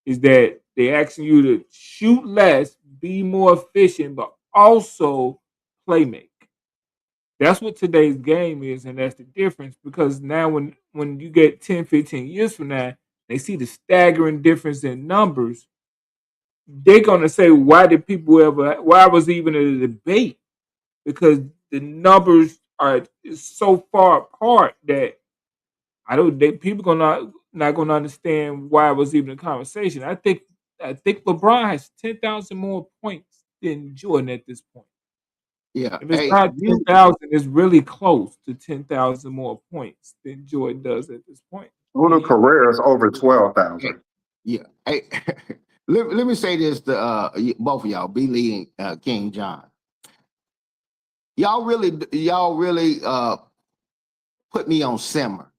is that they asking you to shoot less, be more efficient, but also play make. That's what today's game is, and that's the difference. Because now, when you get 10, 15 years from now, they see the staggering difference in numbers. They're gonna say, "Why did people ever? Why was even a debate?" Because the numbers are so far apart that I don't. People gonna not gonna understand why it was even a conversation. I think LeBron has 10,000 more points than Jordan at this point. Yeah. If it's Hey, not 10,000, it's really close to 10,000 more points than Jordan does at this point. Total He, career is over hey, 12,000. yeah. Hey, let me say this to both of y'all, B. Lee and King John. Y'all really put me on simmer.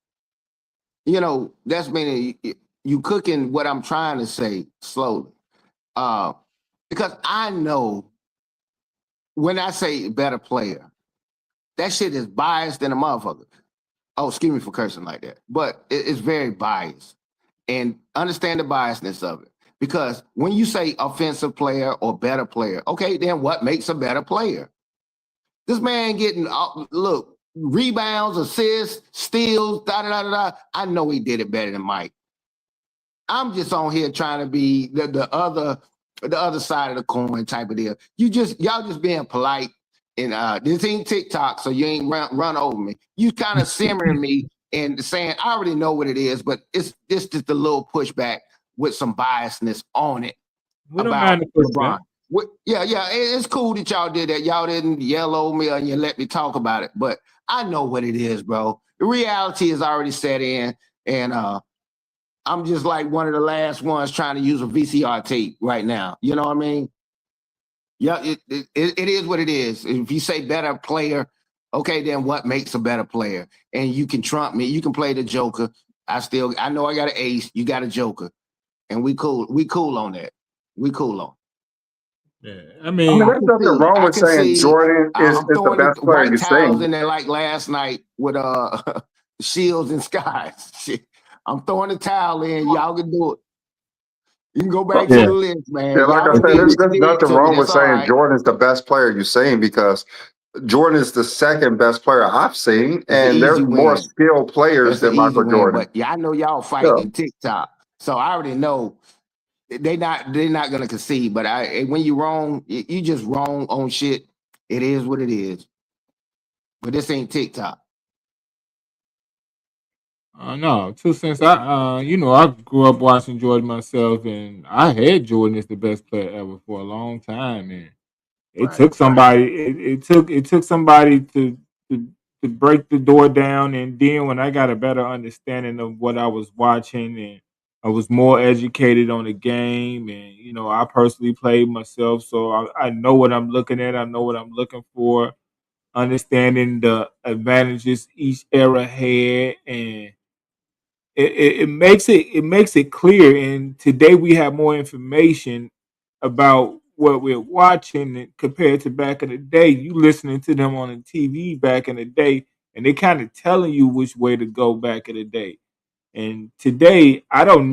That's meaning you cooking what I'm trying to say slowly. Uh, because I know when I say better player, that shit is biased than a motherfucker. Oh, excuse me for cursing like that, but it's very biased. And understand the biasness of it. Because when you say offensive player or better player, okay, then what makes a better player? This man getting look rebounds, assists, steals, da da da da. I know he did it better than Mike. I'm just on here trying to be the other side of the coin type of deal. Y'all just being polite and this ain't TikTok, so you ain't run over me. You kind of simmering me and saying I already know what it is, but it's just a little pushback with some biasness on it we don't about mind the pushback. LeBron. Yeah, it's cool that y'all did that. Y'all didn't yell over me and you let me talk about it, but I know what it is, bro. The reality is already set in, and I'm just like one of the last ones trying to use a VCR tape right now. You know what I mean? Yeah, it is what it is. If you say better player, okay, then what makes a better player? And you can trump me. You can play the Joker. I know I got an ace. You got a Joker, and we cool. We cool on that. We cool on. Yeah, I I mean, mean, there's nothing wrong I with can saying see. Jordan is I'm the throwing best the player white you're towels saying. in there like last night with shields and skies. Shit. I'm throwing the towel in. Y'all can do it. You can go back to yeah, the list, Yeah, man. like Y'all I done said, did what you there's did nothing to me. wrong with That's all saying right. Jordan is the best player you're saying because Jordan is the second best player I've seen, It's an and there's easy more win. skilled players That's an than easy Michael win. Jordan. But yeah, I know y'all Yeah. fighting TikTok, so I already know they're not gonna concede. But when you wrong, you just wrong on shit. It is what it is. But this ain't TikTok. no. Since I grew up watching Jordan myself, and I had Jordan as the best player ever for a long time, and it Right. took somebody. It took somebody to to break the door down, and then when I got a better understanding of what I was watching, and I was more educated on the game, and I personally played myself, so I know what I'm looking at. I know what I'm looking for, understanding the advantages each era had, and it makes it clear. And today we have more information about what we're watching compared to back in the day. You listening to them on the TV back in the day, and they kind of telling you which way to go back in the day. And today, I don't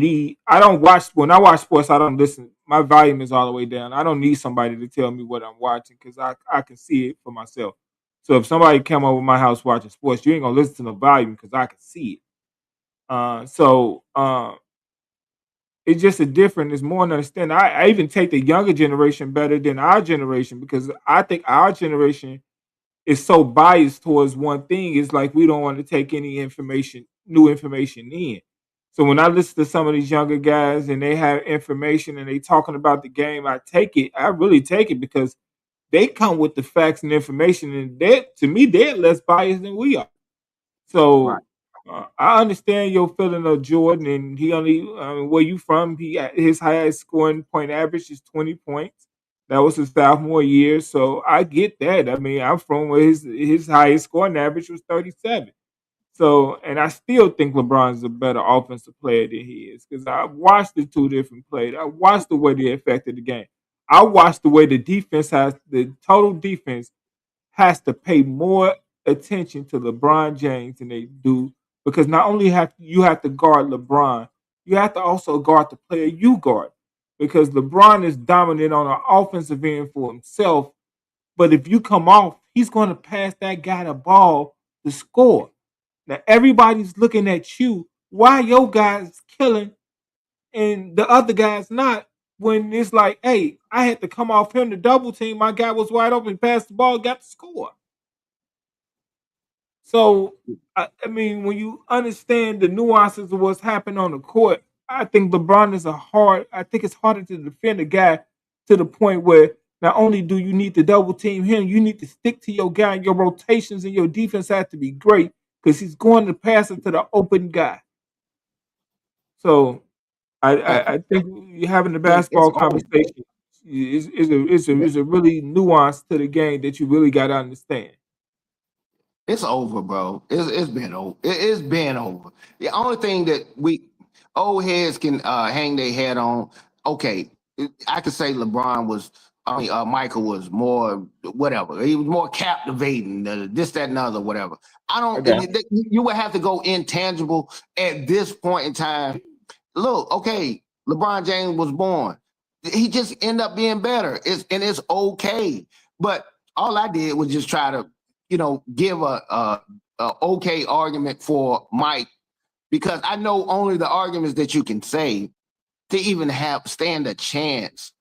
watch, when I watch sports, I don't listen. My volume is all the way down. I don't need somebody to tell me what I'm watching because I can see it for myself. So if somebody come over my house watching sports, you ain't gonna listen to the volume because I can see it. It's just a different, it's more an understanding. I even take the younger generation better than our generation because I think our generation is so biased towards one thing. It's like we don't want to take any information, new information in. So when I listen to some of these younger guys and they have information and they talking about the game, I take it. I really take it because they come with the facts and information, and that to me they're less biased than we are. Right. So I understand your feeling of Jordan, and he only where you from? His highest scoring point average is 20 points. That was his sophomore year, so I get that. I mean, I'm from where his highest scoring average was 37. So, and I still think LeBron's a better offensive player than he is because I watched the two different plays. I watched the way they affected the game. I watched the way the total defense has to pay more attention to LeBron James than they do because not only have to guard LeBron, you have to also guard the player you guard because LeBron is dominant on an offensive end for himself. But if you come off, he's going to pass that guy the ball to score. Now everybody's looking at you. Why your guy's killing and the other guy's not? When it's like, hey, I had to come off him to double team. My guy was wide open, passed the ball, got the score. So, I mean, when you understand the nuances of what's happening on the court, I think LeBron is I think it's harder to defend a guy to the point where not only do you need to double team him, you need to stick to your guy. Your rotations and your defense have to be great because he's going to pass it to the open guy. So, Uh, I think you having the it's basketball over. conversation is a really nuance to the game that you really got to understand. It's over, bro. It's been over. It's been over. The only thing that we old heads can hang their head on, okay, I could say LeBron was, I mean, Michael was more whatever. He was more captivating, this, that, and other, whatever. I don't. Okay. You would have to go intangible at this point in time. Look, okay, LeBron James was born. He just ended up being better. It's okay. But all I did was just try to, give a okay argument for Mike because I know only the arguments that you can say to even stand a chance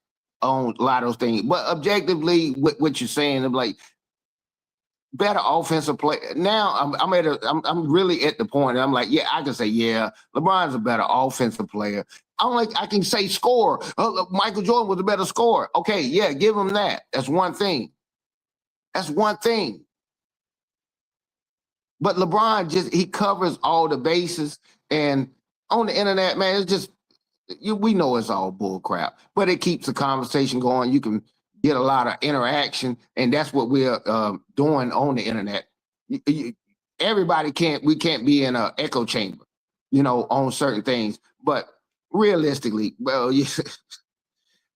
on a lot of those things. But objectively, what you're saying, I'm like, better offensive play. Now I'm really at the point. I'm like, yeah, I can say, yeah, LeBron's a better offensive player. I can say score. Look, Michael Jordan was a better scorer. Okay, yeah, give him that. That's one thing. That's one thing. But LeBron he covers all the bases. And on the internet, man, it's just we know it's all bull crap, but it keeps the conversation going. You can get a lot of interaction, and that's what we're doing on the internet. Everybody we can't be in an echo chamber, on certain things. But realistically, well,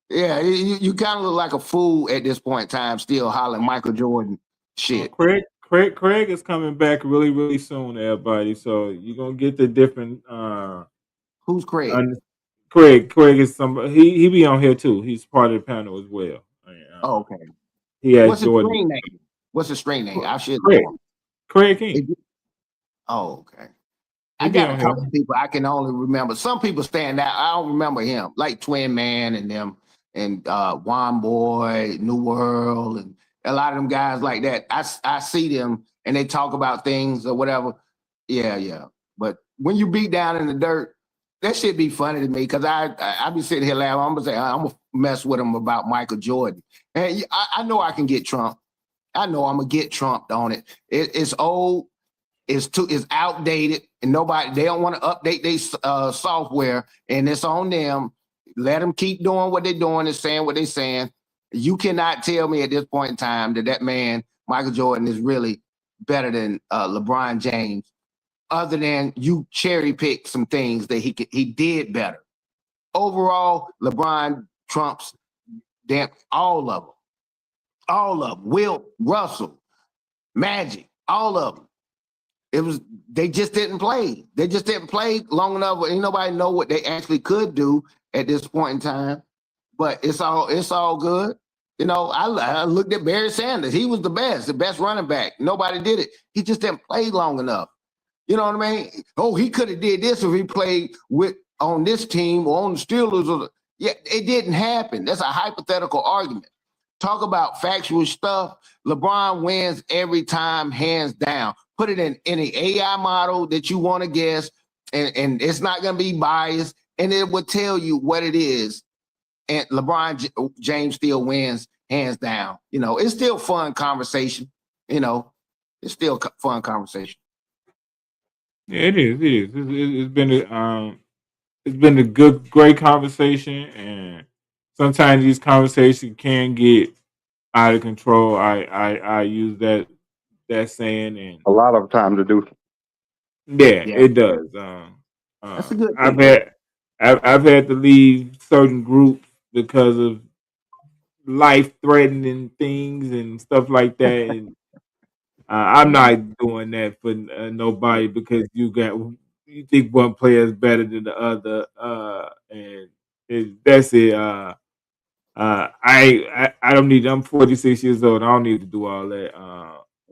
yeah, you kind of look like a fool at this point in time, still hollering Michael Jordan shit. Craig is coming back really, really soon, everybody. So you're gonna get the different. Who's Craig? Craig is somebody. He be on here too. He's part of the panel as well. Oh, okay. He has What's his Jordan. screen name? What's his screen name? I should Craig. know him. Craig King. Oh, okay. He I be got a on here. couple of people I can only remember. Some people stand out. I don't remember him, like Twin Man and them, and Juan Boy, New World, and a lot of them guys like that. I see them and they talk about things or whatever. Yeah, yeah. But when you beat down in the dirt, that should be funny to me because I be sitting here laughing. I'm gonna say I'm gonna mess with him about Michael Jordan, and I know I can get Trump. I know I'm gonna get trumped on it. It's old. is outdated, and they don't want to update their software, and it's on them. Let them keep doing what they're doing and saying what they're saying. You cannot tell me at this point in time that man, Michael Jordan, is really better than LeBron James, other than you cherry pick some things that he did better. Overall, LeBron trumps all of them. All of them. Will Russell, Magic, all of them. They just didn't play. They just didn't play long enough. Ain't nobody know what they actually could do at this point in time. But it's all good. You know, I looked at Barry Sanders. He was the best running back. Nobody did it. He just didn't play long enough. You know what I mean? Oh, he could have did this if he played on this team or on the Steelers. Yeah, it didn't happen. That's a hypothetical argument. Talk about factual stuff. LeBron wins every time, hands down. Put it in any AI model that you want to guess, and it's not going to be biased, and it will tell you what it is. And LeBron James still wins, hands down. You know, it's still fun conversation. You know, it's still fun conversation. Yeah, it is. It is. It's been a great conversation, and sometimes these conversations can get out of control. I use that saying, and A lot of time to do. yeah, Yeah, it does. that's a good I've thing. had I've had to leave certain groups because of life threatening things and stuff like that, and I'm not doing that for nobody because you think one player is better than the other, and that's it. I don't need. I'm 46 years old. I don't need to do all that.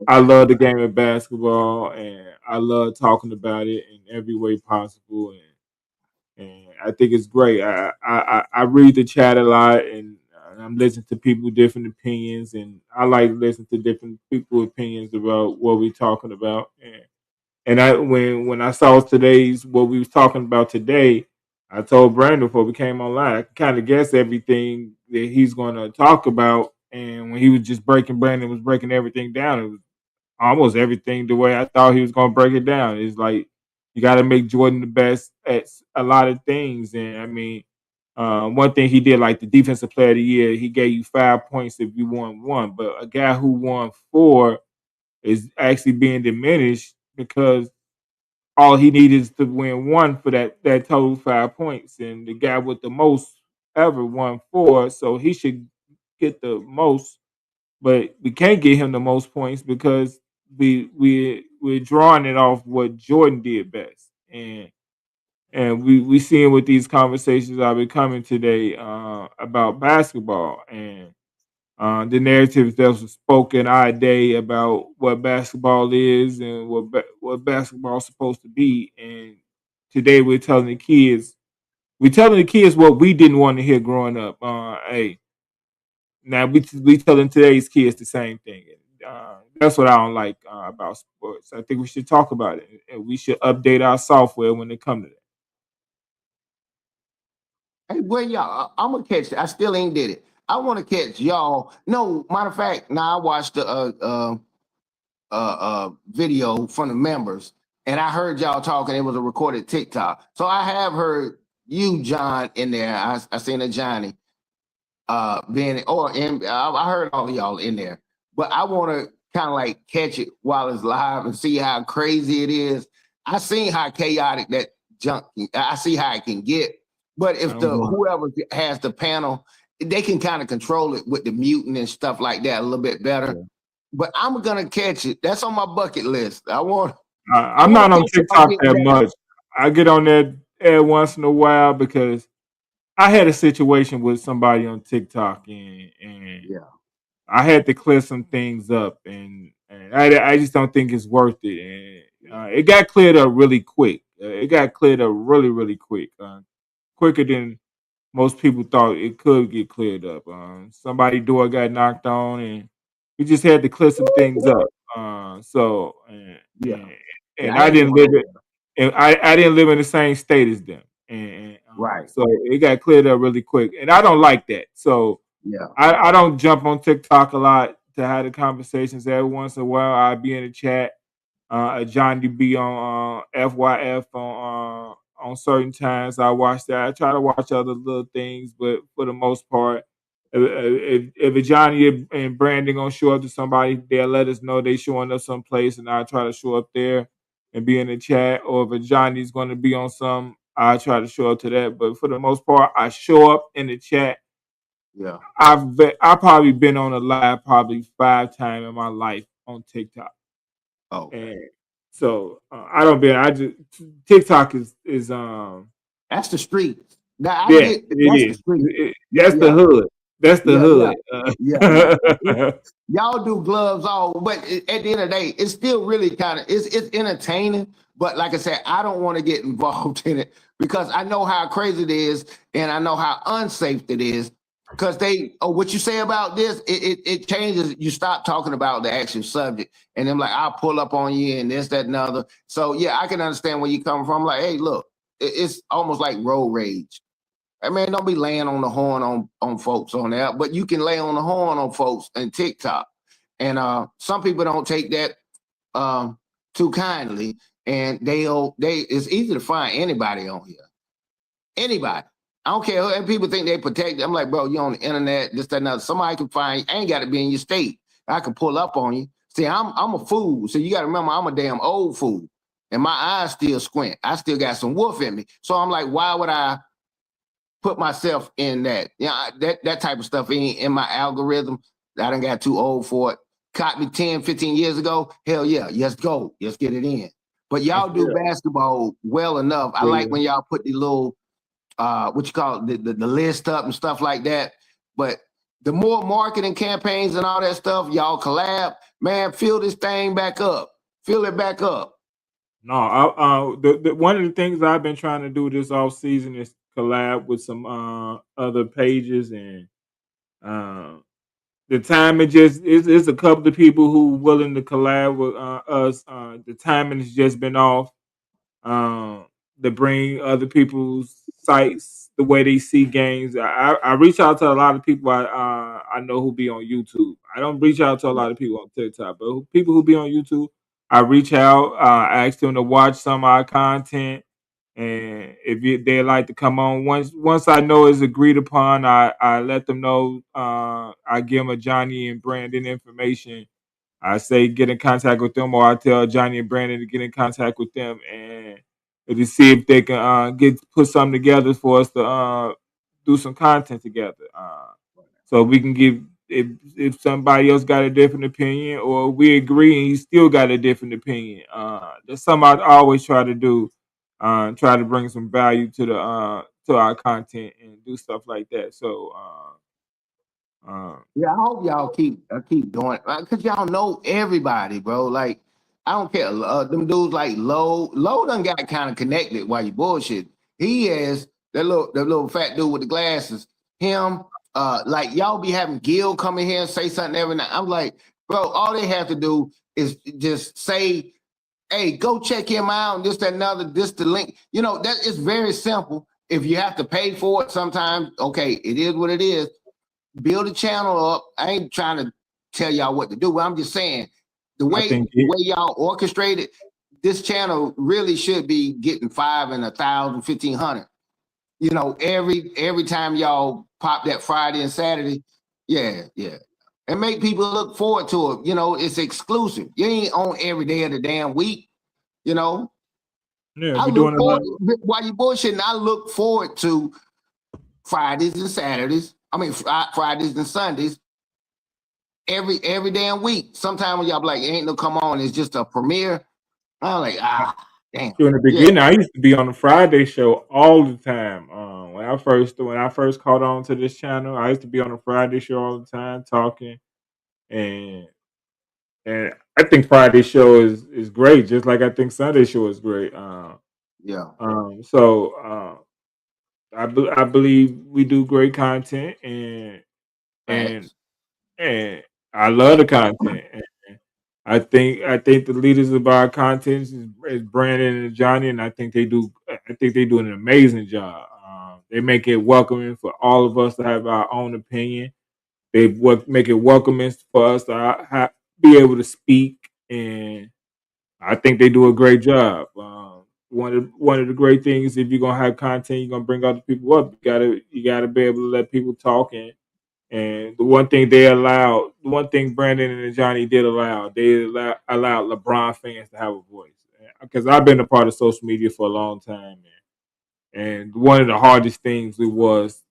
I love the game of basketball, and I love talking about it in every way possible, and I think it's great. I read the chat a lot, and I'm listening to people with different opinions, and I like listening to different people's opinions about what we're talking about. And I when I saw today's what we was talking about today, I told Brandon before we came online, I kind of guessed everything that he's going to talk about. And when he was just Brandon was breaking everything down. It was almost everything the way I thought he was going to break it down. It's like you got to make Jordan the best at a lot of things. And I mean, one thing he did, like the defensive player of the year, he gave you 5 points if you won one, but a guy who won four is actually being diminished because all he needed is to win one for that total 5 points, and the guy with the most ever won four, so he should get the most. But we can't get him the most points because we're drawing it off what Jordan did best, and we seeing what these conversations are becoming today about basketball and the narratives that was spoken our day about what basketball is and what basketball is supposed to be. And today we're telling the kids what we didn't want to hear growing up. Hey, now we telling today's kids the same thing. That's what I don't like about sports. I think we should talk about it, and we should update our software when it comes to that. Hey, well, y'all, I'm gonna catch it. I still ain't did it. I want to catch y'all. No, matter of fact, now I watched the video from the members, and I heard y'all talking. It was a recorded TikTok, so I have heard you, John, in there. I seen a Johnny being, I heard all of y'all in there, but I want to kind of like catch it while it's live and see how crazy it is. I seen how chaotic that junk. I see how it can get, but if whoever has the panel, they can kind of control it with the muting and stuff like that a little bit better. Yeah. But I'm gonna catch it. That's on my bucket list. I'm not on TikTok that much. I get on there every once in a while because I had a situation with somebody on TikTok, and yeah, I had to clear some things up, and I just don't think it's worth it. And it got cleared up really quick. It got cleared up really quick, quicker than most people thought it could get cleared up. Somebody door got knocked on, and we just had to clear some things up. And I didn't live it, and I didn't live in the same state as them, and right. So it got cleared up really quick, and I don't like that. So yeah, I don't jump on TikTok a lot to have the conversations. Every once in a while, I'll be in the chat, Johnny be on FYF on certain times. I watch that. I try to watch other little things, but for the most part, if a Johnny and Brandon gonna show up to somebody, they'll let us know they showing up someplace, and I try to show up there and be in the chat. Or if a Johnny's gonna be on some, I try to show up to that. But for the most part, I show up in the chat. Yeah. I've probably been on a live probably 5 times in my life on TikTok. Oh, And so I don't be. I just TikTok is. that's the street. Now I Yeah, get it that's the is. street. That's the Yeah, hood. That's the yeah, yeah, hood. yeah, yeah. Y'all do gloves all, but at the end of the day, it's still really kind of it's entertaining. But like I said, I don't want to get involved in it because I know how crazy it is, and I know how unsafe it is. Because what you say about this, it changes. You stop talking about the actual subject, and then like I'll pull up on you and this, that, and the other. So yeah, I can understand where you come from. Like, hey, look, it's almost like road rage. I mean, don't be laying on the horn on folks on there, but you can lay on the horn on folks in TikTok. And some people don't take that too kindly, and it's easy to find anybody on here. Anybody. I don't care. And people think they protect. I'm like, bro, you on the internet, this, that, and other. Somebody can find you. I ain't got to be in your state. I can pull up on you. See, I'm a fool. So you got to remember, I'm a damn old fool. And my eyes still squint. I still got some wolf in me. So I'm like, why would I put myself in that? That type of stuff ain't in my algorithm. I done got too old for it. Caught me 10, 15 years ago. Hell yeah, let's go. Let's get it in. But y'all do basketball well enough. I like when y'all put the little what you call it, the list up and stuff like that. But the more marketing campaigns and all that stuff, y'all collab, man, fill this thing back up. Fill it back up. No, the one of the things I've been trying to do this off season is collab with some other pages, and uh, the time it just it's a couple of people who willing to collab with us. The timing has just been off. Um, to bring other people's sites the way they see games. I reach out to a lot of people I know who be on YouTube. I don't reach out to a lot of people on TikTok, but people who be on YouTube, I reach out. I ask them to watch some of our content, and if they like to come on, once I know it's agreed upon, I let them know. I give them a Johnny and Brandon information. I say get in contact with them, or I tell Johnny and Brandon to get in contact with them and to see if they can put something together for us to do some content together. So we can give if somebody else got a different opinion, or we agree and he still got a different opinion. That's something I always try to do. Try to bring some value to our content and do stuff like that. So. Yeah, I hope y'all keep doing it because y'all know everybody, bro. Like, I don't care. Them dudes like Low done got kind of connected while you bullshit. He is that little fat dude with the glasses. Him, like y'all be having Gil come in here and say something every night. I'm like, bro, all they have to do is just say, hey, go check him out, and this, that, another, this the link. That is very simple. If you have to pay for it sometimes, okay, it is what it is. Build a channel up. I ain't trying to tell y'all what to do, but I'm just saying the I way think y'all orchestrated this channel really should be getting 5 and 1,000, 1,500. Every time y'all pop that Friday and Saturday, yeah, and make people look forward to it. It's exclusive. You ain't on every day of the damn week. yeah, I we're look doing a lot. forward while you bullshitting. I look forward to Fridays and Saturdays. I mean Fridays and Sundays. Every damn week. Sometimes when y'all be like, ain't no come on, it's just a premiere. I'm like, damn. In the Yeah, beginning, I used to be on the Friday show all the time. When I first caught on to this channel, I used to be on the Friday show all the time talking, and and I think Friday show is great, just like I think Sunday show is great. yeah. So I believe we do great content, and Facts. and I love the content. And I think the leaders of our content is Brandon and Johnny, and I think they do an amazing job. They make it welcoming for all of us to have our own opinion. Make it welcoming for us to be able to speak, and I think they do a great job. One of the great things, if you're gonna have content, you're gonna bring other people up. You gotta be able to let people talk. And the one thing Brandon and Johnny did allow, allowed LeBron fans to have a voice. Because I've been a part of social media for a long time, man. And one of the hardest things it was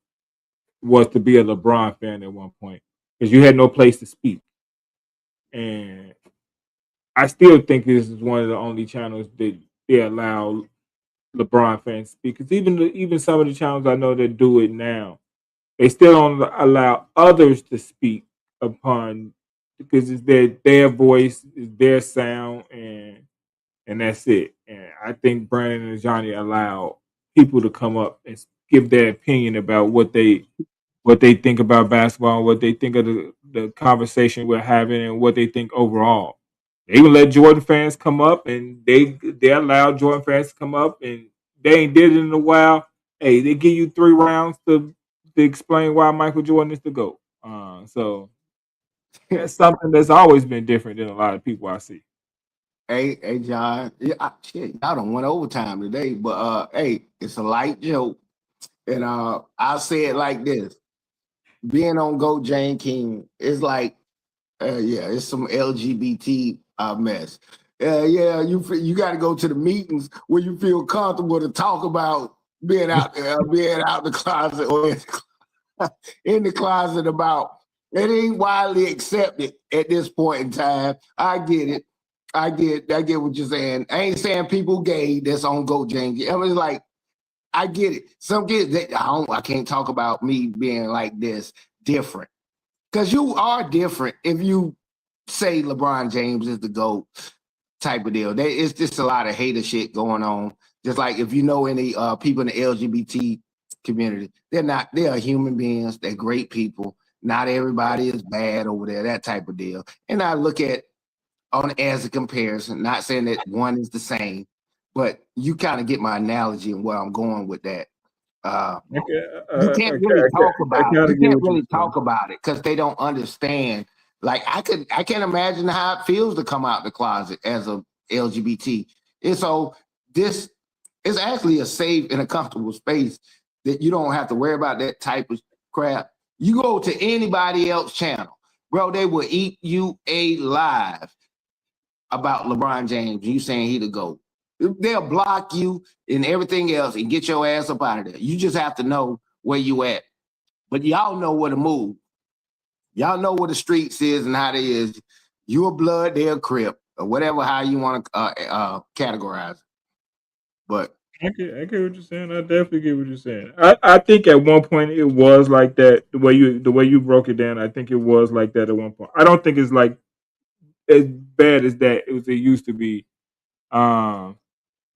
to be a LeBron fan at one point because you had no place to speak. And I still think this is one of the only channels that they allow LeBron fans to speak. Because even some of the channels I know that do it now, they still don't allow others to speak upon because it's their voice, it's their sound, and that's it. And I think Brandon and Johnny allow people to come up and give their opinion about what they think about basketball, what they think of the conversation we're having, and what they think overall. They even let Jordan fans come up, and they allow Jordan fans to come up, and they ain't did it in a while. Hey, they give you 3 rounds to explain why Michael Jordan is the GOAT. So that's something that's always been different than a lot of people I see. Hey, John. Yeah, shit, y'all don't went overtime today, but hey, it's a light joke, and I'll say it like this: being on Go Jane King is like, yeah, it's some LGBT mess. Yeah, you got to go to the meetings where you feel comfortable to talk about being out there, being out the closet or in the closet about it ain't widely accepted at this point in time. I get it. I get what you're saying. I ain't saying people gay that's on Go Jane. I mean, like, I get it. Some kids that I can't talk about me being like this different. Because you are different if you say LeBron James is the GOAT type of deal. It's just a lot of hater shit going on. Just like if you know any people in the LGBT community, they are human beings. They're great people. Not everybody is bad over there, that type of deal. And I look at on as a comparison, not saying that one is the same, but you kind of get my analogy and where I'm going with that. You can't really talk I about it. kind You of get can't what you're really saying. talk about it because they don't understand. Like I can't imagine how it feels to come out the closet as a LGBT. And so this is actually a safe and a comfortable space that you don't have to worry about that type of crap. You go to anybody else channel, bro, they will eat you alive about LeBron James. You saying he the GOAT. They'll block you and everything else and get your ass up out of there. You just have to know where you at. But y'all know where to move. Y'all know what the streets is and how they is. You a blood, they're a crip, or whatever how you want to categorize it. But I get what you're saying. I definitely get what you're saying. I think at one point it was like that. The way you broke it down, I think it was like that at one point. I don't think it's like as bad as that it used to be. Um,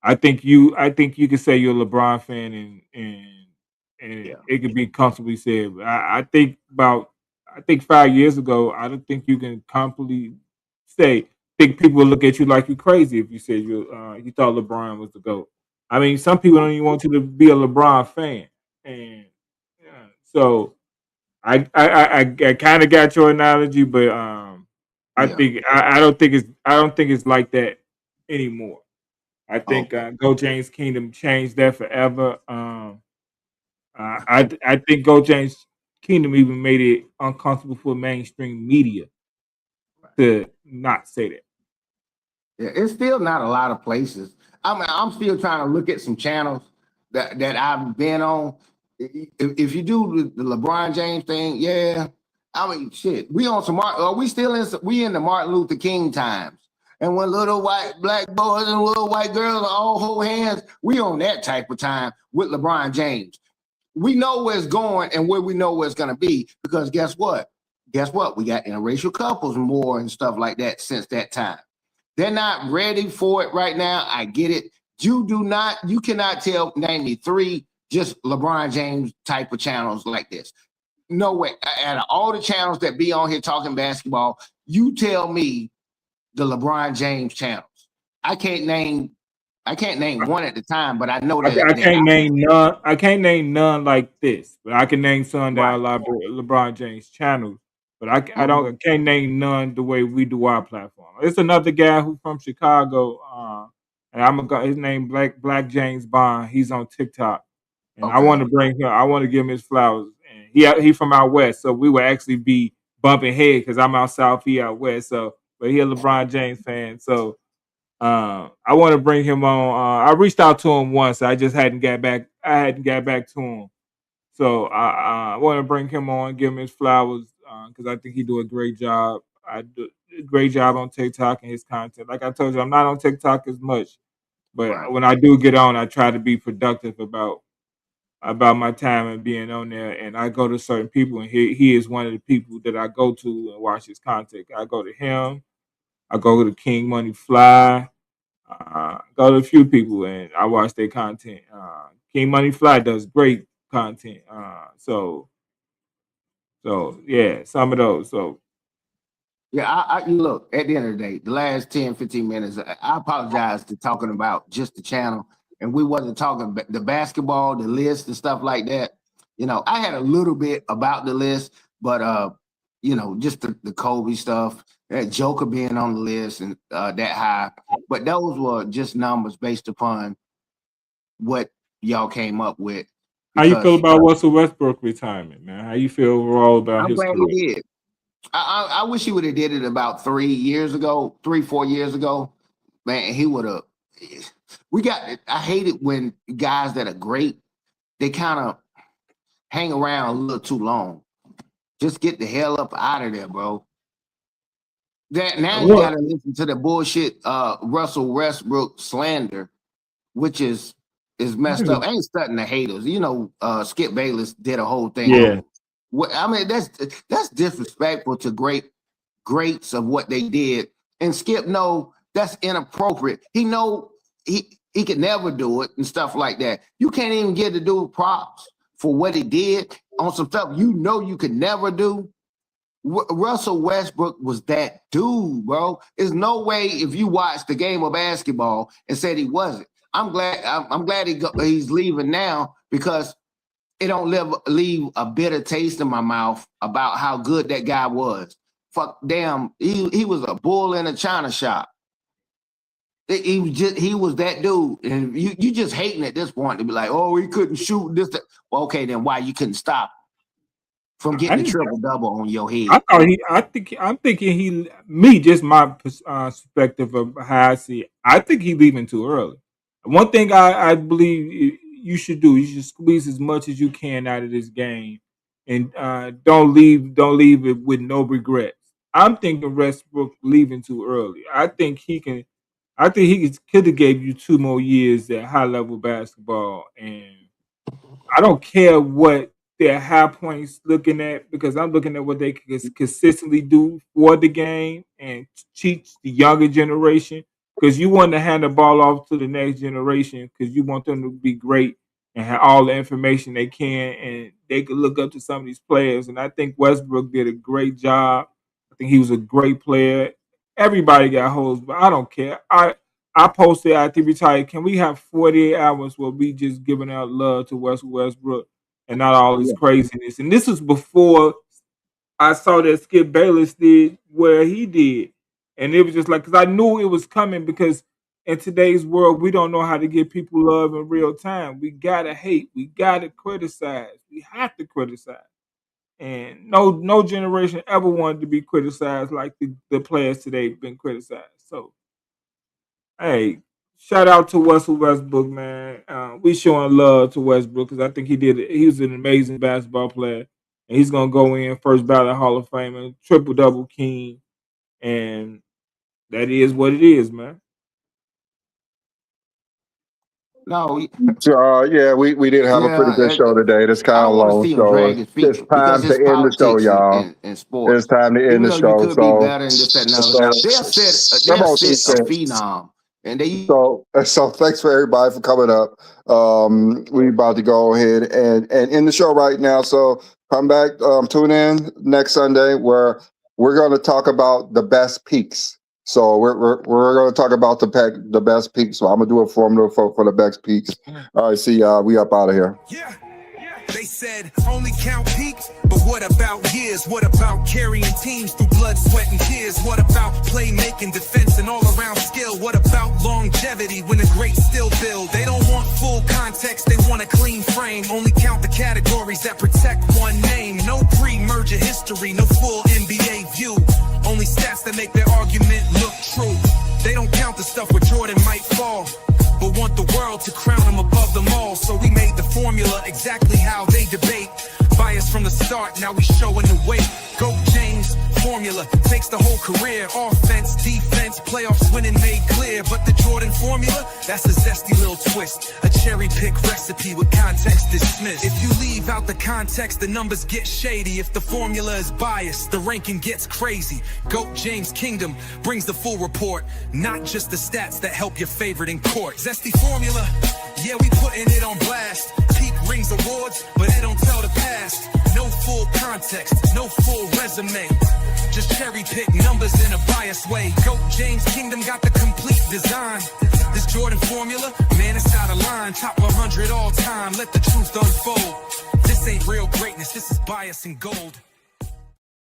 I think you could say you're a LeBron fan and yeah, it could be comfortably said. But I think 5 years ago, I don't think you can comfortably say think people would look at you like you crazy if you said you thought LeBron was the GOAT. I mean, some people don't even want you to be a LeBron fan, and yeah, so I kind of got your analogy, but yeah. I don't think it's like that anymore. I think Okay. Go James Kingdom changed that forever. I think Go James Kingdom even made it uncomfortable for mainstream media to not say that. Yeah, it's still not a lot of places. I'm still trying to look at some channels that I've been on. If you do the LeBron James thing, yeah. I mean, shit. We on some. We still in? We in the Martin Luther King times. And when little white black boys and little white girls all hold hands, we on that type of time with LeBron James. We know where it's going and where we know where it's going to be because guess what? Guess what? We got interracial couples more and stuff like that since that time. They're not ready for it right now. I get it. You cannot name me 3 just LeBron James type of channels like this. No way. Out of all the channels that be on here talking basketball, you tell me the LeBron James channels. I can't name one at the time, but I know I that can't name none. I can't name none like this, but I can name some that right. are LeBron James channels. but I can't name none the way we do our platform. It's another guy who's from Chicago, and his name Black James Bond. He's on TikTok, and I Okay. want to bring him. I want to give him his flowers. And he from out west, so we would actually be bumping head because I'm out south, he out west. So, but he a LeBron James fan, so. I want to bring him on. I reached out to him once. I just hadn't got back. I hadn't got back to him. So I want to bring him on, give him his flowers because I think he do a great job. I do a great job on TikTok and his content. Like I told you, I'm not on TikTok as much, but Right. when I do get on, I try to be productive about my time and being on there. And I go to certain people, and he is one of the people that I go to and watch his content. I go to him. I go to King Money Fly. Go to a few people and I watch their content. King Money Fly does great content. So yeah, some of those. So Yeah, I look, at the end of the day, the last 10, 15 minutes, I apologize to talking about just the channel. And we wasn't talking the basketball, the list and stuff like that. You know, I had a little bit about the list, but you know, just the Kobe stuff, that Joker being on the list and that high. But those were just numbers based upon what y'all came up with. how you feel Because about Russell Westbrook retirement, man? How you feel overall about I'm his glad career? he did. I wish he would have did it about 3 years ago, 3-4 years ago. Man, he would have. We got. I hate it when guys that are great, they kind of hang around a little too long. Just get the hell up out of there, bro. That now you got What? to listen to the bullshit Russell Westbrook slander, which is messed up. I ain't studying the haters. You know, Skip Bayless did a whole thing Yeah. on. I mean, that's disrespectful to greats of what they did. And Skip know that's inappropriate. He know he could never do it and stuff like that. You can't even give the dude props for what he did on some stuff you know you could never do. Russell Westbrook was that dude, bro. There's no way if you watched the game of basketball and said he wasn't. I'm glad he's leaving now because it don't leave a bitter taste in my mouth about how good that guy was. Fuck, damn, he was a bull in a china shop. He was that dude, and you just hating at this point to be like, oh, he couldn't shoot this. Well, okay, then why you couldn't stop from I getting the didn't. triple double on your I head? thought he. I think. I'm thinking he. Me, just my perspective of how I see it. I think he leaving too early. One thing I believe you should do. You should squeeze as much as you can out of this game, and don't leave it with no regrets. I'm thinking Westbrook leaving too early. I think he can. I think he could have gave you 2 more years at high level basketball, and I don't care what their high points looking at because I'm looking at what they can consistently do for the game and teach the younger generation. Because you want to hand the ball off to the next generation because you want them to be great and have all the information they can and they could look up to some of these players. And I think Westbrook did a great job. I think he was a great player. Everybody got holes, but I don't care. I posted after he retired, can we have 48 hours where we just giving out love to Westbrook and not all this Yeah. craziness? And this is before I saw that Skip Bayless did where he did. And it was just like, because I knew it was coming because in today's world, we don't know how to give people love in real time. We got to hate. We got to criticize. We have to criticize. And no generation ever wanted to be criticized like the players today been criticized. So, hey, shout out to Russell Westbrook, man. We showing love to Westbrook because I think he was an amazing basketball player, and he's gonna go in first ballot Hall of Famer, triple double king, and that is what it is, man. No, So, yeah, we did have a pretty good yeah, show today. That's I kind of don't want to long, see him so drag his it's feet because time to it's end the show, politics y'all. in It's sports. time to end Even the though you show. could be So, better and this, that, and the other, come they'll on, sit a defense. phenom, and they So thanks for everybody for coming up. We about to go ahead and end the show right now. So come back, tune in next Sunday where we're going to talk about the best peaks. So we're going to talk about the best peaks. So I'm gonna do a formula for the best peaks. All right, see y'all. We up out of here. Yeah. They said only count peak, but what about years? What about carrying teams through blood, sweat, and tears? What about playmaking, defense, and all-around skill? What about longevity when the greats still build? They don't want full context, they want a clean frame. Only count the categories that protect one name. No pre-merger history, no full NBA view. Only stats that make their argument look true. They don't count the stuff where Jordan might fall, but want the world to crown him above them all. So we made the formula exactly how they debate. Bias from the start, now we showing the way. Go James, formula takes the whole career. Offense, defense, playoffs winning made clear. But the Jordan formula, that's a zesty little twist. A cherry pick recipe with context dismissed. If you leave out the context, the numbers get shady. If the formula is biased, the ranking gets crazy. GOAT James Kingdom brings the full report, not just the stats that help your favorite in court. Zesty formula, yeah, we putting it on blast. Peak rings awards, but they don't tell the past. No full context, no full resume. Just cherry pick numbers in a biased way. GOAT James Kingdom got the complete design. This Jordan formula, man, it's out of line. Top 100 all time, let the truth unfold. This ain't real greatness, this is bias and gold.